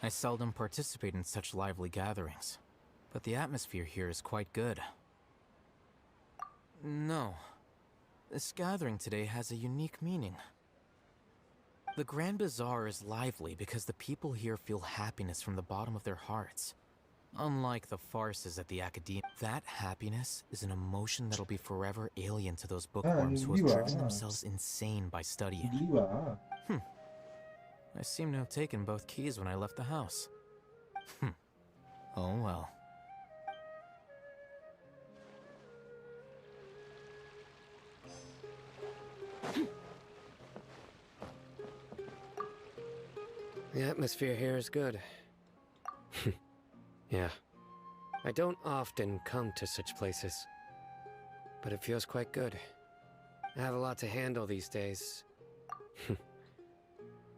I seldom participate in such lively gatherings, but the atmosphere here is quite good. No. This gathering today has a unique meaning. The Grand Bazaar is lively because the people here feel happiness from the bottom of their hearts. Unlike the farces at the Academia, that happiness is an emotion that'll be forever alien to those bookworms who have driven themselves insane by studying. I seem to have taken both keys when I left the house. Oh well. The atmosphere here is good. Yeah. I don't often come to such places, but it feels quite good. I have a lot to handle these days.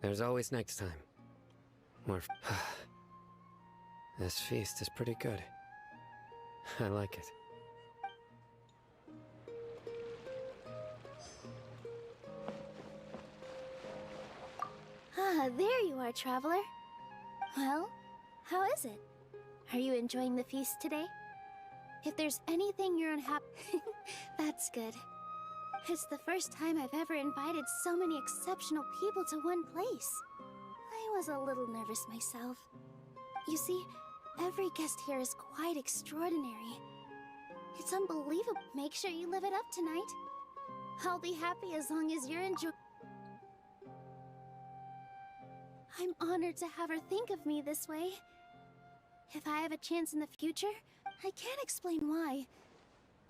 There's always next time. More. This feast is pretty good. I like it. Ah, there you are, Traveler. Well, how is it? Are you enjoying the feast today? If there's anything you're unhappy... That's good. It's the first time I've ever invited so many exceptional people to one place. I was a little nervous myself. You see, every guest here is quite extraordinary. It's unbelievable. Make sure you live it up tonight. I'll be happy as long as you're enjoying... I'm honored to have her think of me this way. If I have a chance in the future, I can't explain why,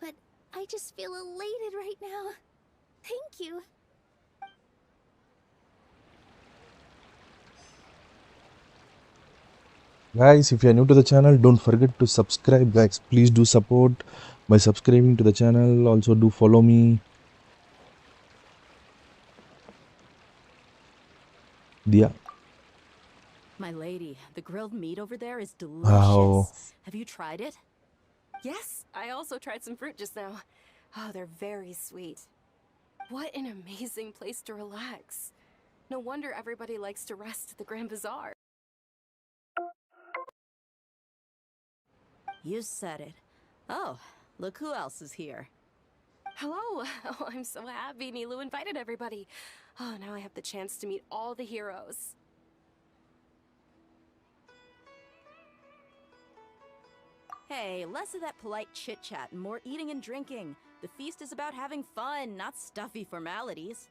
but I just feel elated right now. Thank you. Guys, if you are new to the channel, don't forget to subscribe, guys. Please do support by subscribing to the channel. Also do follow me. Dia. My lady, the grilled meat over there is delicious. Wow. Have you tried it? Yes, I also tried some fruit just now. Oh, they're very sweet. What an amazing place to relax. No wonder everybody likes to rest at the Grand Bazaar. You said it. Oh, look who else is here. Hello! Oh, I'm so happy Nilu invited everybody. Oh, now I have the chance to meet all the heroes. Hey, less of that polite chit-chat and more eating and drinking. The feast is about having fun, not stuffy formalities.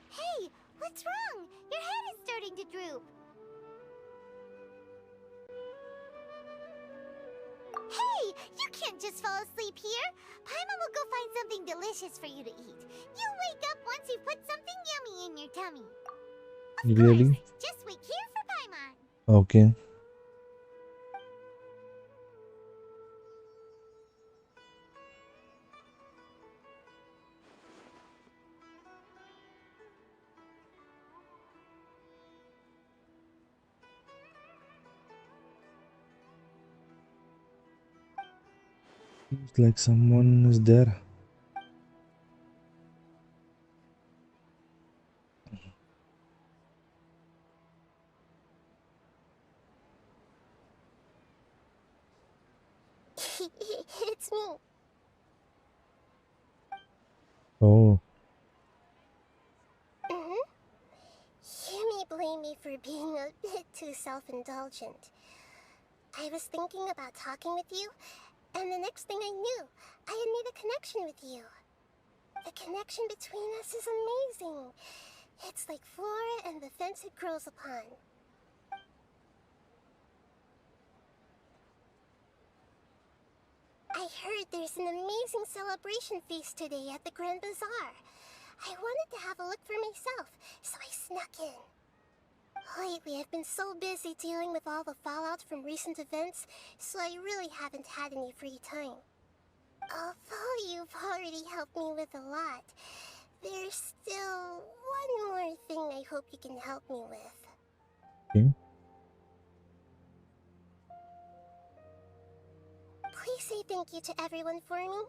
Hey, what's wrong? Your head is starting to droop. Hey, you can't just fall asleep here. Paimon will go find something delicious for you to eat. You'll wake up once you put something yummy in your tummy. Really? Just wait here for Paimon. Okay. Seems like someone is there. It's me. Oh. You may blame me for being a bit too self-indulgent. I was thinking about talking with you, and the next thing I knew, I had made a connection with you. The connection between us is amazing. It's like flora and the fence it grows upon. I heard there's an amazing celebration feast today at the Grand Bazaar. I wanted to have a look for myself, so I snuck in. Lately, I've been so busy dealing with all the fallout from recent events, so I really haven't had any free time. Although you've already helped me with a lot, there's still one more thing I hope you can help me with. Okay. Please say thank you to everyone for me.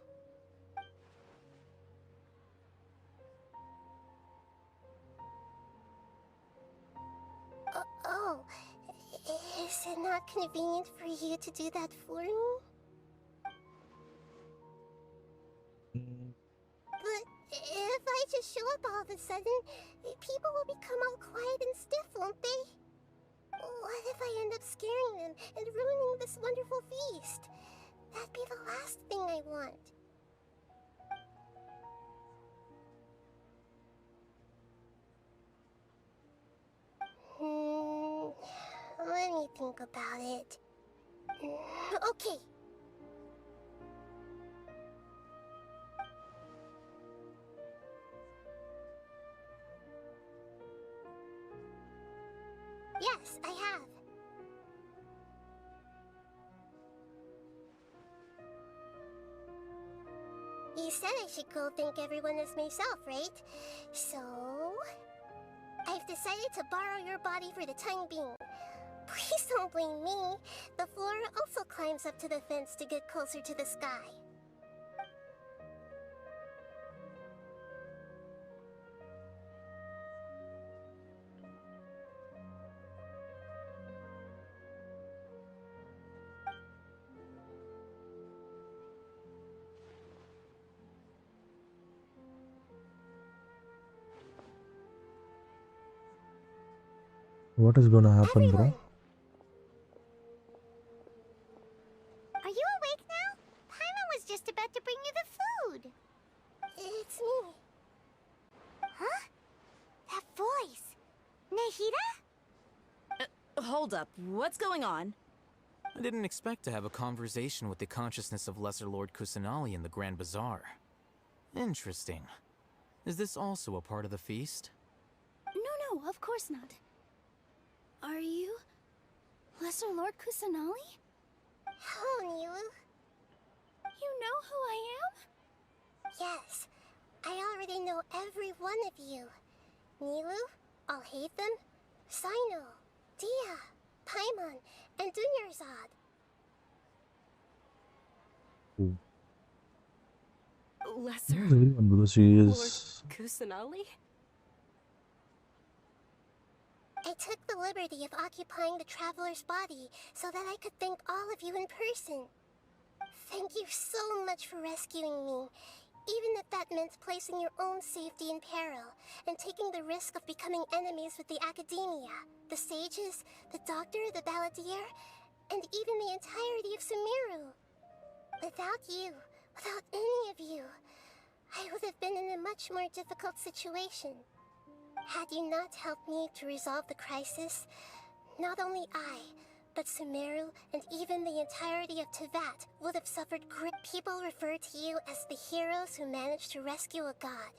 Oh, is it not convenient for you to do that for me? But if I just show up all of a sudden, people will become all quiet and stiff, won't they? What if I end up scaring them and ruining this wonderful feast? That'd be the last thing I want. Let me think about it. Okay. Yes, I have. You said I should go thank everyone as myself, right? So... I've decided to borrow your body for the time being. Please don't blame me. The flora also climbs up to the fence to get closer to the sky. What is gonna happen, bro? Are you awake now? Paimon was just about to bring you the food. It's me. Huh? That voice. Nahida? Hold up. What's going on? I didn't expect to have a conversation with the consciousness of Lesser Lord Kusanali in the Grand Bazaar. Interesting. Is this also a part of the feast? No, of course not. Are you... Lesser Lord Kusanali? Hello, Nilu. You know who I am? Yes, I already know every one of you. Nilu, Alhaitham, Cyno, Dia, Paimon, and Dunyarzad. Lesser Everyone, because she Lord is... Kusanali? I took the liberty of occupying the Traveler's body so that I could thank all of you in person. Thank you so much for rescuing me, even if that meant placing your own safety in peril and taking the risk of becoming enemies with the Academia, the sages, the doctor, the balladeer, and even the entirety of Sumeru. Without you, without any of you, I would have been in a much more difficult situation. Had you not helped me to resolve the crisis, not only I, but Sumeru and even the entirety of Teyvat would have suffered great. People refer to you as the heroes who managed to rescue a god.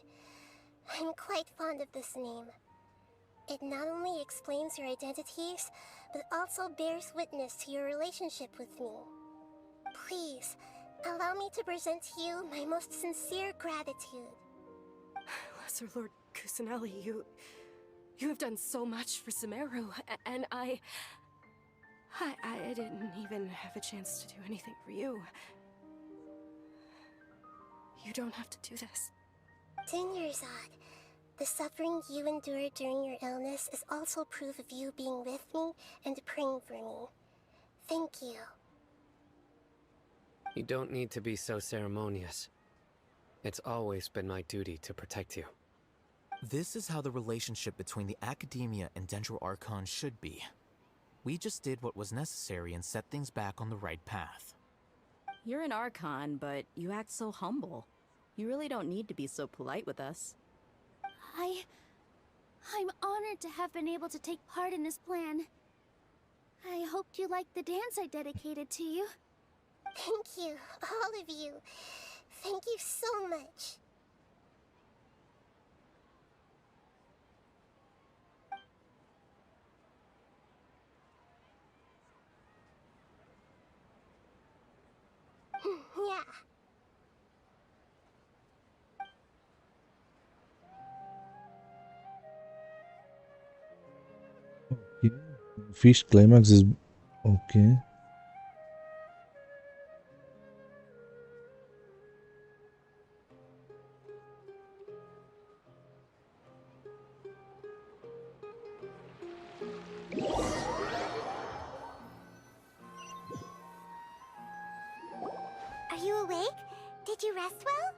I'm quite fond of this name. It not only explains your identities, but also bears witness to your relationship with me. Please, allow me to present to you my most sincere gratitude. Lesser Lord Kusanali, you have done so much for Sumeru, and I didn't even have a chance to do anything for you. You don't have to do this. Dunyarzad, the suffering you endured during your illness is also proof of you being with me and praying for me. Thank you. You don't need to be so ceremonious. It's always been my duty to protect you. This is how the relationship between the Academia and Dendro Archon should be. We just did what was necessary and set things back on the right path. You're an Archon, but you act so humble. You really don't need to be so polite with us. I'm honored to have been able to take part in this plan. I hoped you liked the dance I dedicated to you. Thank you, all of you. Thank you so much. Yeah. Okay. Feast climax is... Okay. Are you awake? Did you rest well?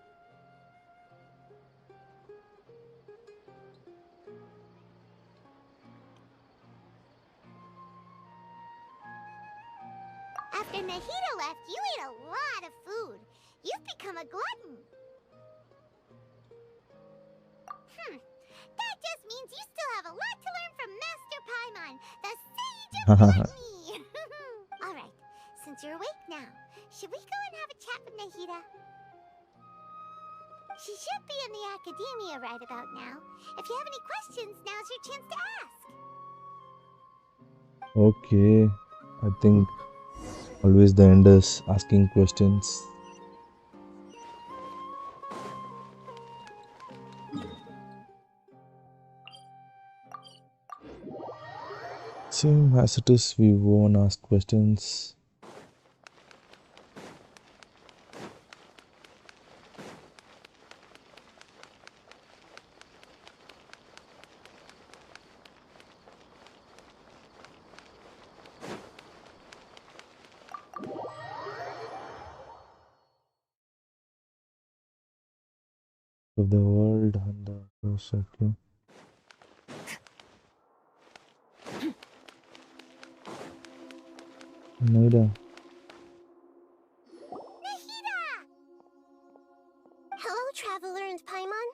After Nahida left, you ate a lot of food. You've become a glutton. That just means you still have a lot to learn from Master Paimon, the Sage of Gluttony. Alright, since you're awake now, should we go and have a chat with Nahida? She should be in the Academia right about now. If you have any questions, now's your chance to ask. Okay, I think always the end is asking questions. Same as it is, we won't ask questions. Of the world and the okay. Naida. Hello, Traveler and Paimon.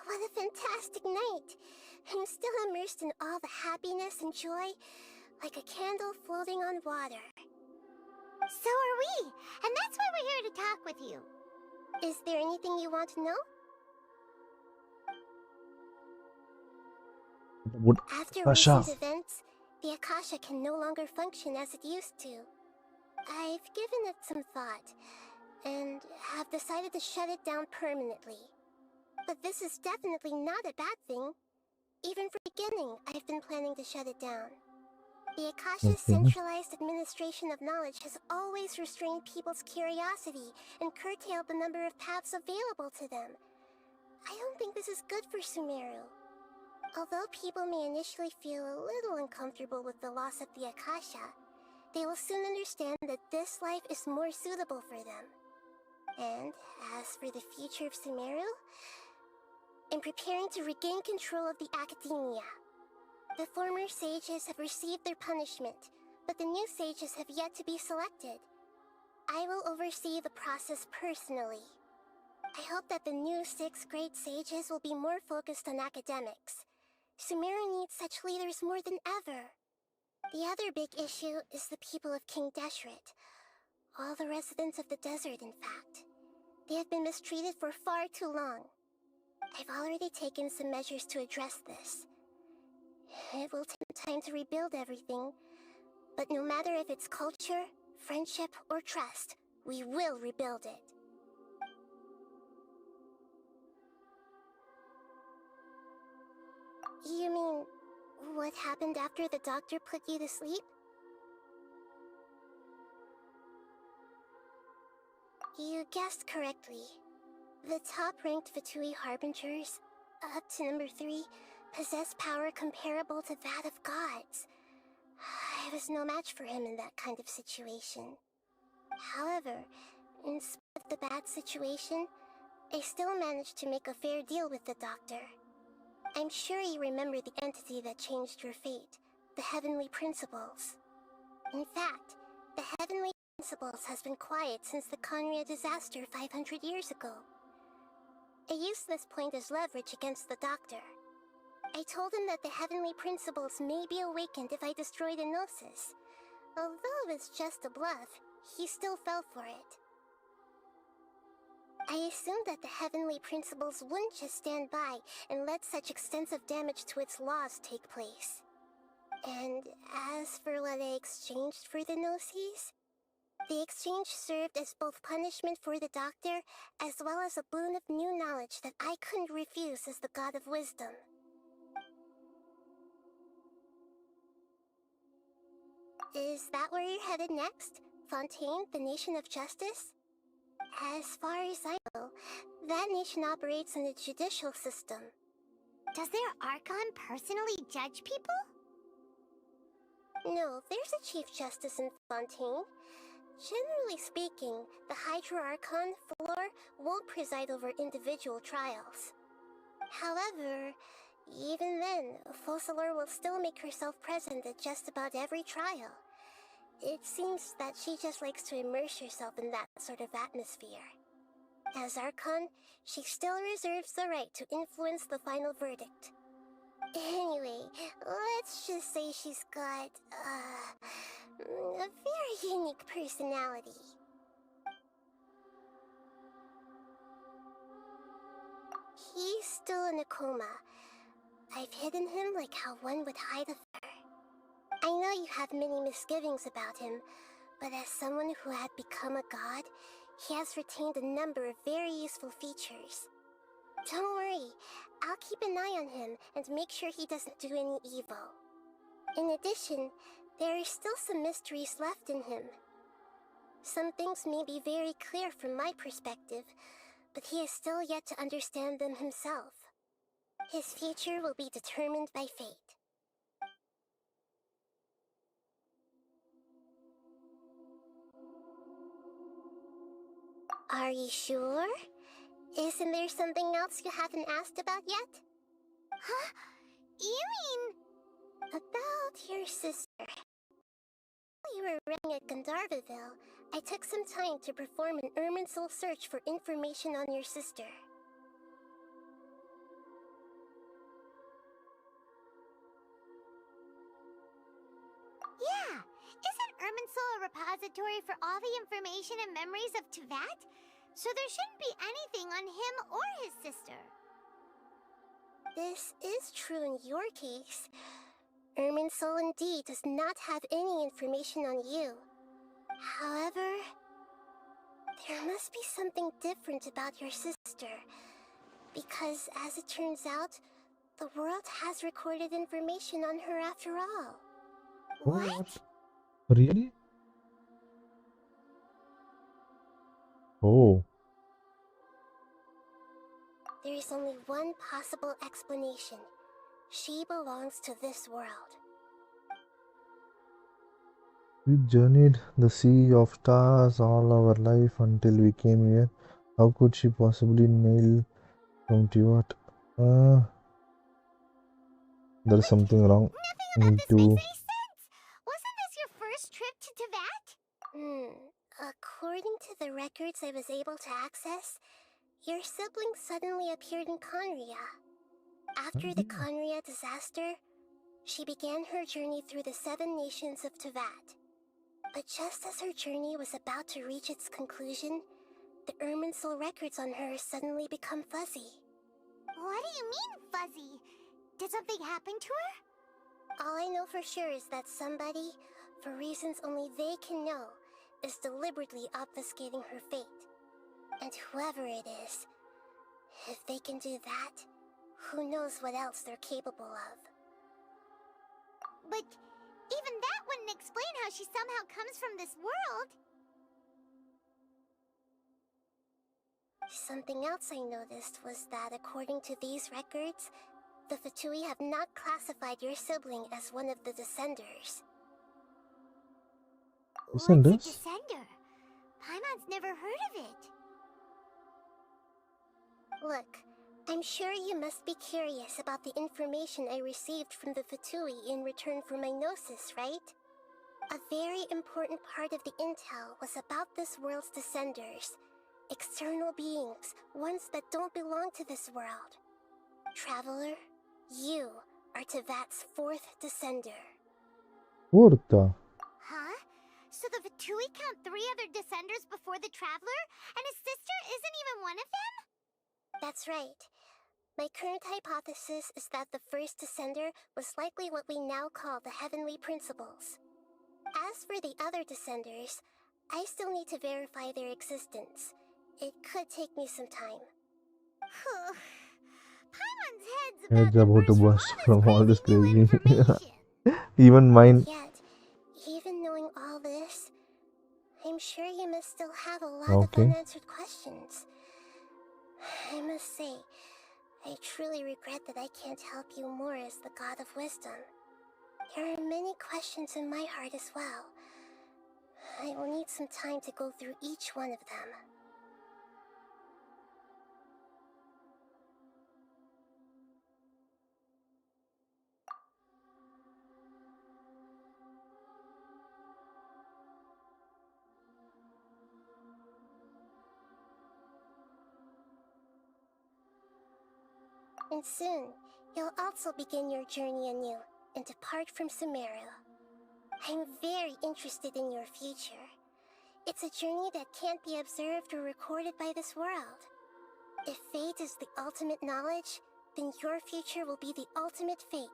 What a fantastic night. I'm still immersed in all the happiness and joy, like a candle floating on water. So are we, and that's why we're here to talk with you. Is there anything you want to know? What? After Akasha. recent events, the Akasha can no longer function as it used to. I've given it some thought, and have decided to shut it down permanently. But this is definitely not a bad thing. Even from the beginning, I've been planning to shut it down. The Akasha's centralized administration of knowledge has always restrained people's curiosity and curtailed the number of paths available to them. I don't think this is good for Sumeru. Although people may initially feel a little uncomfortable with the loss of the Akasha, they will soon understand that this life is more suitable for them. And as for the future of Sumeru, I'm preparing to regain control of the Academia. The former sages have received their punishment, but the new sages have yet to be selected. I will oversee the process personally. I hope that the new 6 great sages will be more focused on academics. Sumeru needs such leaders more than ever. The other big issue is the people of King Deshret. All the residents of the desert, in fact. They have been mistreated for far too long. I've already taken some measures to address this. It will take time to rebuild everything, but no matter if it's culture, friendship, or trust, we will rebuild it. You mean, what happened after the doctor put you to sleep? You guessed correctly. The top-ranked Fatui Harbingers, up to number 3, possess power comparable to that of gods. I was no match for him in that kind of situation. However, in spite of the bad situation, I still managed to make a fair deal with the doctor. I'm sure you remember the entity that changed your fate, the Heavenly Principles. In fact, the Heavenly Principles has been quiet since the Conria disaster 500 years ago. I used this point as leverage against the doctor. I told him that the Heavenly Principles may be awakened if I destroy the Gnosis. Although it's just a bluff, he still fell for it. I assumed that the Heavenly Principles wouldn't just stand by and let such extensive damage to its laws take place. And as for what I exchanged for the Gnosis, the exchange served as both punishment for the doctor, as well as a boon of new knowledge that I couldn't refuse as the God of Wisdom. Is that where you're headed next? Fontaine, the Nation of Justice? As far as I know, that nation operates in a judicial system. Does their Archon personally judge people? No, there's a Chief Justice in Fontaine. Generally speaking, the Hydra-Archon, Flor, won't preside over individual trials. However, even then, Focalor will still make herself present at just about every trial. It seems that she just likes to immerse herself in that sort of atmosphere. As Archon, she still reserves the right to influence the final verdict. Anyway, let's just say she's got, a very unique personality. He's still in a coma, I've hidden him like how one would hide a feather. I know you have many misgivings about him, but as someone who had become a god, he has retained a number of very useful features. Don't worry, I'll keep an eye on him and make sure he doesn't do any evil. In addition, there are still some mysteries left in him. Some things may be very clear from my perspective, but he is still yet to understand them himself. His future will be determined by fate. Are you sure? Isn't there something else you haven't asked about yet? Huh? You mean... About your sister. While you were running at Gandharvaville, I took some time to perform an Irminsul search for information on your sister. Yeah! Isn't Irminsul a repository for all the information and memories of Teyvat? So there shouldn't be anything on him or his sister. This is true in your case. Irminsul indeed does not have any information on you. However, there must be something different about your sister. Because, as it turns out, the world has recorded information on her after all. What? Really? Oh. There is only one possible explanation. She belongs to this world. We journeyed the sea of stars all our life until we came here. How could she possibly nail from Teyvat? There is something wrong. Need to. Wasn't this your first trip to Teyvat? According to the records I was able to access, your sibling suddenly appeared in Conria. After the Conria disaster, she began her journey through the 7 nations of Teyvat. But just as her journey was about to reach its conclusion, the Irminsul records on her suddenly become fuzzy. What do you mean, fuzzy? Did something happen to her? All I know for sure is that somebody, for reasons only they can know, is deliberately obfuscating her fate. And whoever it is, if they can do that, who knows what else they're capable of. But even that wouldn't explain how she somehow comes from this world. Something else I noticed was that according to these records, the Fatui have not classified your sibling as one of the Descenders. Descenders? What's a Descender? Paimon's never heard of it. Look, I'm sure you must be curious about the information I received from the Fatui in return for my gnosis, right? A very important part of the intel was about this world's Descenders. External beings, ones that don't belong to this world. Traveler, you are Teyvat's 4th Descender. Porta. Huh? So the Fatui count 3 other Descenders before the Traveler, and his sister isn't even one of them? That's right. My current hypothesis is that the first Descender was likely what we now call the Heavenly Principles. As for the other Descenders, I still need to verify their existence. It could take me some time. Heads about to burst from all this crazy. Even mine. Yet, even knowing all this, I'm sure you must still have a lot of Okay. unanswered questions. I must say, I truly regret that I can't help you more as the God of Wisdom. There are many questions in my heart as well. I will need some time to go through each one of them. And soon, you'll also begin your journey anew and depart from Sumeru. I'm very interested in your future. It's a journey that can't be observed or recorded by this world. If fate is the ultimate knowledge, then your future will be the ultimate fate.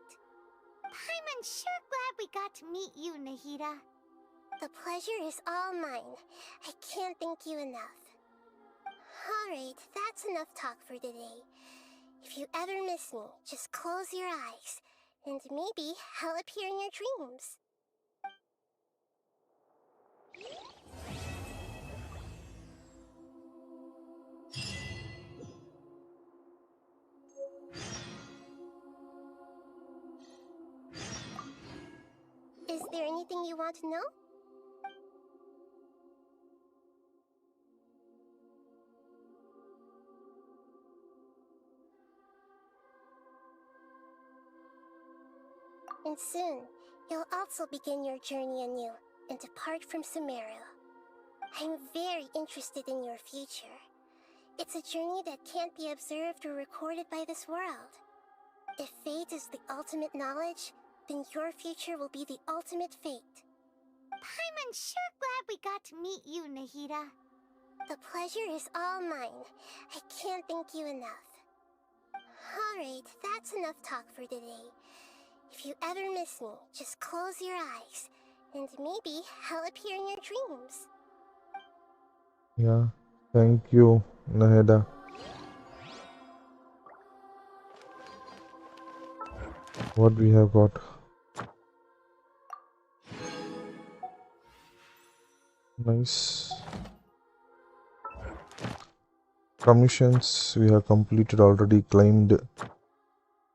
I'm sure glad we got to meet you, Nahida. The pleasure is all mine. I can't thank you enough. Alright, that's enough talk for today. If you ever miss me, just close your eyes, and maybe I'll appear in your dreams. Is there anything you want to know? And soon, you'll also begin your journey anew and depart from Sumeru. I'm very interested in your future. It's a journey that can't be observed or recorded by this world. If fate is the ultimate knowledge, then your future will be the ultimate fate. I'm sure glad we got to meet you, Nahida. The pleasure is all mine. I can't thank you enough. Alright, that's enough talk for today. If you ever miss me, just close your eyes, and maybe I'll appear in your dreams. Yeah, thank you, Nahida. What we have got? Nice. Commissions we have completed already, claimed.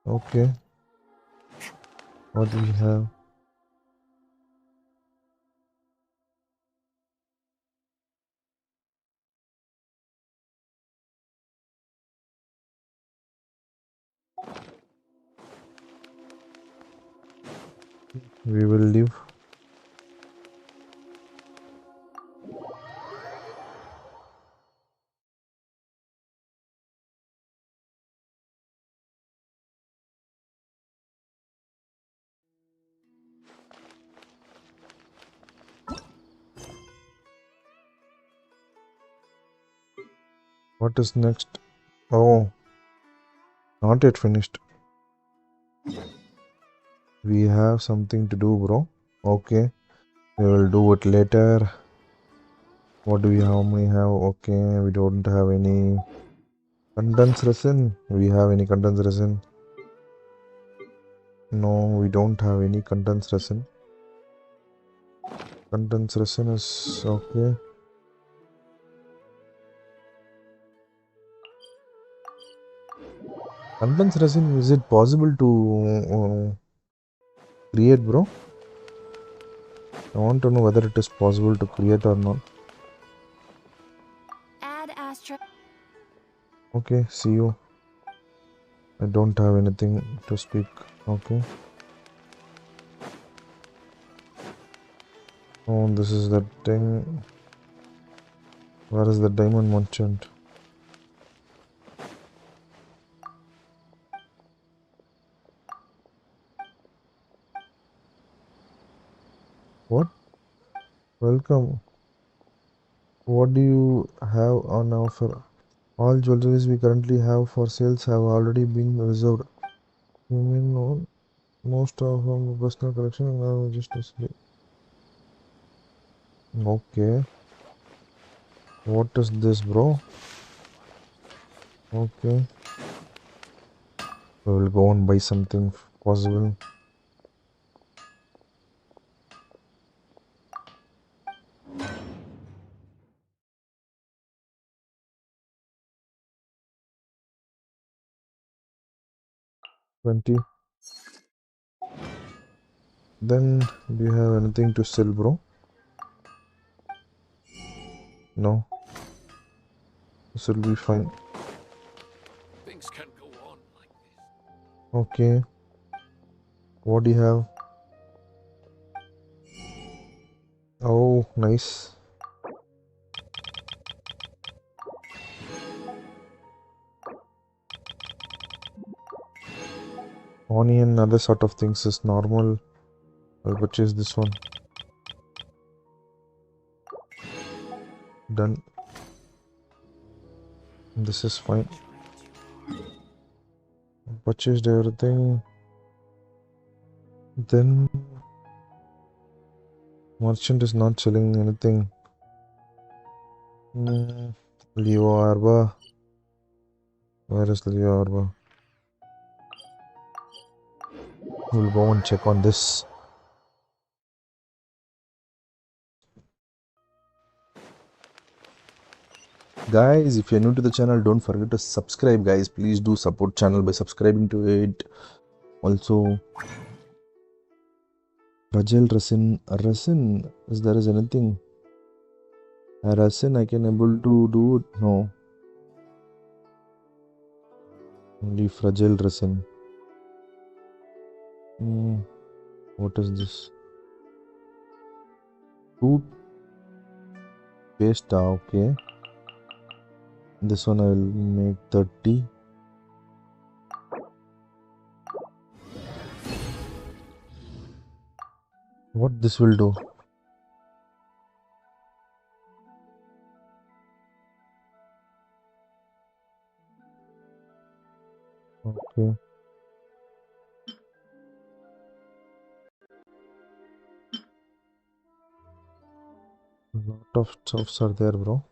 Okay. What do we have? We will leave. What is next? Oh, not yet finished. We have something to do, bro. Okay, we will do it later. What do we have? How many have? Okay, we don't have any condensed resin. We have any condensed resin? No, we don't have any condensed resin. Condensed resin is okay. Condensed resin, is it possible to create, bro? I want to know whether it is possible to create or not. Add Astra. Okay, see you. I don't have anything to speak. Okay. Oh, this is the thing. Where is the diamond merchant? What? Welcome. What do you have on offer? All jewelries we currently have for sales have already been reserved. You mean no? Most of our personal collection now just to say. Okay. What is this, bro? Okay. We will go and buy something if possible. $20. Then do you have anything to sell, bro? No. This will be fine. Things can go on like this. Okay. What do you have? Oh, nice. Onion, other sort of things is normal. I'll purchase this one. Done. This is fine. purchased everything. Then merchant is not selling anything. Leo Arbor. Where is Leo Arbor? We'll go and check on this. Guys, if you're new to the channel, don't forget to subscribe. Guys, please do support channel by subscribing to it. Also, fragile resin. Is there anything? A resin I can able to do it? No. Only fragile resin. What is this? Fruit paste. Okay. This one I will make 30. What this will do? Okay. Lot of stuffs are there, bro.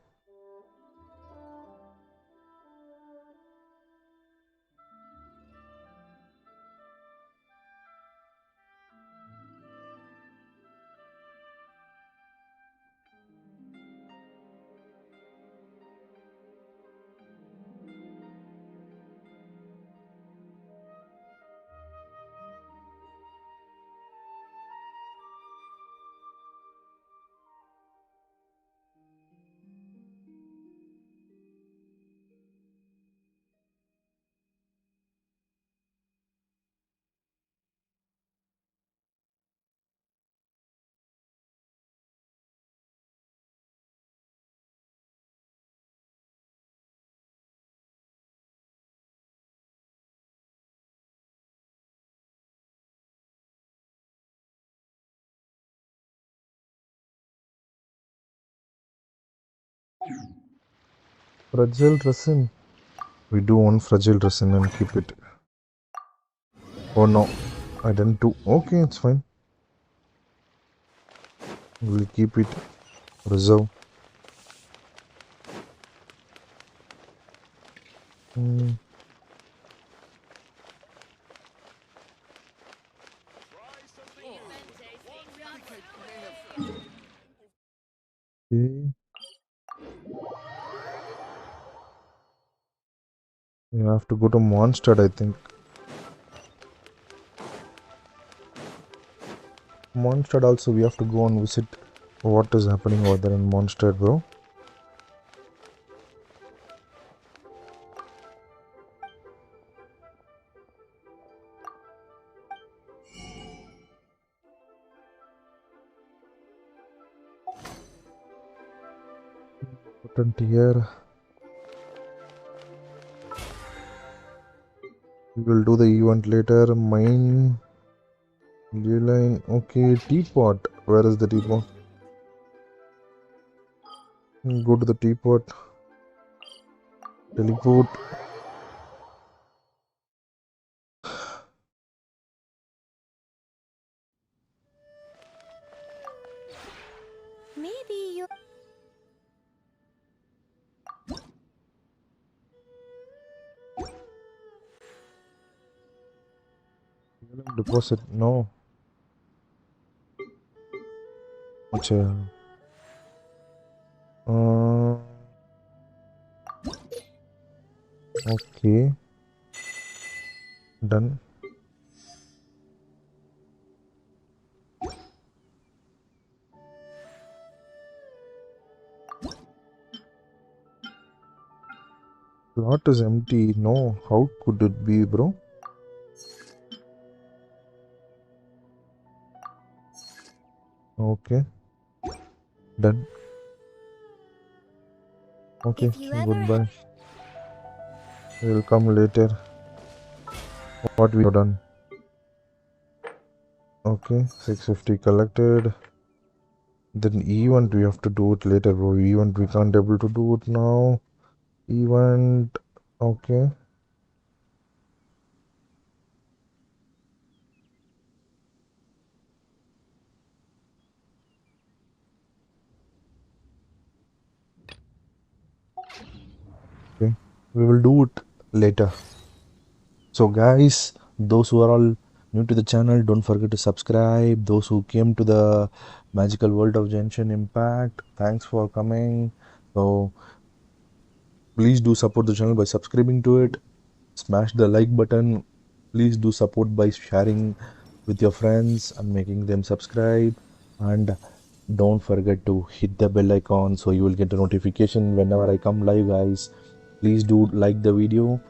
Fragile resin. We do one fragile resin and keep it. Oh no, I didn't do. Okay, it's fine. We'll keep it reserve. Okay. You have to go to Mondstadt, I think. Mondstadt also we have to go and visit what is happening over there in Mondstadt, bro. Potent here. We will do the event later. Mine. Line. Okay, teapot. Where is the teapot? Go to the teapot. Teleport. Maybe you... Deposit. No. Okay. Okay. Done. Plot is empty. No. How could it be, bro? Okay. Done. Okay. Goodbye. We'll come later. What we have done. Okay. 650 collected. Then event we have to do it later, bro. Event we can't able to do it now. Event. Okay. we will do it later. So guys, those who are all new to the channel, don't forget to subscribe. Those who came to the magical world of Genshin Impact, thanks for coming. So please do support the channel by subscribing to it. Smash the like button. Please do support by sharing with your friends and making them subscribe. And don't forget to hit the bell icon so you will get a notification whenever I come live, guys. Please do like the video